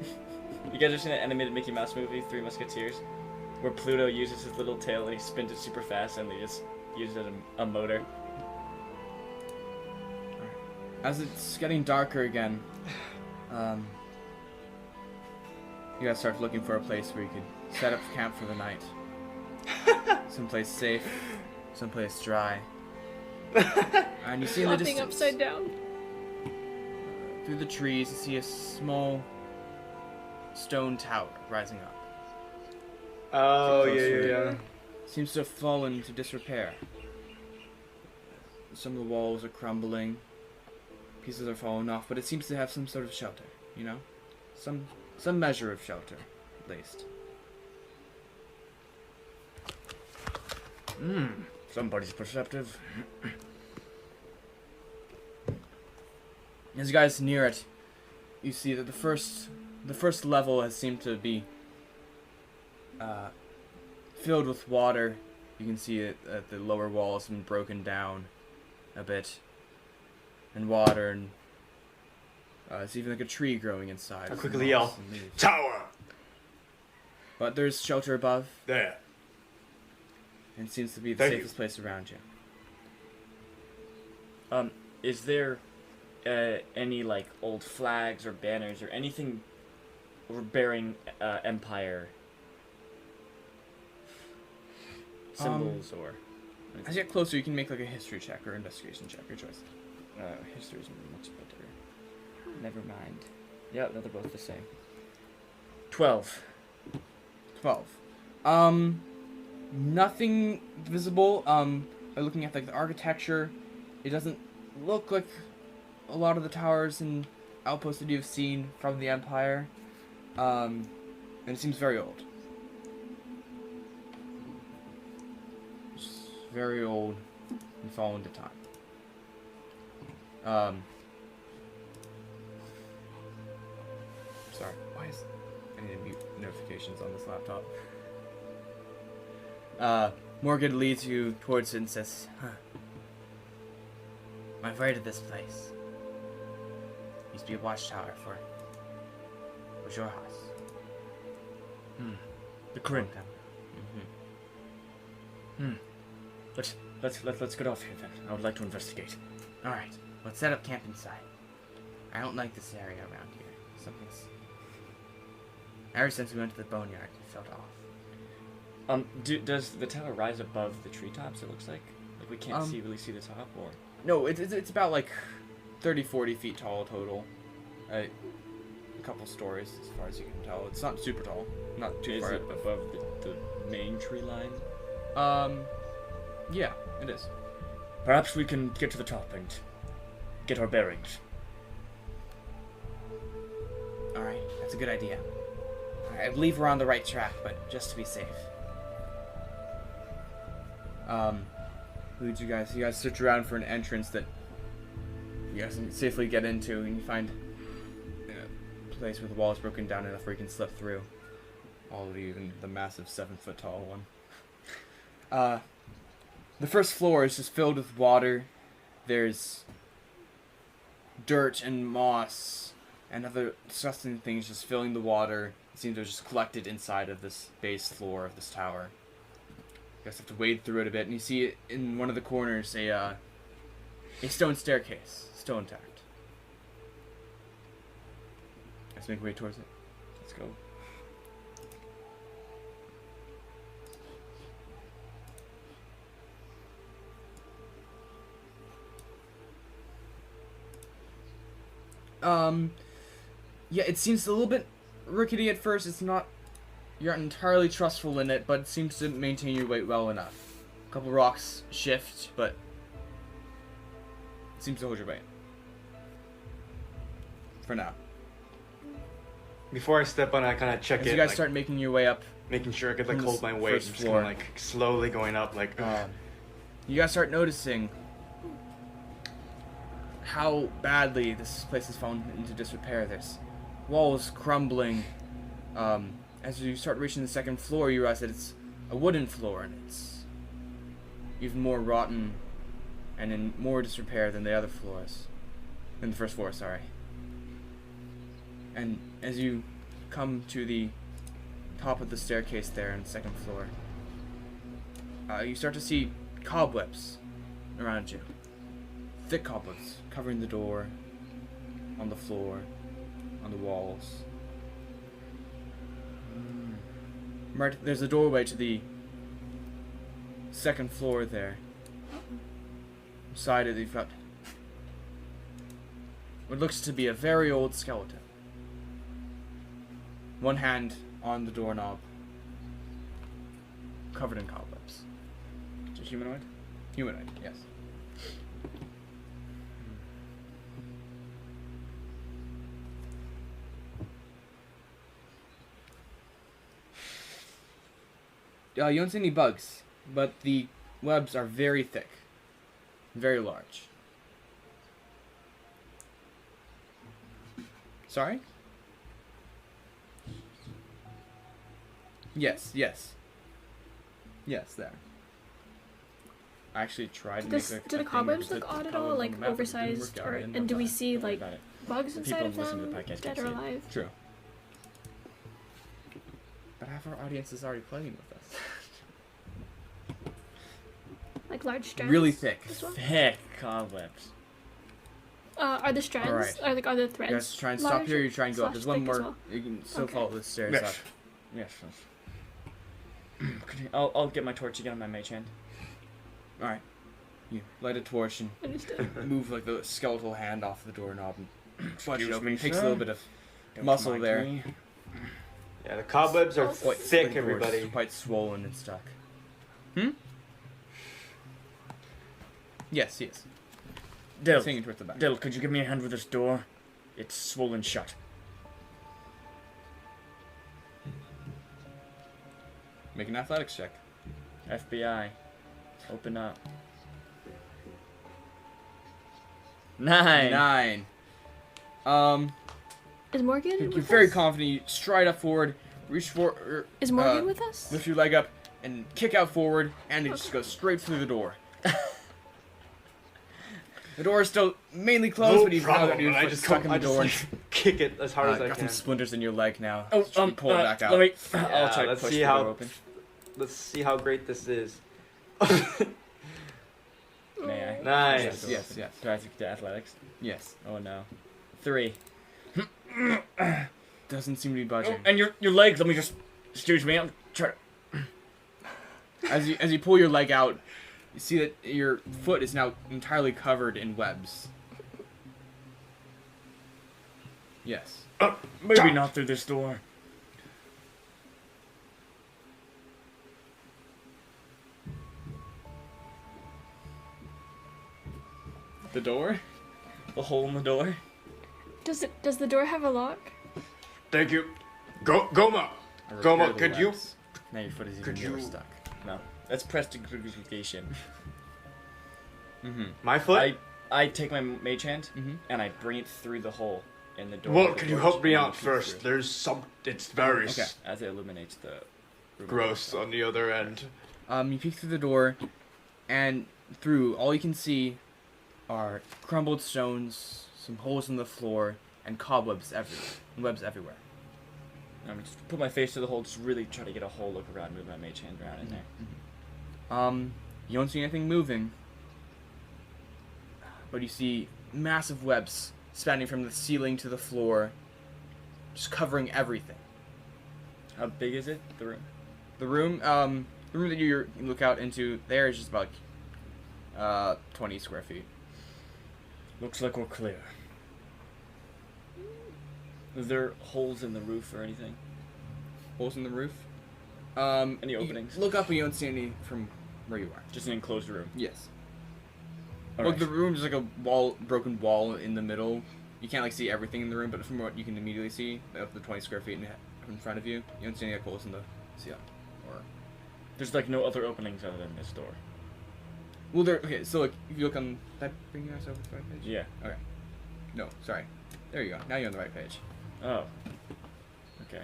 You guys have seen that animated Mickey Mouse movie, Three Musketeers, where Pluto uses his little tail and he spins it super fast and they just use it as a motor. As it's getting darker again, you guys start looking for a place where you could set up camp for the night. Someplace safe, someplace dry. And you see in the Flopping distance, upside down. through the trees, you see a small stone tower rising up. Oh, Get closer. yeah. Seems to have fallen into disrepair. Some of the walls are crumbling. Pieces are falling off, but it seems to have some sort of shelter, you know? Some measure of shelter, at least. Somebody's perceptive. As you guys near it, you see that the first level has seemed to be filled with water. You can see it that the lower wall has been broken down a bit, and water, and it's even like a tree growing inside. I quickly yell, "Tower!" But there's shelter above, There. and it seems to be the Thank you. safest place around you. Is there any like old flags or banners or anything bearing Empire symbols or? As you get closer, you can make like a history check or investigation check, your choice. History's much better. Never mind. Yeah, no, they're both the same. 12. 12. Nothing visible. By looking at like the architecture, it doesn't look like a lot of the towers and outposts that you've seen from the Empire. And it seems very old. It's very old and fallen to time. Sorry, why is I need to mute notifications on this laptop. Morgan leads you towards it and says, I'm afraid of this place. Used to be a watchtower for your house. The Kryn. Mm-hmm. Let's get off here then. I would like to investigate. Alright, let's set up camp inside. I don't like this area around here. Something's... Ever since we went to the boneyard, it felt off. Does the tower rise above the treetops? It looks like we can't really see the top, or no, it's about like 30-40 feet tall total. A couple stories as far as you can tell. It's not super tall, not too is far. it above the main tree line? Yeah, it is. Perhaps we can get to the top and get our bearings. Alright, that's a good idea. I believe we're on the right track, but just to be safe. Leads you guys search around for an entrance that you guys can safely get into, and you find a place where the wall is broken down enough where you can slip through. All of you, even the massive 7-foot tall one. The first floor is just filled with water. There's dirt and moss and other disgusting things just filling the water. It seems to have just collected inside of this base floor of this tower. You guys have to wade through it a bit, and you see in one of the corners a stone staircase, still intact. Let's make our way towards it. Let's go. Yeah, it seems a little bit rickety at first. It's not, you're not entirely trustful in it, but it seems to maintain your weight well enough. A couple rocks shift, but it seems to hold your weight. For now. Before I step on it, I kind of check As it. you guys like, start making your way up, making sure I could like from hold this my weight. first I'm just floor. kind of like slowly going up, like. you guys start noticing how badly this place has fallen into disrepair. There's walls crumbling. As you start reaching the second floor, you realize that it's a wooden floor, and it's even more rotten and in more disrepair than the other floors. Than the first floor, sorry. And as you come to the top of the staircase there on the second floor, you start to see cobwebs around you. Thick cobwebs covering the door, on the floor, on the walls. Right, there's a doorway to the second floor there. Beside it, you've got what looks to be a very old skeleton. One hand on the doorknob, covered in cobwebs. Is it humanoid? Humanoid, yes. You don't see any bugs, but the webs are very thick, very large. Sorry? Yes, yes. Yes, there. I actually tried to This, make do the cobwebs look odd at all? Like oversized, or and do we see like bugs inside of listen to the them, podcast dead can't or see it. alive? True. But half our audience is already playing with us. Like large strands. Really thick. As well? Thick cobwebs. Are the strands? Alright. Are the threads? You guys try and stop large here, you try and go up. slash There's one thick as more. well? You can still Okay. follow the stairs Yes. up. Yes. I'll get my torch again on my mage hand. Alright. You light a torch and Understood. move like the skeletal hand off the doorknob and fudge it Excuse open. me, Takes a sir. little bit of Don't muscle mind there. me. Yeah, the cobwebs are Quite thick, The door's everybody. quite swollen and stuck. Yes, yes. Dill, Singing towards the back. Dill, could you give me a hand with this door? It's swollen shut. Make an athletics check. FBI, open up. 9. 9. Is Morgan You're with very us? confident. You stride up forward, reach for, Is Morgan with us? lift your leg up, and kick out forward, and it just goes straight through the door. The door is still mainly closed, No but you've now got problem. your I foot just stuck come, in I the just door. like, kick it as hard as I Got can. some splinters in your leg now. Oh, So you pull it back out. let me. Yeah, I'll try to let's push see the how- door open. Let's see how great this is. May I? Nice. Yes, yes, yes. Do I have to do athletics? Yes. Oh no. 3. Doesn't seem to be Oh, budging. and your legs. Let me just. Excuse me. I'm trying. As you pull your leg out, you see that your foot is now entirely covered in webs. Yes. Maybe not through this door. The door? The hole in the door. Does the door have a lock? Thank you. Goma. I Goma, repair the could you- webs. Now your foot is even could more you- stuck. No. That's prestidigitation. Mm-hmm. My foot? I take my mage hand Mhm. and I bring it through the hole in the door. Well, with the can you torch, help me and out peek first? through There's some. It's very Okay. as it illuminates the room. gross on the other end. You peek through the door, and through all you can see are crumbled stones, some holes in the floor, and cobwebs everywhere. And webs everywhere. I'm just put my face to the hole, just really try to get a whole look around, move my mage hand around in there. You don't see anything moving, but you see massive webs spanning from the ceiling to the floor, just covering everything. How big is it? The room? The room that you look out into there is just about 20 square feet. Looks like we're clear. Is there holes in the roof or anything? Holes in the roof. Any you openings? Look up and you don't see any from where you are. Just an enclosed room. Yes. All Look, right. the room is like a broken wall in the middle. You can't like see everything in the room, but from what you can immediately see, of the 20 square feet in front of you, you don't see any like, holes in the ceiling. Or There's like no other openings other than this door. well, there. Okay, so like if you look on that, bring your eyes over to the right page. Yeah. Okay. No, sorry. There you go. Now you're on the right page. Oh. Okay.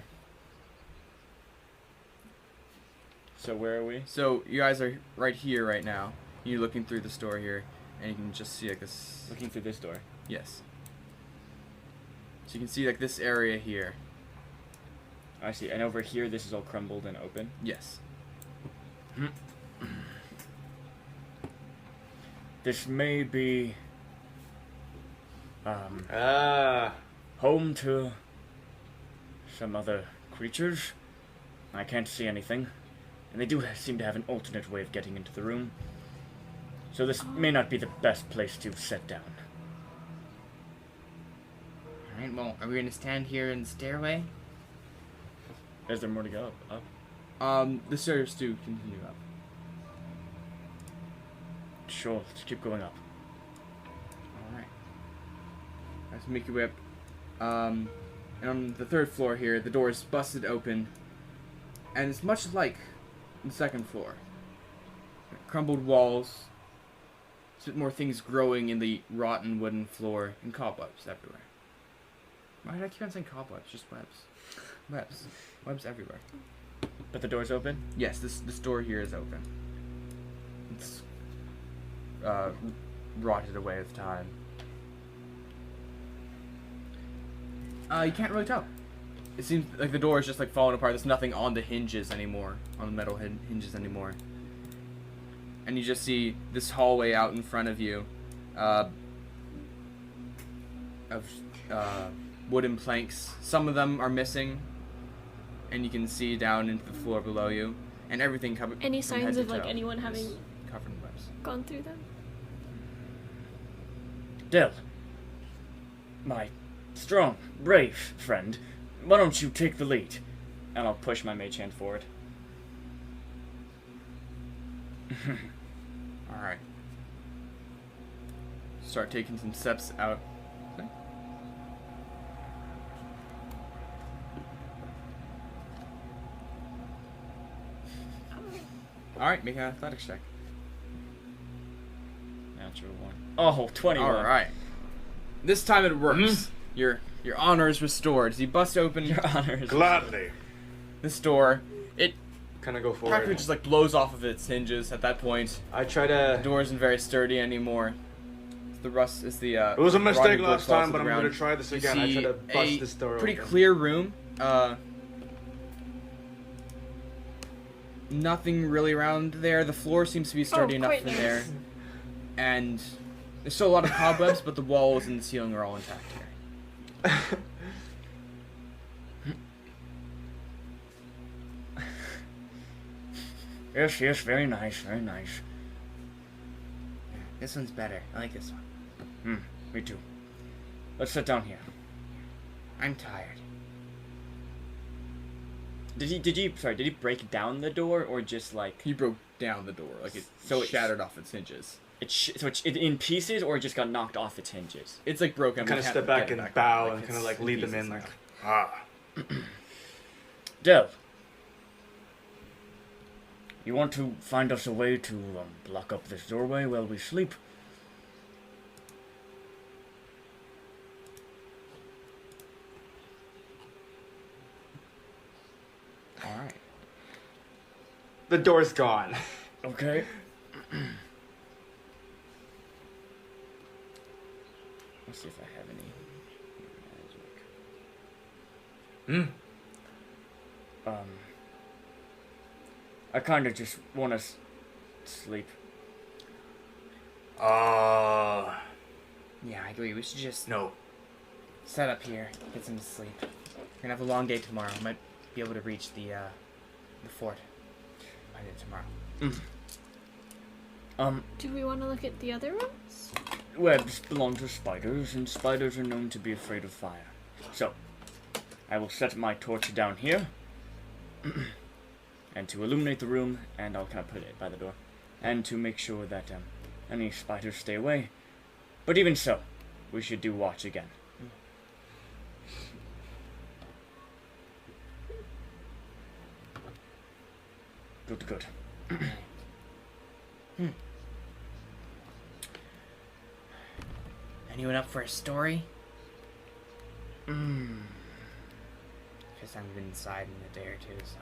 So where are we? So you guys are right here right now. You're looking through the store here, and you can just see like this. Looking through this door. Yes. So you can see like this area here. I see. And over here, this is all crumbled and open. Yes. This may be Ah. home to some other creatures. I can't see anything. And they do seem to have an alternate way of getting into the room. So this may not be the best place to sit down. Alright, well, are we gonna stand here in the stairway? Is there more to go up? The stairs do continue up. Sure, let's keep going up. Alright. Let's make your way up. And on the third floor here, the door is busted open. And it's much like the second floor. crumbled walls. A bit more things growing in the rotten wooden floor, and cobwebs everywhere. Why did I keep on saying cobwebs? Just webs. Webs everywhere. But the door's open? Yes, this door here is open. It's rotted away with time. You can't really tell. It seems like the door is just like falling apart. There's nothing on the hinges anymore, on the metal hinges anymore. And you just see this hallway out in front of you, of wooden planks. Some of them are missing, and you can see down into the floor below you, and everything covered. Any from head signs to of like toe anyone is having covered in webs. gone through them? Del, my strong, brave friend, why don't you take the lead? And I'll push my mage hand forward. Alright. Start taking some steps out. Okay. Alright, make an athletics check. Natural 1. Oh, 21. Alright. This time it works. Your honor is restored. As you bust open Your honor is... Gladly. this door, it Can I go forward? practically just like blows off of its hinges at that point. I try The to. door isn't very sturdy anymore. The rust is the It was a mistake rotting wood last falls time, to but the I'm ground. gonna try this You again. I see try to bust a this door pretty open. clear room. Nothing really around there. The floor seems to be sturdy enough quite for nice. there. And there's still a lot of cobwebs, but the walls and the ceiling are all intact here. Yes, yes, very nice, very nice. This one's better. I like this one. Me too. Let's sit down here. I'm tired. Did he break down the door or just like... He broke down the door, like it So it's- shattered off its hinges. So it's in pieces or it just got knocked off its hinges? It's like broken. Kind we of can't step back get it and on. bow and it's kind of like in lead them pieces in, like, now. Del, you want to find us a way to block up this doorway while we sleep? Alright. The door's gone. Okay. Let's see if I have any magic. I kind of just want to sleep. Yeah, I agree. We should just no. set up here, get some sleep. We're gonna have a long day tomorrow. Might be able to reach the fort by tomorrow. Do we want to look at the other rooms? Webs belong to spiders, and spiders are known to be afraid of fire. So, I will set my torch down here, and to illuminate the room, and I'll kind of put it by the door, and to make sure that any spiders stay away. But even so, we should do watch again. Good. Anyone up for a story? First time I've been inside in a day or two, so.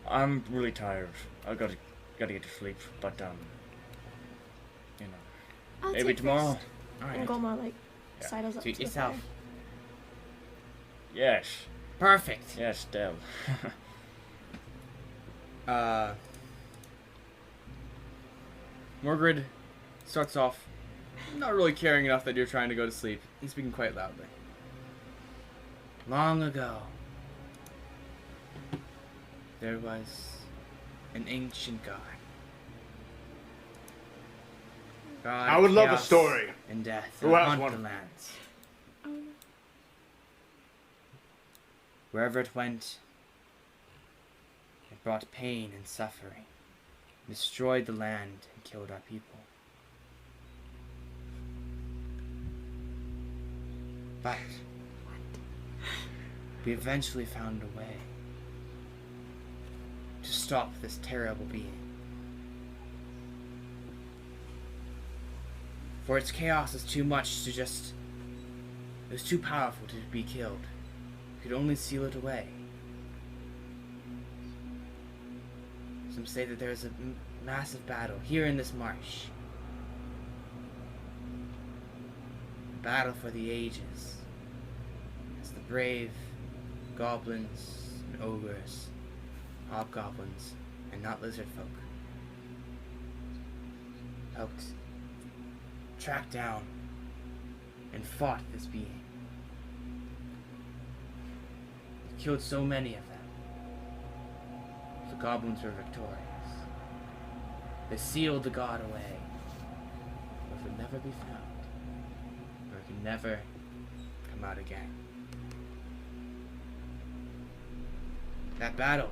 I'm really tired. I gotta get to sleep, but you know, I'll maybe take tomorrow. first. Alright. And Goma like Yeah. sidles up Suit to the yourself. fire. Yes, Perfect. yes, Del. Morgrid starts off not really caring enough that you're trying to go to sleep. He's speaking quite loudly. Long ago, there was an ancient god. God I of would love a chaos story. and death Who and has haunt one? the lands. Wherever it went, it brought pain and suffering, destroyed the land and killed our people. But we eventually found a way to stop this terrible being. For its chaos is too much to just... It was too powerful to be killed. We could only seal it away. Some say that there is a massive battle here in this marsh. A battle for the ages. As the brave goblins and ogres, hobgoblins, and not lizard folk helped track down and fought this being. It killed so many of them. The goblins were victorious. They sealed the god away, where it would never be found, where it could never come out again. That battle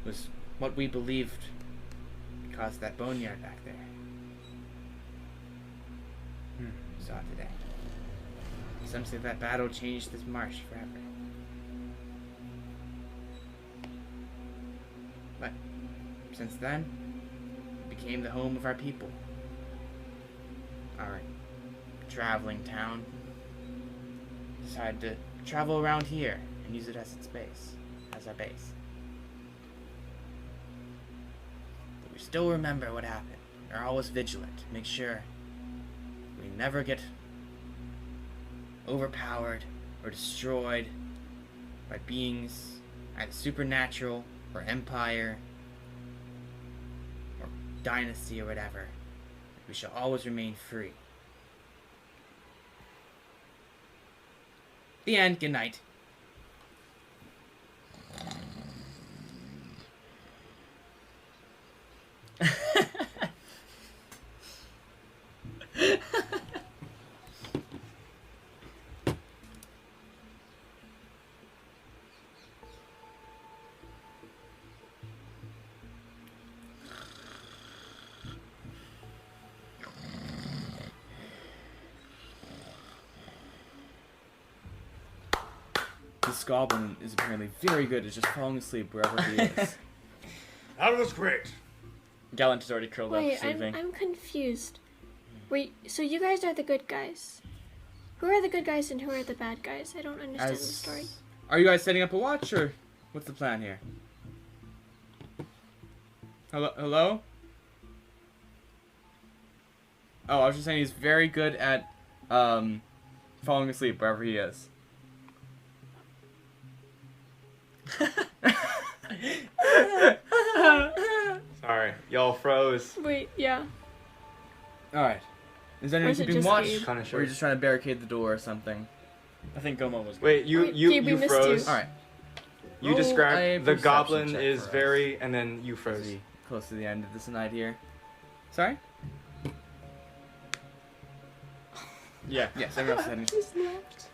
was what we believed caused that boneyard back there. We saw it today. Some say that battle changed this marsh forever. But since then, it became the home of our people. Our traveling town decided to travel around here and use it as its base, as our base. But we still remember what happened. We're always vigilant to make sure we never get overpowered or destroyed by beings either supernatural or empire or dynasty or whatever. We shall always remain free. The end. Good night. This goblin is apparently very good at just falling asleep wherever he is. That was great. Gallant is already curled Wait, up, sleeping. I'm confused. Wait, so you guys are the good guys. Who are the good guys and who are the bad guys? I don't understand the story. Are you guys setting up a watch, or what's the plan here? Hello? Oh, I was just saying he's very good at falling asleep wherever he is. Sorry, y'all froze. Wait, yeah. Alright. Is anyone Or is it keeping just watch? Gabe? Kind of Or are sure. you just trying to barricade the door or something? I think Gomo was. Wait, you Wait, Gabe, we you missed froze. you. Alright. You Roll a described the perception goblin check is for us. very, and then you froze. Pretty close to the end of this night here. Sorry? Yeah. Yes, everyone else had Just left.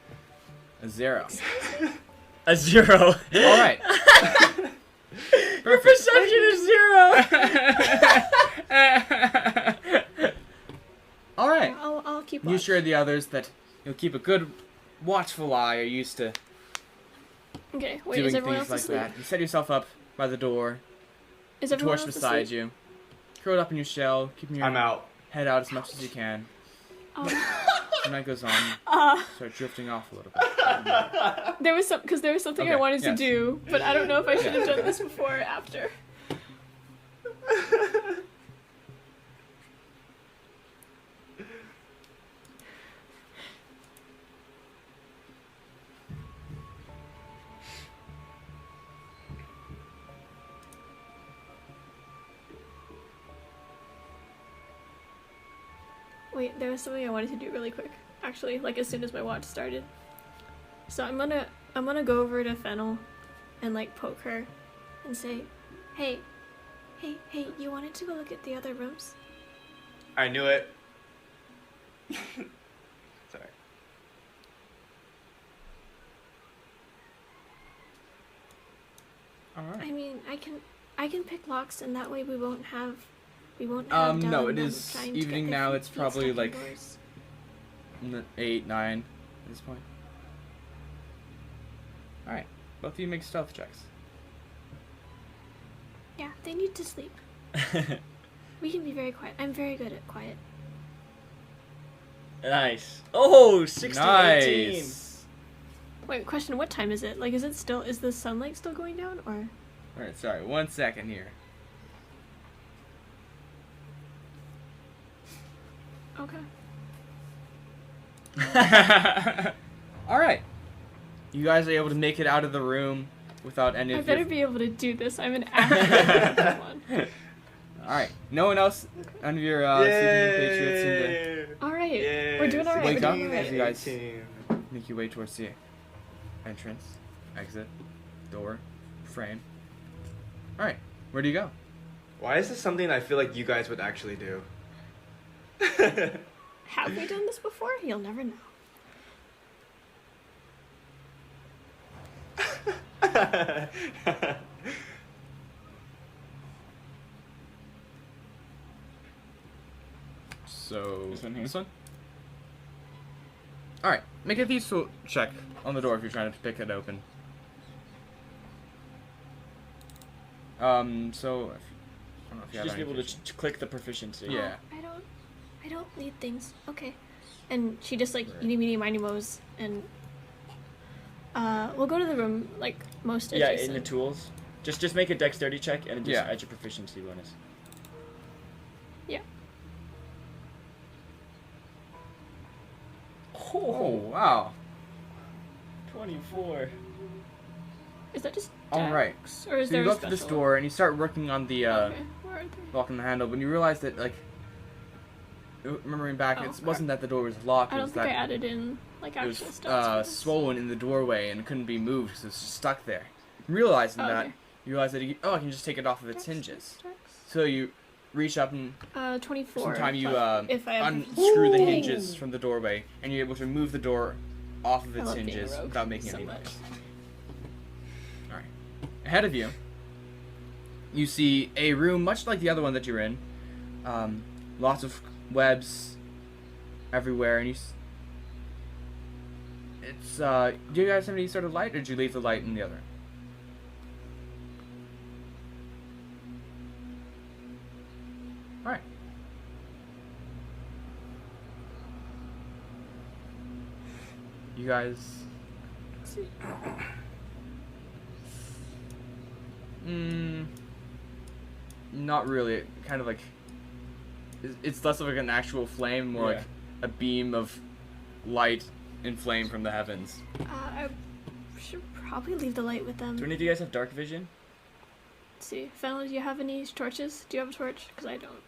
a 0. A 0. Alright. Your perception is 0. Alright. I'll keep You watch. assure the others that you'll keep a good watchful eye. You're used to Okay, wait, doing is everyone things else like asleep? that. You set yourself up by the door, Is the everyone torch else beside asleep? you, curled up in your shell, keeping your I'm out. head out as much as you can. Um, The night goes on, start drifting off a little bit. there was something I Okay, wanted to yes. do, but I don't know if I should have done this before or after. Wait, there was something I wanted to do really quick. Actually, like as soon as my watch started. So I'm gonna go over to Fennel and like poke her and say, hey, you wanted to go look at the other rooms? I knew it. Sorry. Alright. I mean, I can pick locks, and that way we won't have No, Dell it and them is trying to evening get their now, feet it's probably, stuck like- indoors. 8, 9 at this point. Alright. Both of you make stealth checks. Yeah, they need to sleep. We can be very quiet. I'm very good at quiet. Nice. Oh, 16-18. Nice. Wait, question, what time is it? Like, is the sunlight still going down, or? Alright, sorry, 1 second here. Okay. Alright. You guys are able to make it out of the room without any I of better your... be able to do this. I'm an actual one. Alright, no one else, none of your sleeping patriots seem to Alright, we're doing alright. wake We're up doing as you alright. guys make your way towards the entrance, exit, door, frame. Alright, where do you go? Why is this something I feel like you guys would actually do? Have we done this before? You'll never know. So, This one here? This one? Alright, make a peaceful check on the door if you're trying to pick it open. So, I don't know if you Should have just be any able to click the proficiency. Yeah. Oh, I don't need things. Okay. And she just like Right. eeny meeny miny moes and we'll go to the room like most Yeah, adjacent. in the tools. Just make a dexterity check and just Yeah. add your proficiency bonus. Yeah. Oh, wow. 24. Is that just Alright. dex, or is So there you a go up to the special- store and you start working on the Okay, where are they? lock and the handle, but you realize that, like, remembering back, Oh, it crap. wasn't that the door was locked, I it don't was think I that added in like it was actual stats. for this. swollen in the doorway and couldn't be moved because it was just stuck there. Realizing Oh, that, okay. you realize that, I can just take it off of its Dex, hinges. dex. So you reach up and 24. sometime you but if I have unscrew the Ooh. hinges from the doorway and you're able to move the door off of I its love being a hinges rogue without making so any much. noise. Alright. Ahead of you, you see a room much like the other one that you're in. Lots of webs everywhere, and it's, do you guys have any sort of light, or did you leave the light in the other? Alright. You guys... not really. It kind of like... It's less of like an actual flame, more like a beam of light and flame from the heavens. I should probably leave the light with them. Do any of you guys have dark vision? Let's see. Fennel, do you have any torches? Do you have a torch? Because I don't.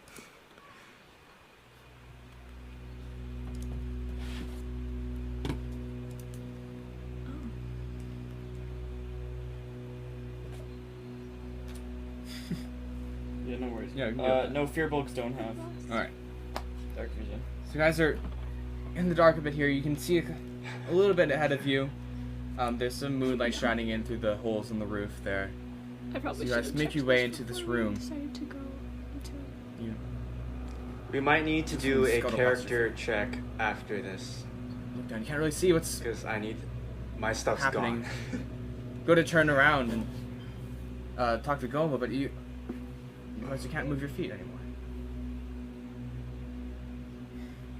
Yeah, no worries. Yeah, we can go. No, fearbolgs don't have Alright. dark vision. So you guys are in the dark a bit here. You can see a little bit ahead of you. There's some moonlight shining in through the holes in the roof there. I probably So you guys should've make checked your way this into this before we room. decided to go into it. You We might need to do a Scuttle character check after this, look down. You can't really see what's because I need... My stuff's happening. gone. Go to turn around and talk to Goma, but you realize you can't move your feet anymore.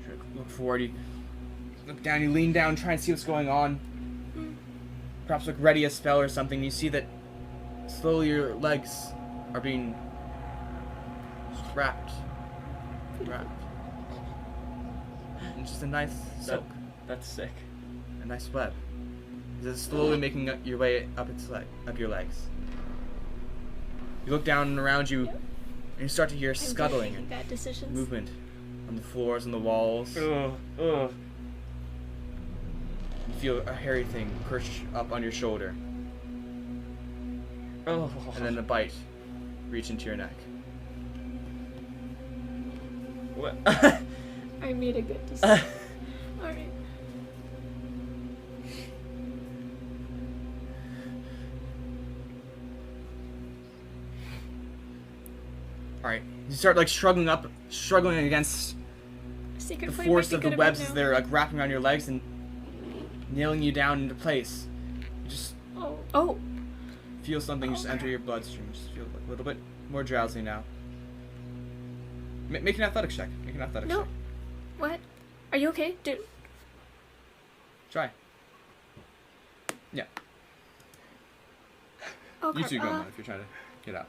Try to look forward, you look down, you lean down, try and see what's going on. Perhaps look ready a spell or something. You see that slowly your legs are being wrapped. And just a nice silk, That's sick. a nice web. It's slowly making your way up up your legs. You look down and around you, and you start to hear I'm good at scuttling making and bad decisions. movement on the floors and the walls. Ugh. You feel a hairy thing perch up on your shoulder, Oh. and then a bite reach into your neck. What? I made a good decision. Alright. Alright, you start like struggling against Secret the flame force might of be the good webs about as now. they're like wrapping around your legs and nailing you down into place. You just Oh. feel something just enter your bloodstream. Just feel like a little bit more drowsy now. Make an athletics check. Make an athletics No. check. What? Are you okay, dude? Try. Yeah. Oh, You crap. two go, man, if you're trying to get out.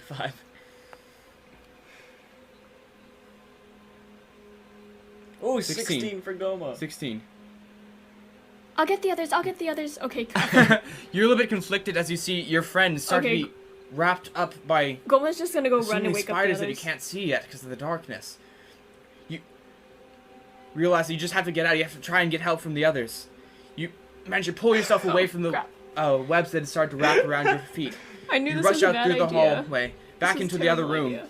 5. Oh, 16 for Goma. 16. I'll get the others. Okay. You're a little bit conflicted as you see your friends start Okay. to be wrapped up by Goma's just gonna go so run many and wake up the spiders others. that you can't see yet because of the darkness. You realize that you just have to get out. You have to try and get help from the others. You manage to pull yourself away from the crap. webs that start to wrap around your feet. I knew You this rush was a out bad through the idea. hallway, back This is into the other terrible room. idea. And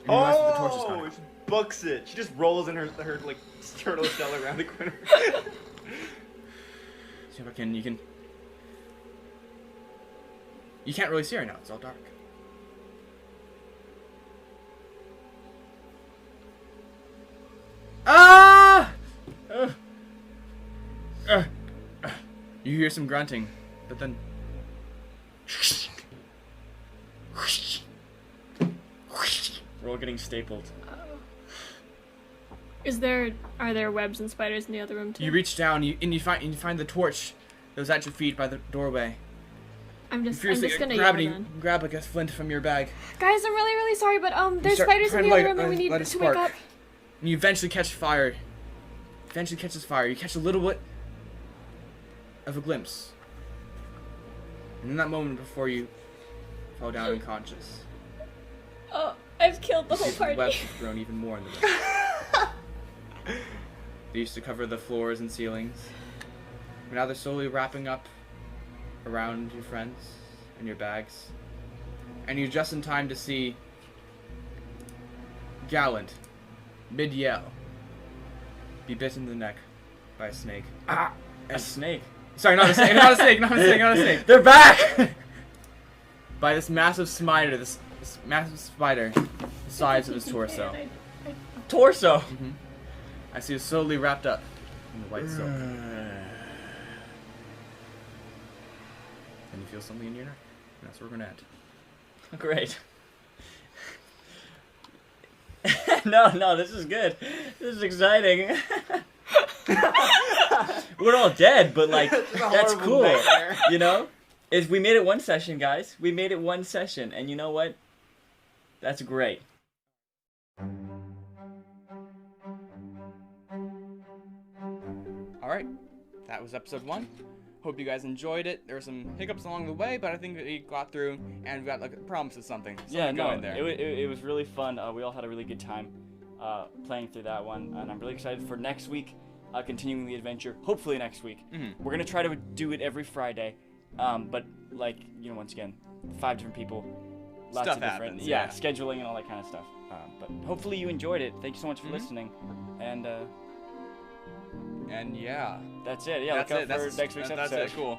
you realize that the torch is Oh, gone. she books it. She just rolls in her like turtle shell around the corner. See if you can. You can't really see right now. It's all dark. Ah! You hear some grunting, but then We're all getting stapled. Are there webs and spiders in the other room too? you reach down and you find the torch that was at your feet by the doorway. I'm You just fiercely gonna grab yell it, then. you grab like a flint from your bag, Guys, I'm really, really sorry, but there's start spiders in trying the to other light- room and we need light a to wake spark. up. and you eventually catch fire. Eventually catches fire. You catch a little bit of a glimpse. And in that moment before you fall down unconscious, Oh, I've killed the you see whole the party. webs have grown even more in the dark. They used to cover the floors and ceilings. But now they're slowly wrapping up around your friends and your bags. And you're just in time to see Gallant, mid-yell, be bitten in the neck by a snake. Ah, a snake. Sorry, not a snake, not a snake, not a snake, not a snake. They're back! By this massive spider, this massive spider, the size of his torso. Torso. I see it slowly wrapped up in the white silk. And you feel something in your neck. And that's where we're gonna end. Great. No, this is good. This is exciting. We're all dead, but like, that's cool. You know? We made it one session, guys. We made it one session, and you know what? That's great. Alright, that was episode 1. Hope you guys enjoyed it. There were some hiccups along the way, but I think we got through and we got like a promise of something. Yeah, no, going there. it was really fun. We all had a really good time playing through that one, and I'm really excited for next week, continuing the adventure. Hopefully next week. We're gonna try to do it every Friday, but like, you know, once again, 5 different people, lots Stuff of different, happens, yeah, yeah. scheduling and all that kind of stuff. But hopefully you enjoyed it. Thank you so much for listening, and yeah, that's it. Yeah, that's look it. out for next week's episode. That's it. Cool.